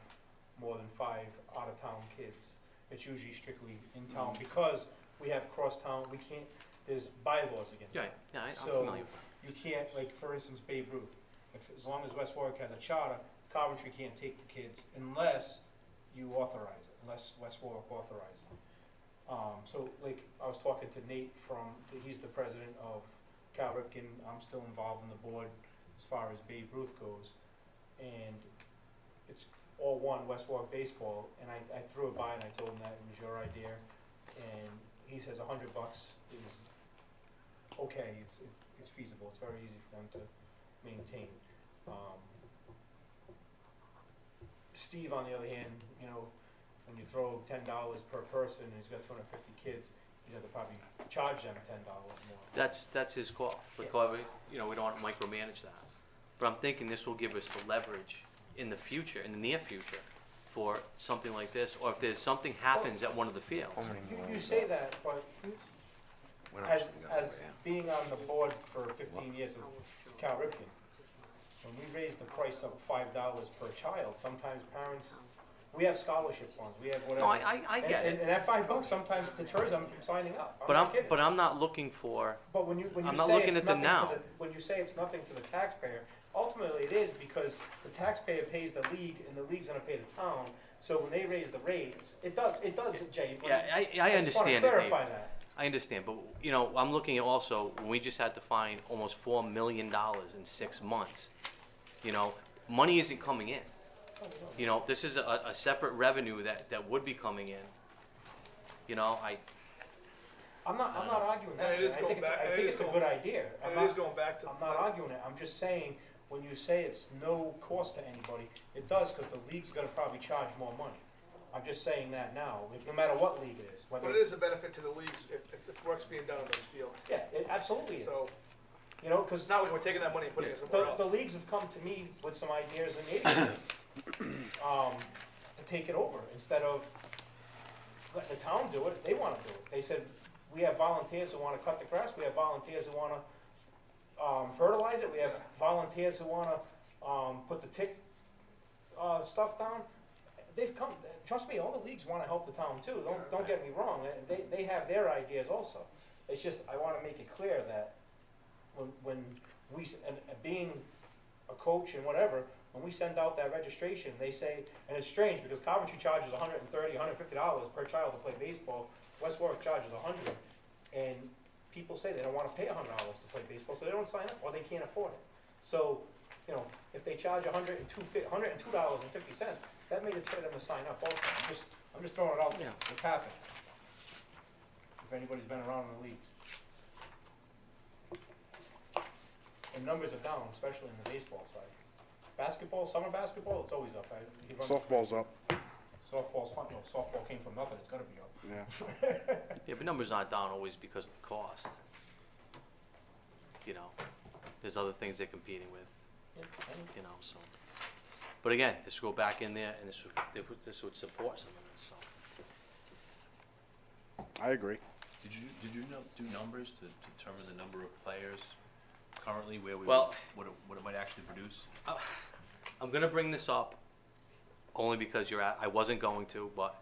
more than 5 out-of-town kids. It's usually strictly in town because we have cross-town. We can't. There's bylaws against it. Yeah, I'm So familiar. you can't, like for instance, Babe Ruth. As long as West Warwick has a charter, Coventry can't take the kids unless you authorize it, unless West Warwick authorizes it. So like I was talking to Nate he's the president of Cal Ripken. I'm still involved in the board as far as Babe Ruth goes, and it's all one West Warwick baseball. And I threw it by and I told him that it was your idea, and he says $100 is okay. It's feasible. It's very easy for them to maintain. Steve, on the other hand, when you throw $10 per person and he's got 250 kids, he's going to probably charge them $10 more. That's his call. Because we don't want to micromanage that. But I'm thinking this will give us the leverage in the future, in the near future, for something like this, or if there's something happens at one of the fields. You say that, but as being on the board for 15 years of Cal Ripken, when we raise the price up $5 per child, sometimes parents, we have scholarship funds, we have whatever. No, I get it. And that $5 sometimes deters them from signing up. But I'm not looking for. But when you I'm not say looking it's at the nothing now. when you say it's nothing to the taxpayer, ultimately it is, because the taxpayer pays the league and the league's gonna pay the town. So when they raise the rates, it does, Jay. Yeah, I just wanna understand it, Dave. clarify that. I understand, but I'm looking at also, we just had to find almost $4 million in 6 months. Money isn't coming in. This is a separate revenue that would be coming in. I'm not arguing that. And it is Jay. going back- I and it think is it's a going- good idea. And it is going back to. I'm not arguing it. I'm just saying, when you say it's no cost to anybody, it does, because the league's gonna probably charge more money. I'm just saying that now, like, no matter what league it is, whether But it it's. is a benefit to the leagues if work's being done on those fields. Yeah, it absolutely is. So, Because it's not like we're taking that money and putting it somewhere else. the leagues have come to me with some ideas and maybe to take it over instead of letting the town do it. They wanna do it. They said, we have volunteers who wanna cut the grass, we have volunteers who wanna, fertilize it, we have volunteers who wanna, put the tick, stuff down. They've come, trust me, all the leagues wanna help the town too, don't get me wrong, they have their ideas also. It's just, I wanna make it clear that when we, and being a coach and whatever, when we send out that registration, they say, and it's strange because Coventry charges $130, $150 per child to play baseball, West Warwick charges $100, and people say they don't wanna pay $100 to play baseball, so they don't sign up, or they can't afford it. So, you know, if they charge $102.50, that may deter them to sign up also. I'm just throwing it out there, it's happened. If anybody's been around in the leagues. And numbers are down, especially in the baseball side. Basketball, summer basketball, it's always up. Softball's up. Softball's fun, you know, softball came from nothing, it's gotta be up. Yeah. Yeah, but numbers aren't down always because of the cost. You know, there's other things they're competing with, you know, so. But again, this would go back in there and this would support some of this, so. I agree. Did you do numbers to determine the number of players currently where we Well- what it might actually produce? I'm gonna bring this up only because I wasn't going to, but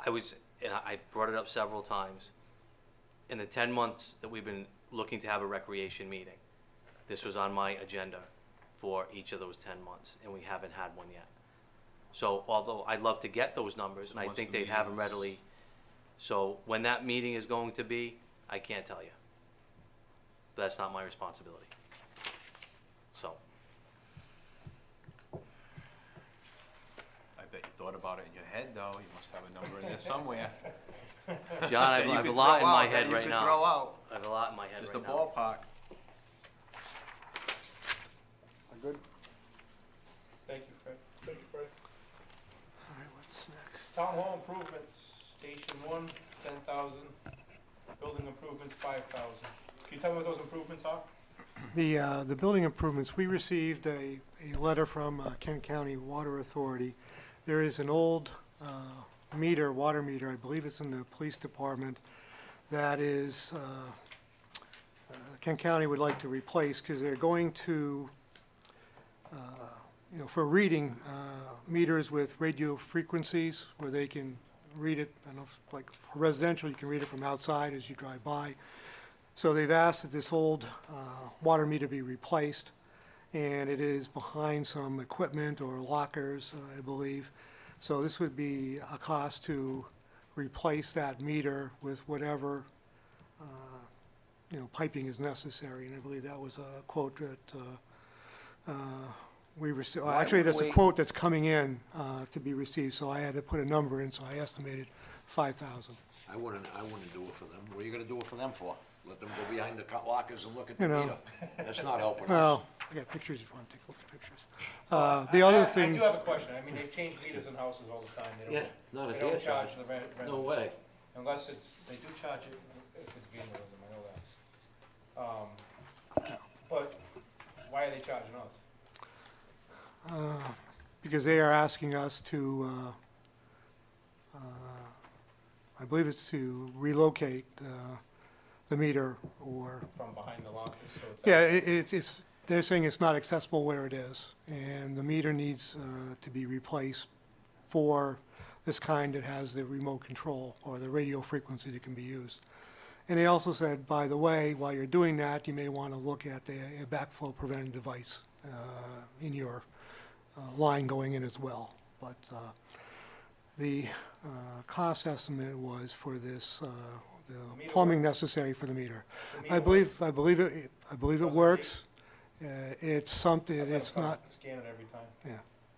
I've brought it up several times. In the 10 months that we've been looking to have a recreation meeting, this was on my agenda for each of those 10 months, and we haven't had one yet. So although I'd love to get those numbers, So and I once think the they'd have them meeting's- readily, so when that meeting is going to be, I can't tell you. That's not my responsibility. So, I bet you thought about it in your head, though. You must have a number in there somewhere. John, I That you have a could lot in throw my out, that head you right could now. throw out. I have a lot in my head Just right a now. ballpark. Good. Thank you, Fred. Thank you, Fred. All right, what's next? Town hall improvements, station 1, 10,000, building improvements, 5,000. Can you tell me what those improvements are? The building improvements, we received a letter from Kent County Water Authority. There is an old water meter, I believe it's in the police department, that is, Kent County would like to replace because they're going to, for reading, meters with radio frequencies where they can read it, I don't know, if, like for residential, you can read it from outside as you drive by. So they've asked that this old water meter be replaced, and it is behind some equipment or lockers, I believe. So this would be a cost to replace that meter with whatever, piping is necessary. And I believe that was a quote that we received. Why Actually, would that's a we- quote that's coming in to be received, so I had to put a number in, so I estimated 5,000. I wouldn't do it for them. What are you gonna do it for them for? Let them go behind the lockers and look at the You know. meter? That's not helping us. Well, I got pictures if you want to take a look at pictures. The I other thing. I do have a question. I mean, they've changed meters in houses all the time. They Yeah, don't, not they at don't their charge charge. the residents. No way. Unless they do charge it if it's vandalism, I know that. But why are they charging us? Because they are asking us to, I believe it's to relocate the meter or, From behind the lockers, so it's. yeah, it's, they're saying it's not accessible where it is. And the meter needs to be replaced for this kind that has the remote control or the radio frequency that can be used. And they also said, by the way, while you're doing that, you may want to look at a backflow preventing device in your line going in as well. But the cost estimate was for this, the meter plumbing necessary for the meter. The meter I believe it works. It's something, it's not, Scan it every time. yeah.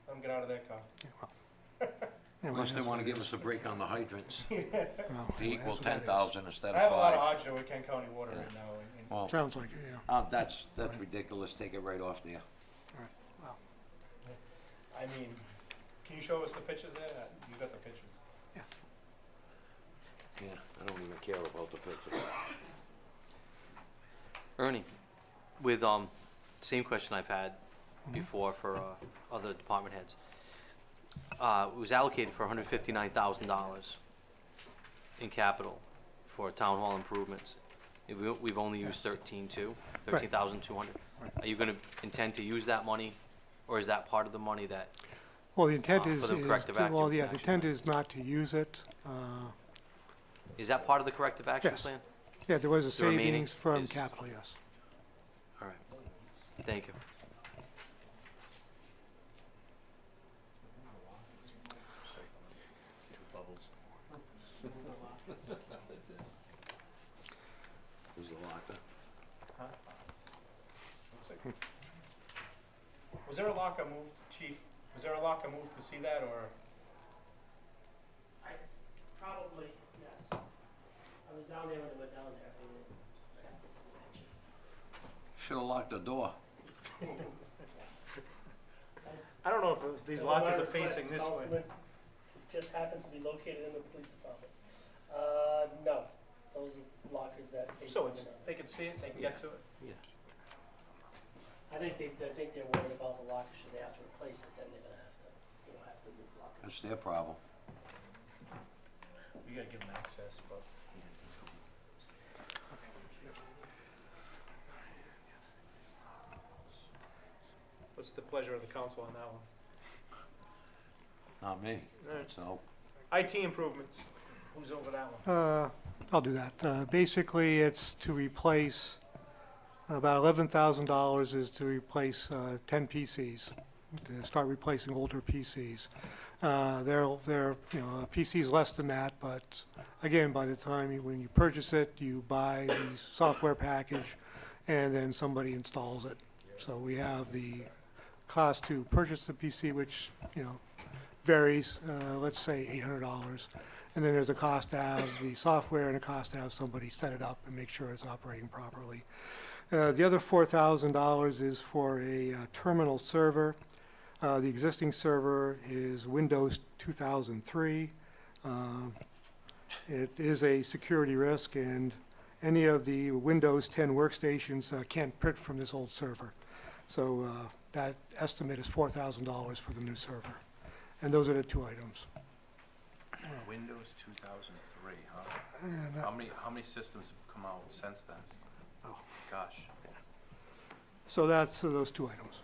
Let them get out of that car. Anyway, Unless they that's wanna what it give is. us a break on the hydrants Well, to anyway, equal that's what that is. 10,000 instead I of have a lot of 5. hardship with Kent County Water right now. and- Well, Sounds like it, yeah. that's ridiculous. Take it right off there. All right, well, I mean, can you show us the pictures there? You got the pictures. Yeah, I don't even care about the picture. Ernie, with, same question I've had before for, other department heads. it was allocated for $159,000 in capital for town hall improvements. We've only used 13,200. Are you gonna intend to use that money, or is that part of the money that, Well, the intent for is, the corrective action well, yeah, the action intent plan? is not to use it. Is that part of the corrective action Yes. plan? Yeah, there was a The remaining savings from is- capital, yes. All right, thank you. Who's the locker? Was there a locker moved, chief? Was there a locker moved to see that, or? Probably, yes. I was down there when they went down there, I have to see the picture. Should've locked the door. I don't know if these lockers are facing this way. Councilman, it just happens to be located in the police department. No, those are lockers that face. So one it's, another. they can see it, they can get to it? Yeah. I think they're worried about the locker, should they have to replace it, then they're gonna have to move lockers. That's their problem. You gotta give them access, but. What's the pleasure of the council on that one? Not me. Alright. So, IT improvements, who's over that one? I'll do that. Basically, it's to replace, about $11,000 is to replace 10 PCs, to start replacing older PCs. They're a PC's less than that, but again, by the time when you purchase it, you buy the software package, and then somebody installs it. So we have the cost to purchase the PC, which, varies, let's say $800. And then there's a cost to have the software and a cost to have somebody set it up and make sure it's operating properly. The other $4,000 is for a terminal server. The existing server is Windows 2003. It is a security risk, and any of the Windows 10 workstations can't print from this old server. So that estimate is $4,000 for the new server. And those are the two items. Windows 2003, huh? And How many systems have come out since then? Oh. Gosh. So that's those two items.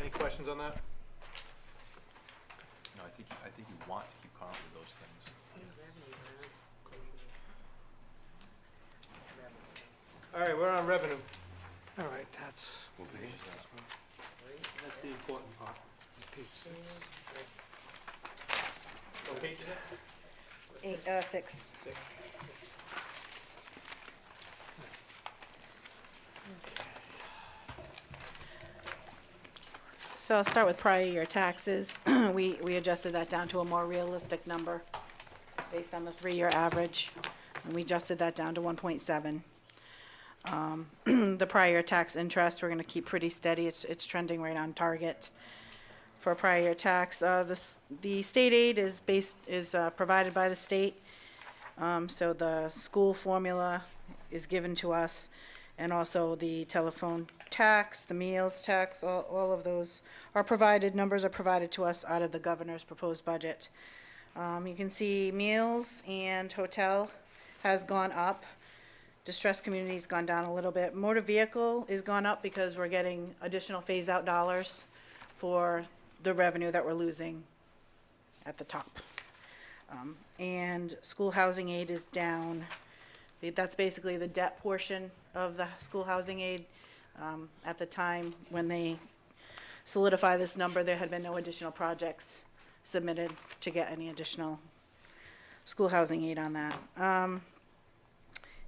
Any questions on that? No, I think you want to keep count with those things. All right, we're on revenue. All right, that's What page is that? That's the important part. page 6. What page is it? 6. 6. So I'll start with prior year taxes. We adjusted that down to a more realistic number based on the 3-year average, and we adjusted that down to 1.7. The prior year tax interest, we're going to keep pretty steady. It's trending right on target. For prior year tax, the state aid is provided by the state. So the school formula is given to us, and also the telephone tax, the meals tax, all of those are provided, numbers are provided to us out of the governor's proposed budget. You can see meals and hotel has gone up. Distressed community's gone down a little bit. Motor vehicle is gone up because we're getting additional phase-out dollars for the revenue that we're losing at the top. And school housing aid is down. That's basically the debt portion of the school housing aid. At the time when they solidify this number, there had been no additional projects submitted to get any additional school housing aid on that.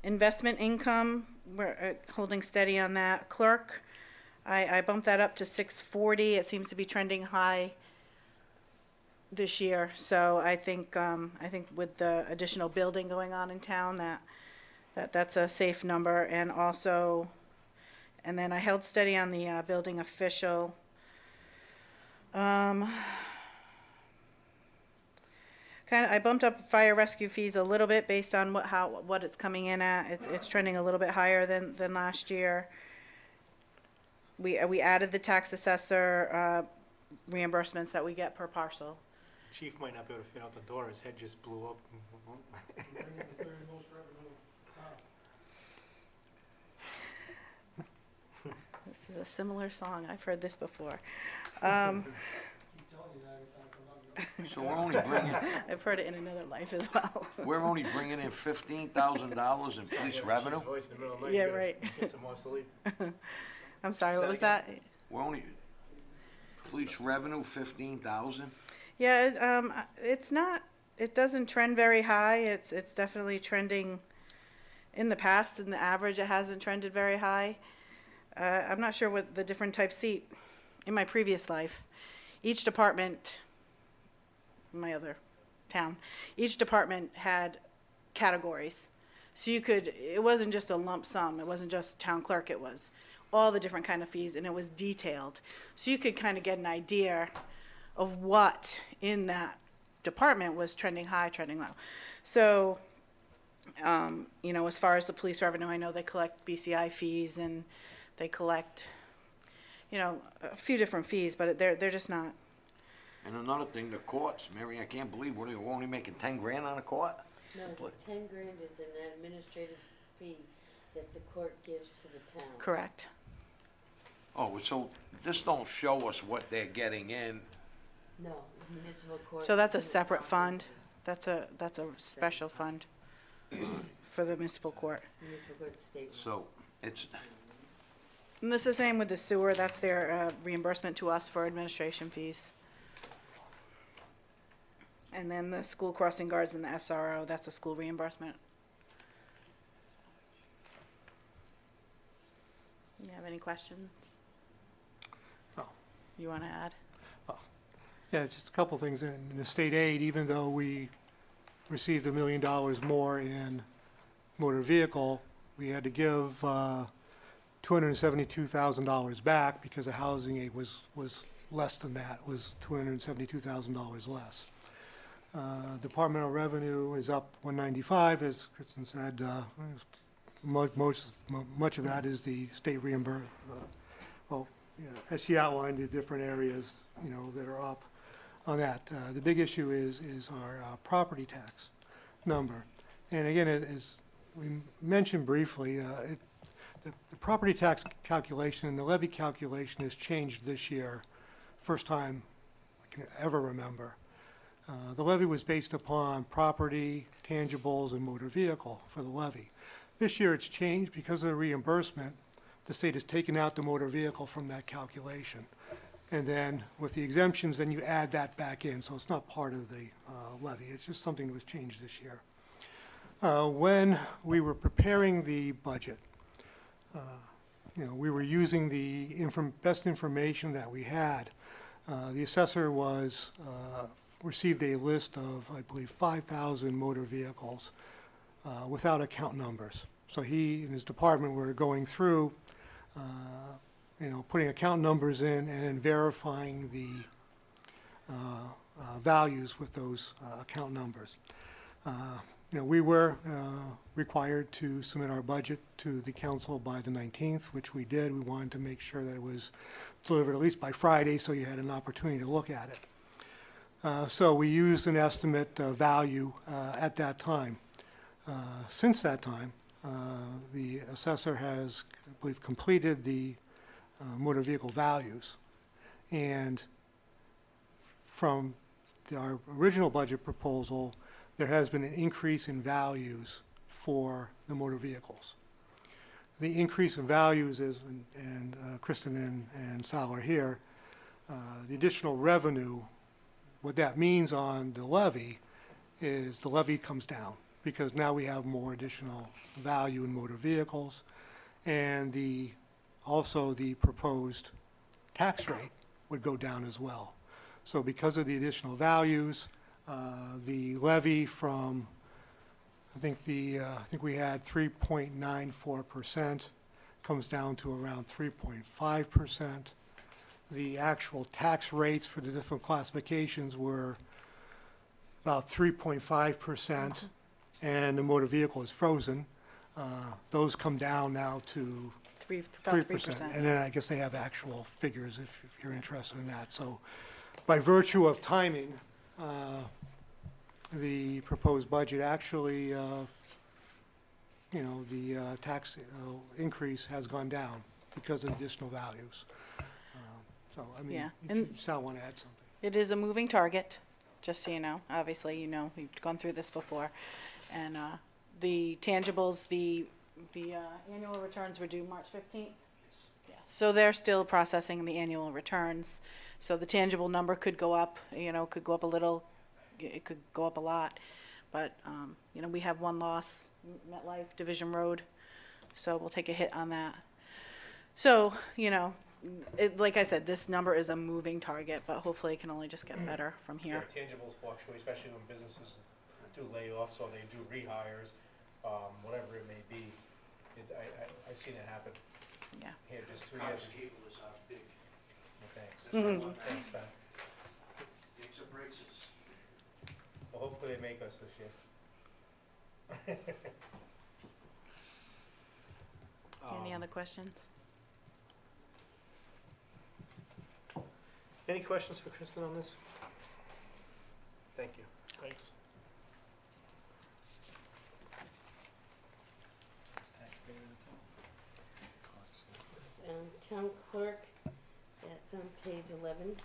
Investment income, we're holding steady on that. Clerk, I bumped that up to 640. It seems to be trending high this year. So I think with the additional building going on in town, that's a safe number. And also, and then I held steady on the building official. I bumped up fire rescue fees a little bit based on what it's coming in at. It's trending a little bit higher than last year. We added the tax assessor reimbursements that we get per parcel. Chief might not be able to fit out the door, his head just blew up. This is a similar song. I've heard this before. So we're only bringing, I've heard it in another life as well. we're only bringing in $15,000 in police revenue? Yeah, right. Get some more sleep. I'm sorry, what was that? We're only, police revenue, 15,000? Yeah, it's not, it doesn't trend very high. It's definitely trending in the past. In the average, it hasn't trended very high. I'm not sure what the different types see. In my previous life, each department, in my other town, each department had categories. So it wasn't just a lump sum. It wasn't just town clerk. It was all the different kind of fees, and it was detailed. So you could kind of get an idea of what in that department was trending high, trending low. So, as far as the police revenue, I know they collect BCI fees and they collect, a few different fees, but they're just not. And another thing, the courts, Mary, I can't believe we're only making 10 grand on a court? No, the 10 grand is an administrative fee that the court gives to the town. Correct. Oh, so this don't show us what they're getting in. No, municipal court. So that's a separate fund. That's a special fund for the municipal court. Municipal court state. So it's, And this is the same with the sewer. That's their reimbursement to us for administration fees. And then the school crossing guards and the SRO, that's a school reimbursement. You have any questions? Oh. You want to add? Yeah, just a couple things. In the state aid, even though we received $1 million more in motor vehicle, we had to give $272,000 back because the housing aid was less than that, was $272,000 less. Departmental revenue is up 195, as Kristen said. Much of that is the state reimbursement. As she outlined, the different areas, that are up on that. The big issue is our property tax number. And again, as we mentioned briefly, the property tax calculation and the levy calculation has changed this year, first time I can ever remember. The levy was based upon property, tangibles, and motor vehicle for the levy. This year it's changed because of the reimbursement. The state has taken out the motor vehicle from that calculation. And then with the exemptions, then you add that back in. So it's not part of the levy. It's just something that was changed this year. When we were preparing the budget, we were using the best information that we had. The assessor received a list of, I believe, 5,000 motor vehicles without account numbers. So he and his department were going through, putting account numbers in and verifying the values with those account numbers. We were required to submit our budget to the council by the 19th, which we did. We wanted to make sure that it was delivered at least by Friday, so you had an opportunity to look at it. So we used an estimate value at that time. Since that time, the assessor has, I believe, completed the motor vehicle values. And from our original budget proposal, there has been an increase in values for the motor vehicles. The increase in values is, and Kristen and Sal are here, the additional revenue, what that means on the levy is the levy comes down because now we have more additional value in motor vehicles, and also the proposed tax rate would go down as well. So because of the additional values, the levy from, I think we had 3.94% comes down to around 3.5%. The actual tax rates for the different classifications were about 3.5%, and the motor vehicle is frozen. Those come down now to About 3%. And then I guess they have actual figures if you're interested in that. So by virtue of timing, the proposed budget actually, the tax increase has gone down because of additional values. So, I mean, Yeah, you and- Sal want to add something? It is a moving target, just so you know. Obviously, we've gone through this before. And the tangibles, the annual returns were due March 15th. Yeah. So they're still processing the annual returns. So the tangible number could go up, could go up a little, it could go up a lot. But, we have one loss, MetLife Division Road, so we'll take a hit on that. So, like I said, this number is a moving target, but hopefully it can only just get better from here. Yeah, tangibles fluctuate, especially when businesses do layoffs or they do rehires, whatever it may be. I've seen it happen. Yeah. Here, just 2 years. cable is big. Well, thanks. Mhm. Thanks, son. It's a breaks. Well, hopefully they make us this year. Any other questions? Any questions for Kristen on this? Thank you. Thanks. Town clerk, that's on page 11.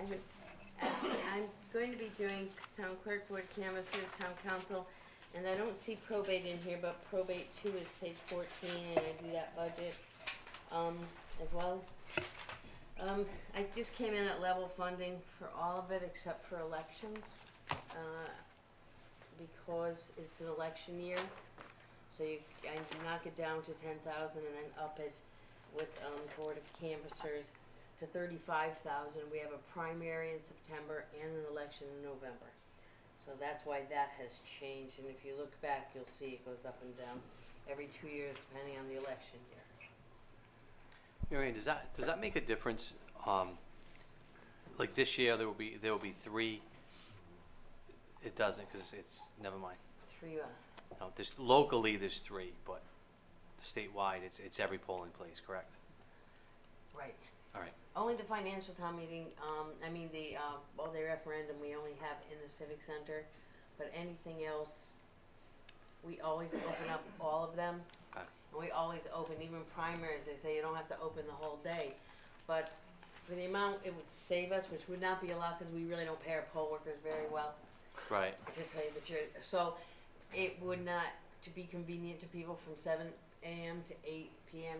I'm going to be doing town clerk, board canvassers, town council, and I don't see probate in here, but probate 2 is page 14, and I do that budget as well. I just came in at level funding for all of it except for elections, because it's an election year. So I knock it down to 10,000 and then up it with board of canvassers to 35,000. We have a primary in September and an election in November. So that's why that has changed, and if you look back, you'll see it goes up and down every 2 years depending on the election year. Marion, does that make a difference? Like this year, there will be 3. It doesn't, because it's, never mind. 3 No, locally there's 3, but statewide it's every polling place, correct? Right. All right. Only the financial town meeting, the referendum we only have in the civic center, but anything else, we always open up all of them. Okay. And we always open, even primaries, they say you don't have to open the whole day. But for the amount it would save us, which would not be a lot because we really don't pay our poll workers very well, Right. to tell you the truth. So it would not, to be convenient to people from 7 a.m. to 8 p.m.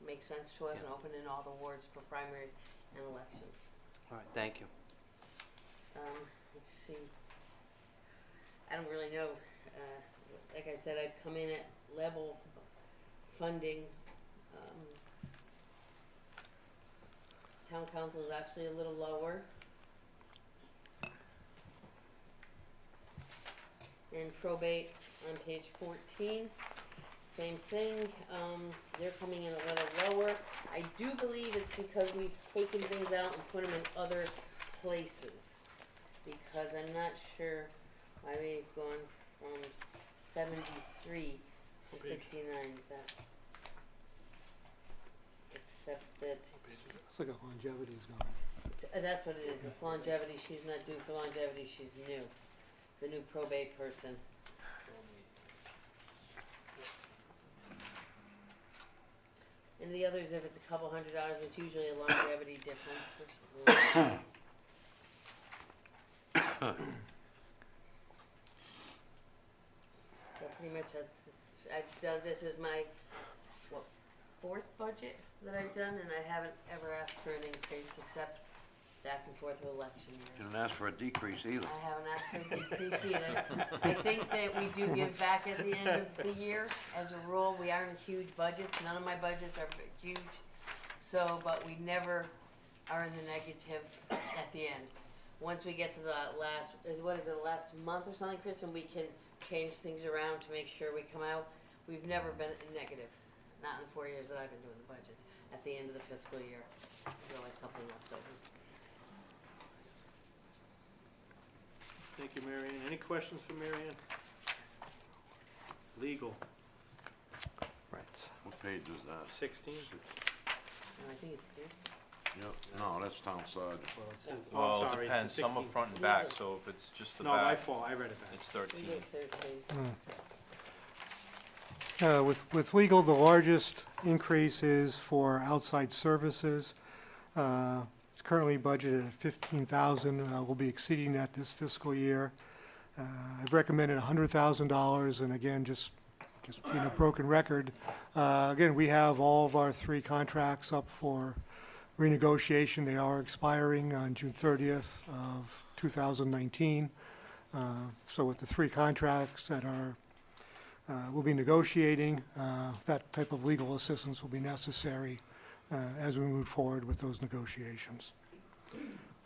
makes sense to us, and open in all the wards for primaries and elections. All right, thank you. Let's see. I don't really know. Like I said, I've come in at level funding. Town council is actually a little lower. And probate on page 14, same thing. They're coming in a little lower. I do believe it's because we've taken things out and put them in other places. Because I'm not sure why we've gone from 73 to 69. Except that It's like a longevity is gone. that's what it is. It's longevity. She's not due for longevity. She's new. The new probate person. And the others, if it's a couple $100, it's usually a longevity difference. So pretty much I've done, this is my, 4th budget that I've done, and I haven't ever asked for an increase except back and forth with election years. Didn't ask for a decrease either. I haven't asked for a decrease either. I think that we do give back at the end of the year. As a rule, we aren't huge budgets. None of my budgets are huge. So, but we never are in the negative at the end. Once we get to the last month or something, Chris, and we can change things around to make sure we come out. We've never been in negative, not in the 4 years that I've been doing the budgets. At the end of the fiscal year, there's always something left over. Thank you, Mary Ann. Any questions for Mary Ann? Legal, What page is that? 16. And I think it's due. Yep, no, that's town side. Well, it says, oh, Well, I'm it sorry, depends, it's some are 16. front and back, so if it's just the No, my back, fault, I read it back. it's We 13. get 13. With legal, the largest increase is for outside services. It's currently budgeted at 15,000. We'll be exceeding that this fiscal year. I've recommended $100,000, and again, just being a broken record. Again, we have all of our 3 contracts up for renegotiation. They are expiring on June 30th of 2019. So with the 3 contracts that are we'll be negotiating, that type of legal assistance will be necessary as we move forward with those negotiations.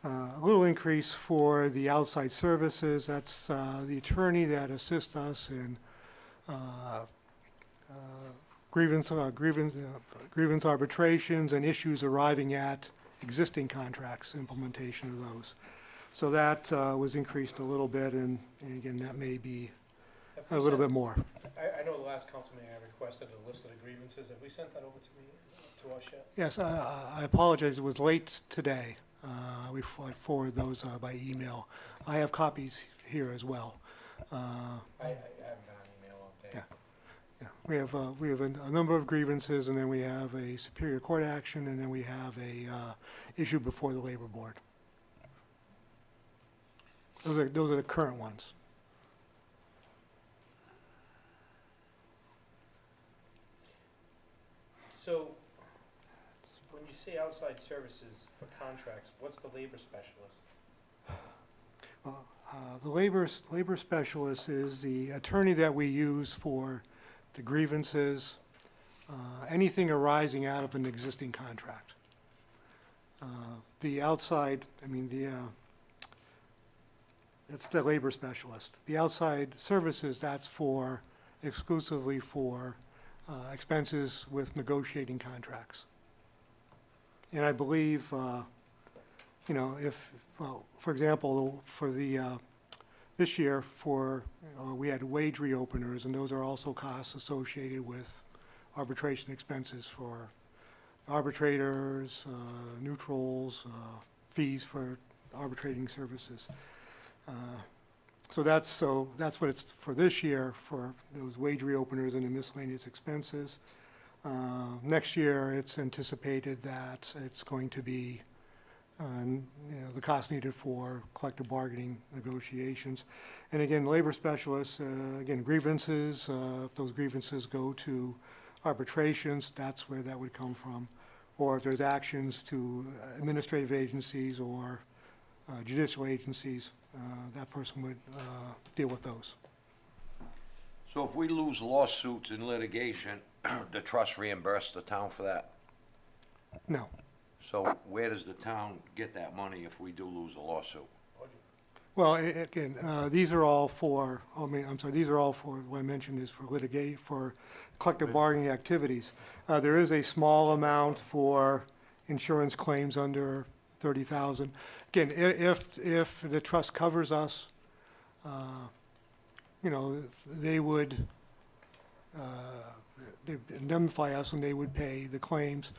A little increase for the outside services. That's the attorney that assists us in grievance arbitrations and issues arriving at existing contracts, implementation of those. So that was increased a little bit, and again, that may be a little bit more. I know the last council meeting I requested a list of the grievances. Have we sent that over to us yet? Yes, I apologize, it was late today. I forwarded those by email. I have copies here as well. I haven't been on email all day. Yeah. Yeah, we have a number of grievances, and then we have a Superior Court action, and then we have a issue before the Labor Board. Those are the current ones. So, when you say outside services for contracts, what's the labor specialist? The labor specialist is the attorney that we use for the grievances, anything arising out of an existing contract. The outside, that's the labor specialist. The outside services, that's exclusively for expenses with negotiating contracts. And I believe, for example, for this year, we had wage reopeners, and those are also costs associated with arbitration expenses for arbitrators, neutrals, fees for arbitrating services. So that's what it's for this year, for those wage reopeners and the miscellaneous expenses. Next year, it's anticipated that it's going to be the cost needed for collective bargaining negotiations. And again, labor specialists, again, grievances, if those grievances go to arbitrations, that's where that would come from. Or if there's actions to administrative agencies or judicial agencies, that person would deal with those. So if we lose lawsuits in litigation, the trust reimburse the town for that? No. So where does the town get that money if we do lose a lawsuit? Well, again, these are all for, these are all for, what I mentioned is for for collective bargaining activities. There is a small amount for insurance claims under 30,000. Again, if the trust covers us, they would they indemnify us and they would pay the claims.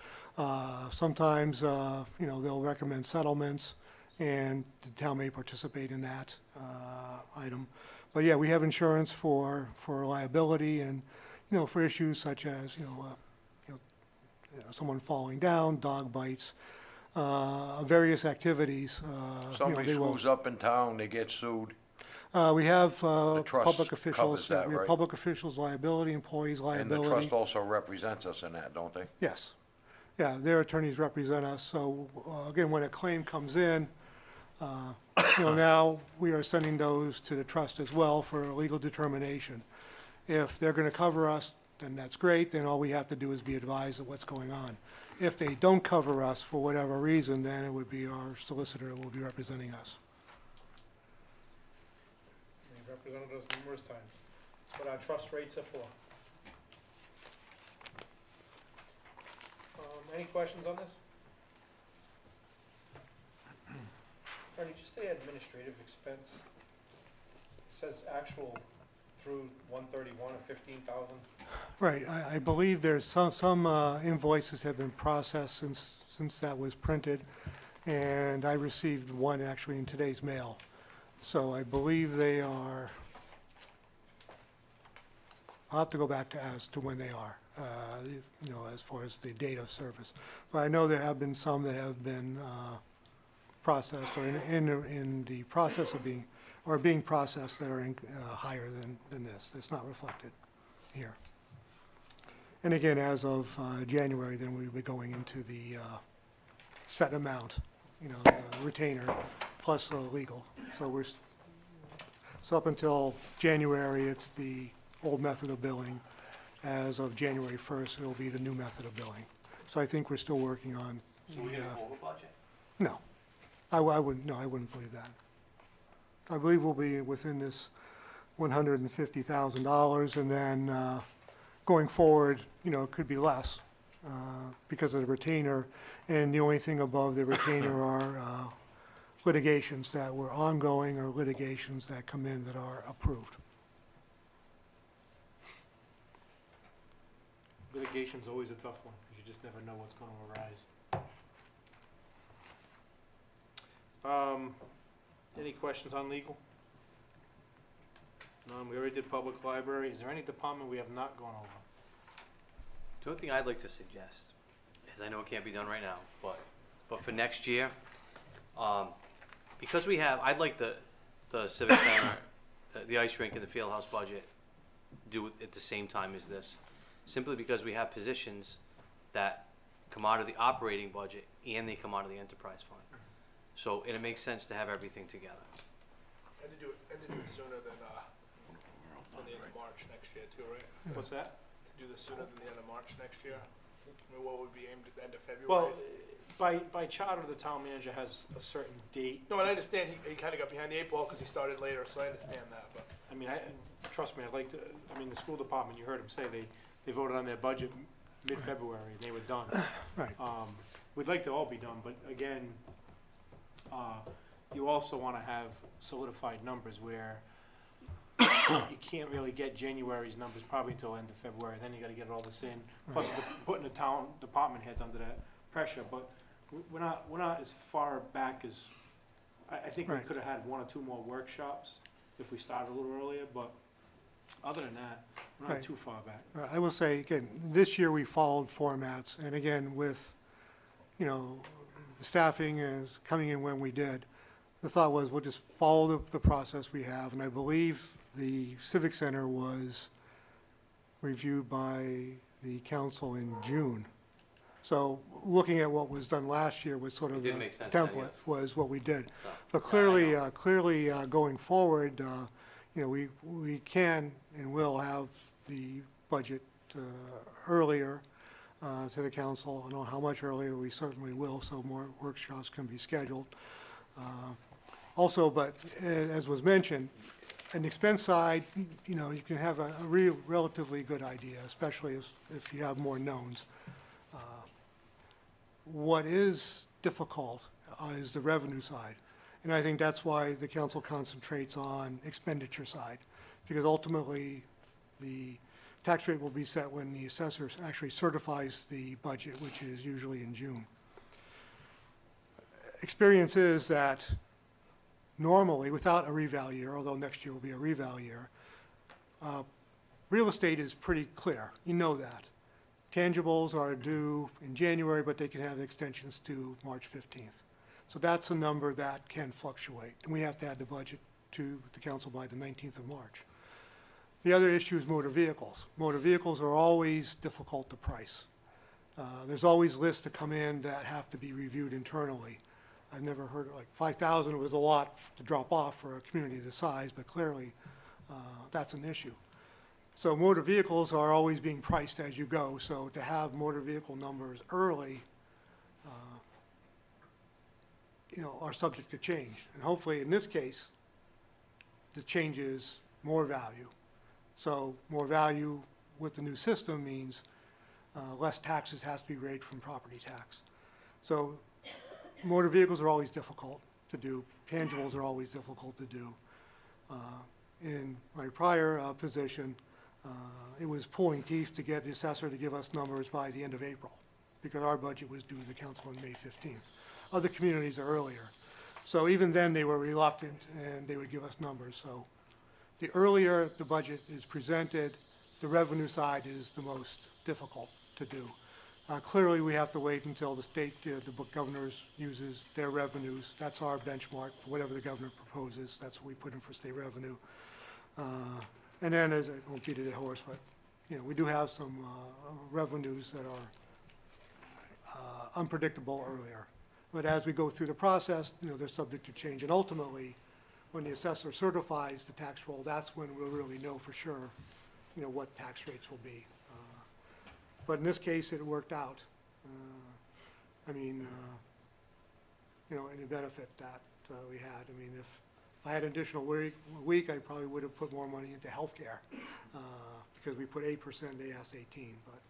Sometimes, they'll recommend settlements, and the town may participate in that item. But yeah, we have insurance for liability and, for issues such as, someone falling down, dog bites, various activities. Somebody screws up in town, they get sued. We have The trust public officials. covers that, We have right? public officials liability, employees And liability. the trust also represents us in that, don't they? Yes. Yeah, their attorneys represent us. So again, when a claim comes in, now we are sending those to the trust as well for a legal determination. If they're going to cover us, then that's great. Then all we have to do is be advised of what's going on. If they don't cover us for whatever reason, then it would be our solicitor who will be representing us. You've represented us numerous times. What our trust rates are for. Any questions on this? Ernie, just the administrative expense, it says actual through 131 of 15,000. Right, I believe there's some invoices have been processed since that was printed, and I received one actually in today's mail. So I believe they are, I'll have to go back as to when they are, you know, as far as the date of service. But I know there have been some that have been processed or in the process of being processed that are higher than this. It's not reflected here. And again, as of January, then we'll be going into the set amount, you know, the retainer plus the legal. So up until January, it's the old method of billing. As of January 1st, it'll be the new method of billing. So I think we're still working on. So we're gonna go over budget? No, I wouldn't. No, I wouldn't believe that. I believe we'll be within this $150,000, and then going forward, you know, it could be less because of the retainer, and the only thing above the retainer are litigations that were ongoing or litigations that come in that are approved. Litigation's always a tough one, because you just never know what's going to arise. Any questions on legal? We already did public library. Is there any department we have not gone over? The only thing I'd like to suggest is, I know it can't be done right now, but for next year, because we have, I'd like the Civic Center, the ice rink and the field house budget do it at the same time as this, simply because we have positions that come out of the operating budget and they come out of the enterprise fund. So, and it makes sense to have everything together. And to do it sooner than the end of March next year too, right? What's that? To do this sooner than the end of March next year? I mean, what would be aimed at the end of February? Well, by charter, the town manager has a certain date. No, and I understand he kind of got behind the 8 ball because he started later, so I understand that, but. I mean, trust me, I'd like to, I mean, the school department, you heard him say, they voted on their budget mid-February, and they were done. Right. We'd like to all be done, but again, you also want to have solidified numbers where you can't really get January's numbers probably until end of February, then you gotta get all this in. Plus, putting the town department heads under that pressure, but we're not as far back as, I think we Right. could have had 1 or 2 more workshops if we started a little earlier, but other than that, we're not Right. too far back. I will say, again, this year we followed formats, and again, with, you know, the staffing is coming in when we did, the thought was we'll just follow the process we have, and I believe the Civic Center was reviewed by the council in June. So looking at what was done last year was sort of It the did make sense then, yeah. template, was what we did. So, But yeah, I clearly, going forward, you know, we can and will have the budget earlier to the council. I don't know how much earlier, we certainly will, so more workshops can be scheduled. Also, but as was mentioned, an expense side, you know, you can have a relatively good idea, especially if you have more knowns. What is difficult is the revenue side. And I think that's why the council concentrates on expenditure side, because ultimately the tax rate will be set when the assessor actually certifies the budget, which is usually in June. Experience is that normally, without a reval year, although next year will be a reval year, real estate is pretty clear. You know that. Tangibles are due in January, but they can have extensions to March 15th. So that's a number that can fluctuate, and we have to add the budget to the council by the 19th of March. The other issue is motor vehicles. Motor vehicles are always difficult to price. There's always lists that come in that have to be reviewed internally. I've never heard, like 5,000 was a lot to drop off for a community this size, but clearly that's an issue. So motor vehicles are always being priced as you go, so to have motor vehicle numbers early, you know, are subject to change. And hopefully, in this case, the change is more value. So more value with the new system means less taxes has to be raised from property tax. So motor vehicles are always difficult to do. Tangibles are always difficult to do. In my prior position, it was pulling teeth to get the assessor to give us numbers by the end of April, because our budget was due to the council on May 15th. Other communities are earlier. So even then, they were reluctant, and they would give us numbers. So the earlier the budget is presented, the revenue side is the most difficult to do. Clearly, we have to wait until the state, the governors uses their revenues. That's our benchmark for whatever the governor proposes. That's what we put in for state revenue. And then, as I won't beat a dead horse, but we do have some revenues that are unpredictable earlier. But as we go through the process, they're subject to change. And ultimately, when the assessor certifies the tax roll, that's when we'll really know for sure, what tax rates will be. But in this case, it worked out. In the benefit that we had. If I had an additional week, I probably would have put more money into healthcare because we put 8%, they asked 18. But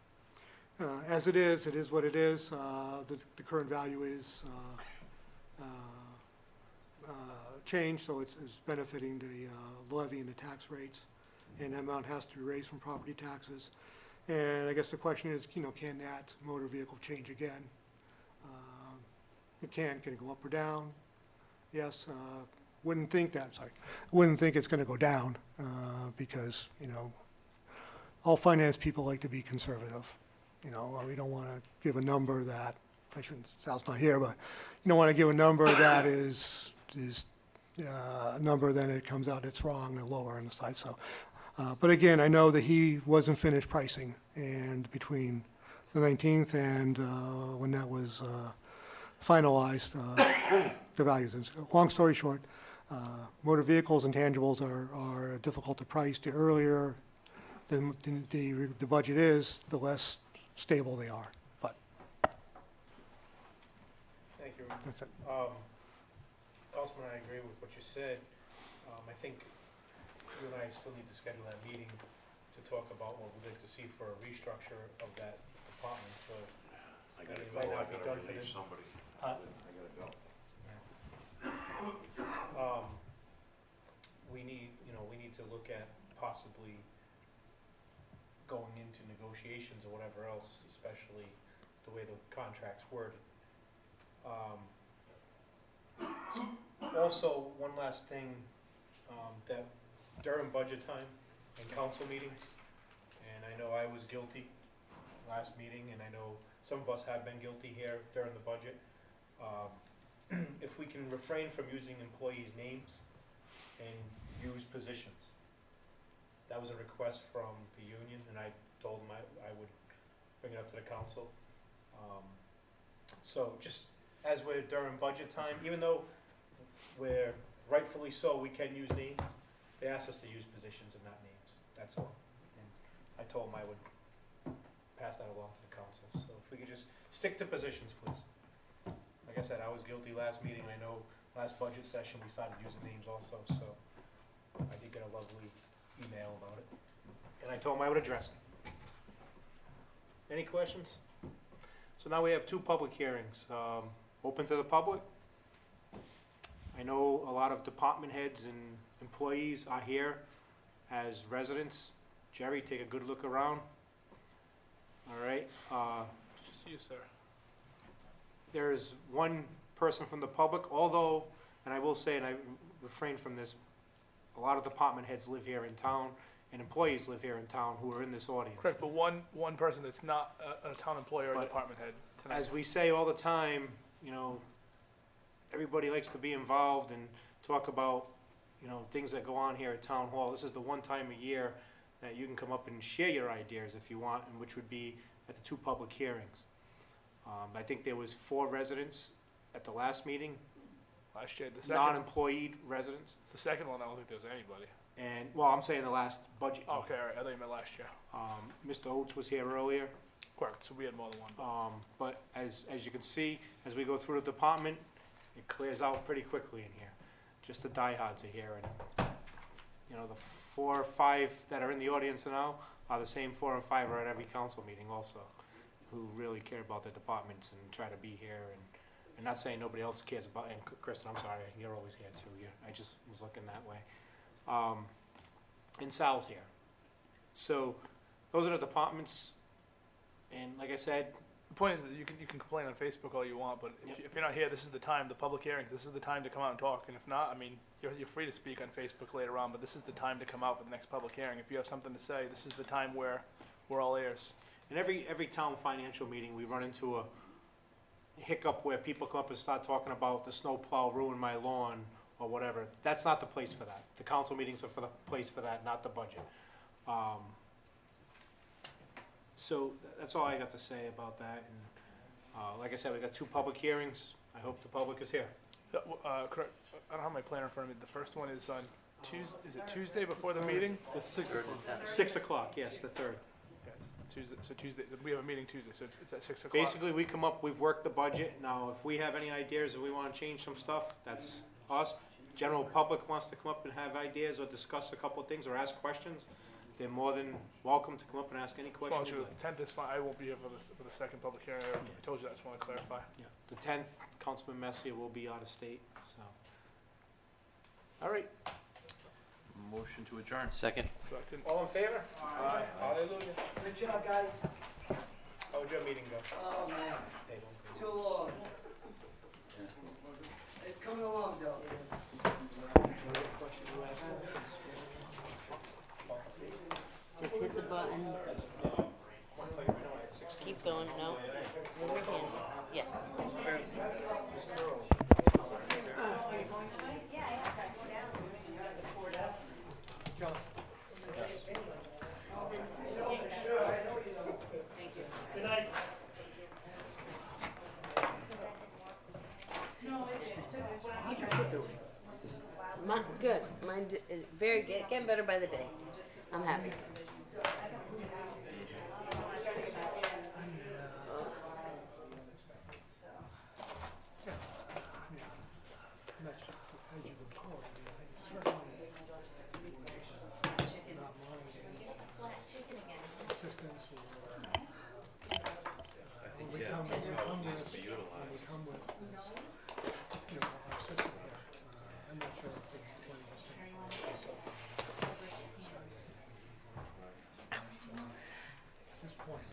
as it is what it is. The current value is changed, so it's benefiting the levy and the tax rates, and that amount has to be raised from property taxes. And I guess the question is, can that motor vehicle change again? It can. Can it go up or down? Yes. Wouldn't think it's going to go down because, all finance people like to be conservative. We don't want to give a number that, Sal's not here, but you don't want to give a number that is a number, then it comes out it's wrong and lower on the side. So, but again, I know that he wasn't finished pricing, and between the 19th and when that was finalized, the values. And so, long story short, motor vehicles and tangibles are difficult to price. The earlier the budget is, the less stable they are. But Thank you. that's it. Councilman, I agree with what you said. I think you and I still need to schedule that meeting to talk about what we'd like to see for a restructure of that department, so. I gotta it go, might I not be gotta done for relieve this- somebody. Huh? I gotta go. We need to look at possibly going into negotiations or whatever else, especially the way the contract's worded. Also, one last thing, that during budget time and council meetings, and I know I was guilty last meeting, and I know some of us have been guilty here during the budget. If we can refrain from using employees' names and use positions. That was a request from the union, and I told them I would bring it up to the council. So just as we're during budget time, even though we're rightfully so, we can use names, they asked us to use positions and not names, that's all. And I told them I would pass that along to the council. So if we could just stick to positions, please. Like I said, I was guilty last meeting. I know last budget session we started using names also, so I did get a lovely email about it. And I told him I would address it. Any questions? So now we have two public hearings. Open to the public. I know a lot of department heads and employees are here as residents. Jerry, take a good look around. All right. Just you, sir. There's one person from the public, although, and I will say, and I refrain from this, a lot of department heads live here in town, and employees live here in town who are in this audience. Correct, but one person that's not a town employee or a But department head tonight. As we say all the time, everybody likes to be involved and talk about, things that go on here at Town Hall. This is the one time a year that you can come up and share your ideas if you want, and which would be at the two public hearings. I think there was 4 residents at the last meeting, Last year, the second, non-employee residents. the second one, I don't think there was anybody. And, well, I'm saying the last budget meeting. Okay, all right, I thought you meant last year. Mr. Oates was here earlier. Correct, so we had more than one. But as you can see, as we go through the department, it clears out pretty quickly in here. Just the diehards are here, and, the 4 or 5 that are in the audience now are the same 4 and 5 are at every council meeting also. who really care about their departments and try to be here, and not saying nobody else cares about, and Kristen, I'm sorry, you're always here too, I just was looking that way. And Sal's here. So, those are the departments, and like I said, The point is that you can complain on Facebook all you want, but if you're not here, this is the time, the public hearings, this is the time to come out and talk. And if not, I mean, you're free to speak on Facebook later on, but this is the time to come out for the next public hearing. If you have something to say, this is the time where we're all ears. in every town financial meeting, we run into a hiccup where people come up and start talking about the snowplow ruined my lawn or whatever. That's not the place for that. The council meetings are for the place for that, not the budget. So that's all I got to say about that. And like I said, we got 2 public hearings. I hope the public is here. Correct. I don't have my planner in front of me. The first one is on Tuesday, is it Tuesday before the meeting? The 6 o'clock, yes, the 3rd. Yes, Tuesday, so Tuesday, we have a meeting Tuesday, so it's at 6 o'clock. Basically, we've worked the budget. Now, if we have any ideas or we want to change some stuff, that's us. General public wants to come up and have ideas or discuss a couple of things or ask questions, they're more than welcome to come up and ask any Well, questions. sure, the 10th is fine. I won't be here for the second public hearing. I told you that, I just want to clarify. Yeah. The 10th, Councilman Messier will be out of state, so. All right. Motion to adjourn. Second. Second. All in favor? Aye. Hallelujah. Good job, guys. How would your meeting go? Oh, man, too long. It's coming along, though. Just hit the button. Keep going, no. Move your hand. Yeah. Good night. Good. Mine is very good. Getting better by the day. I'm happy. At this point,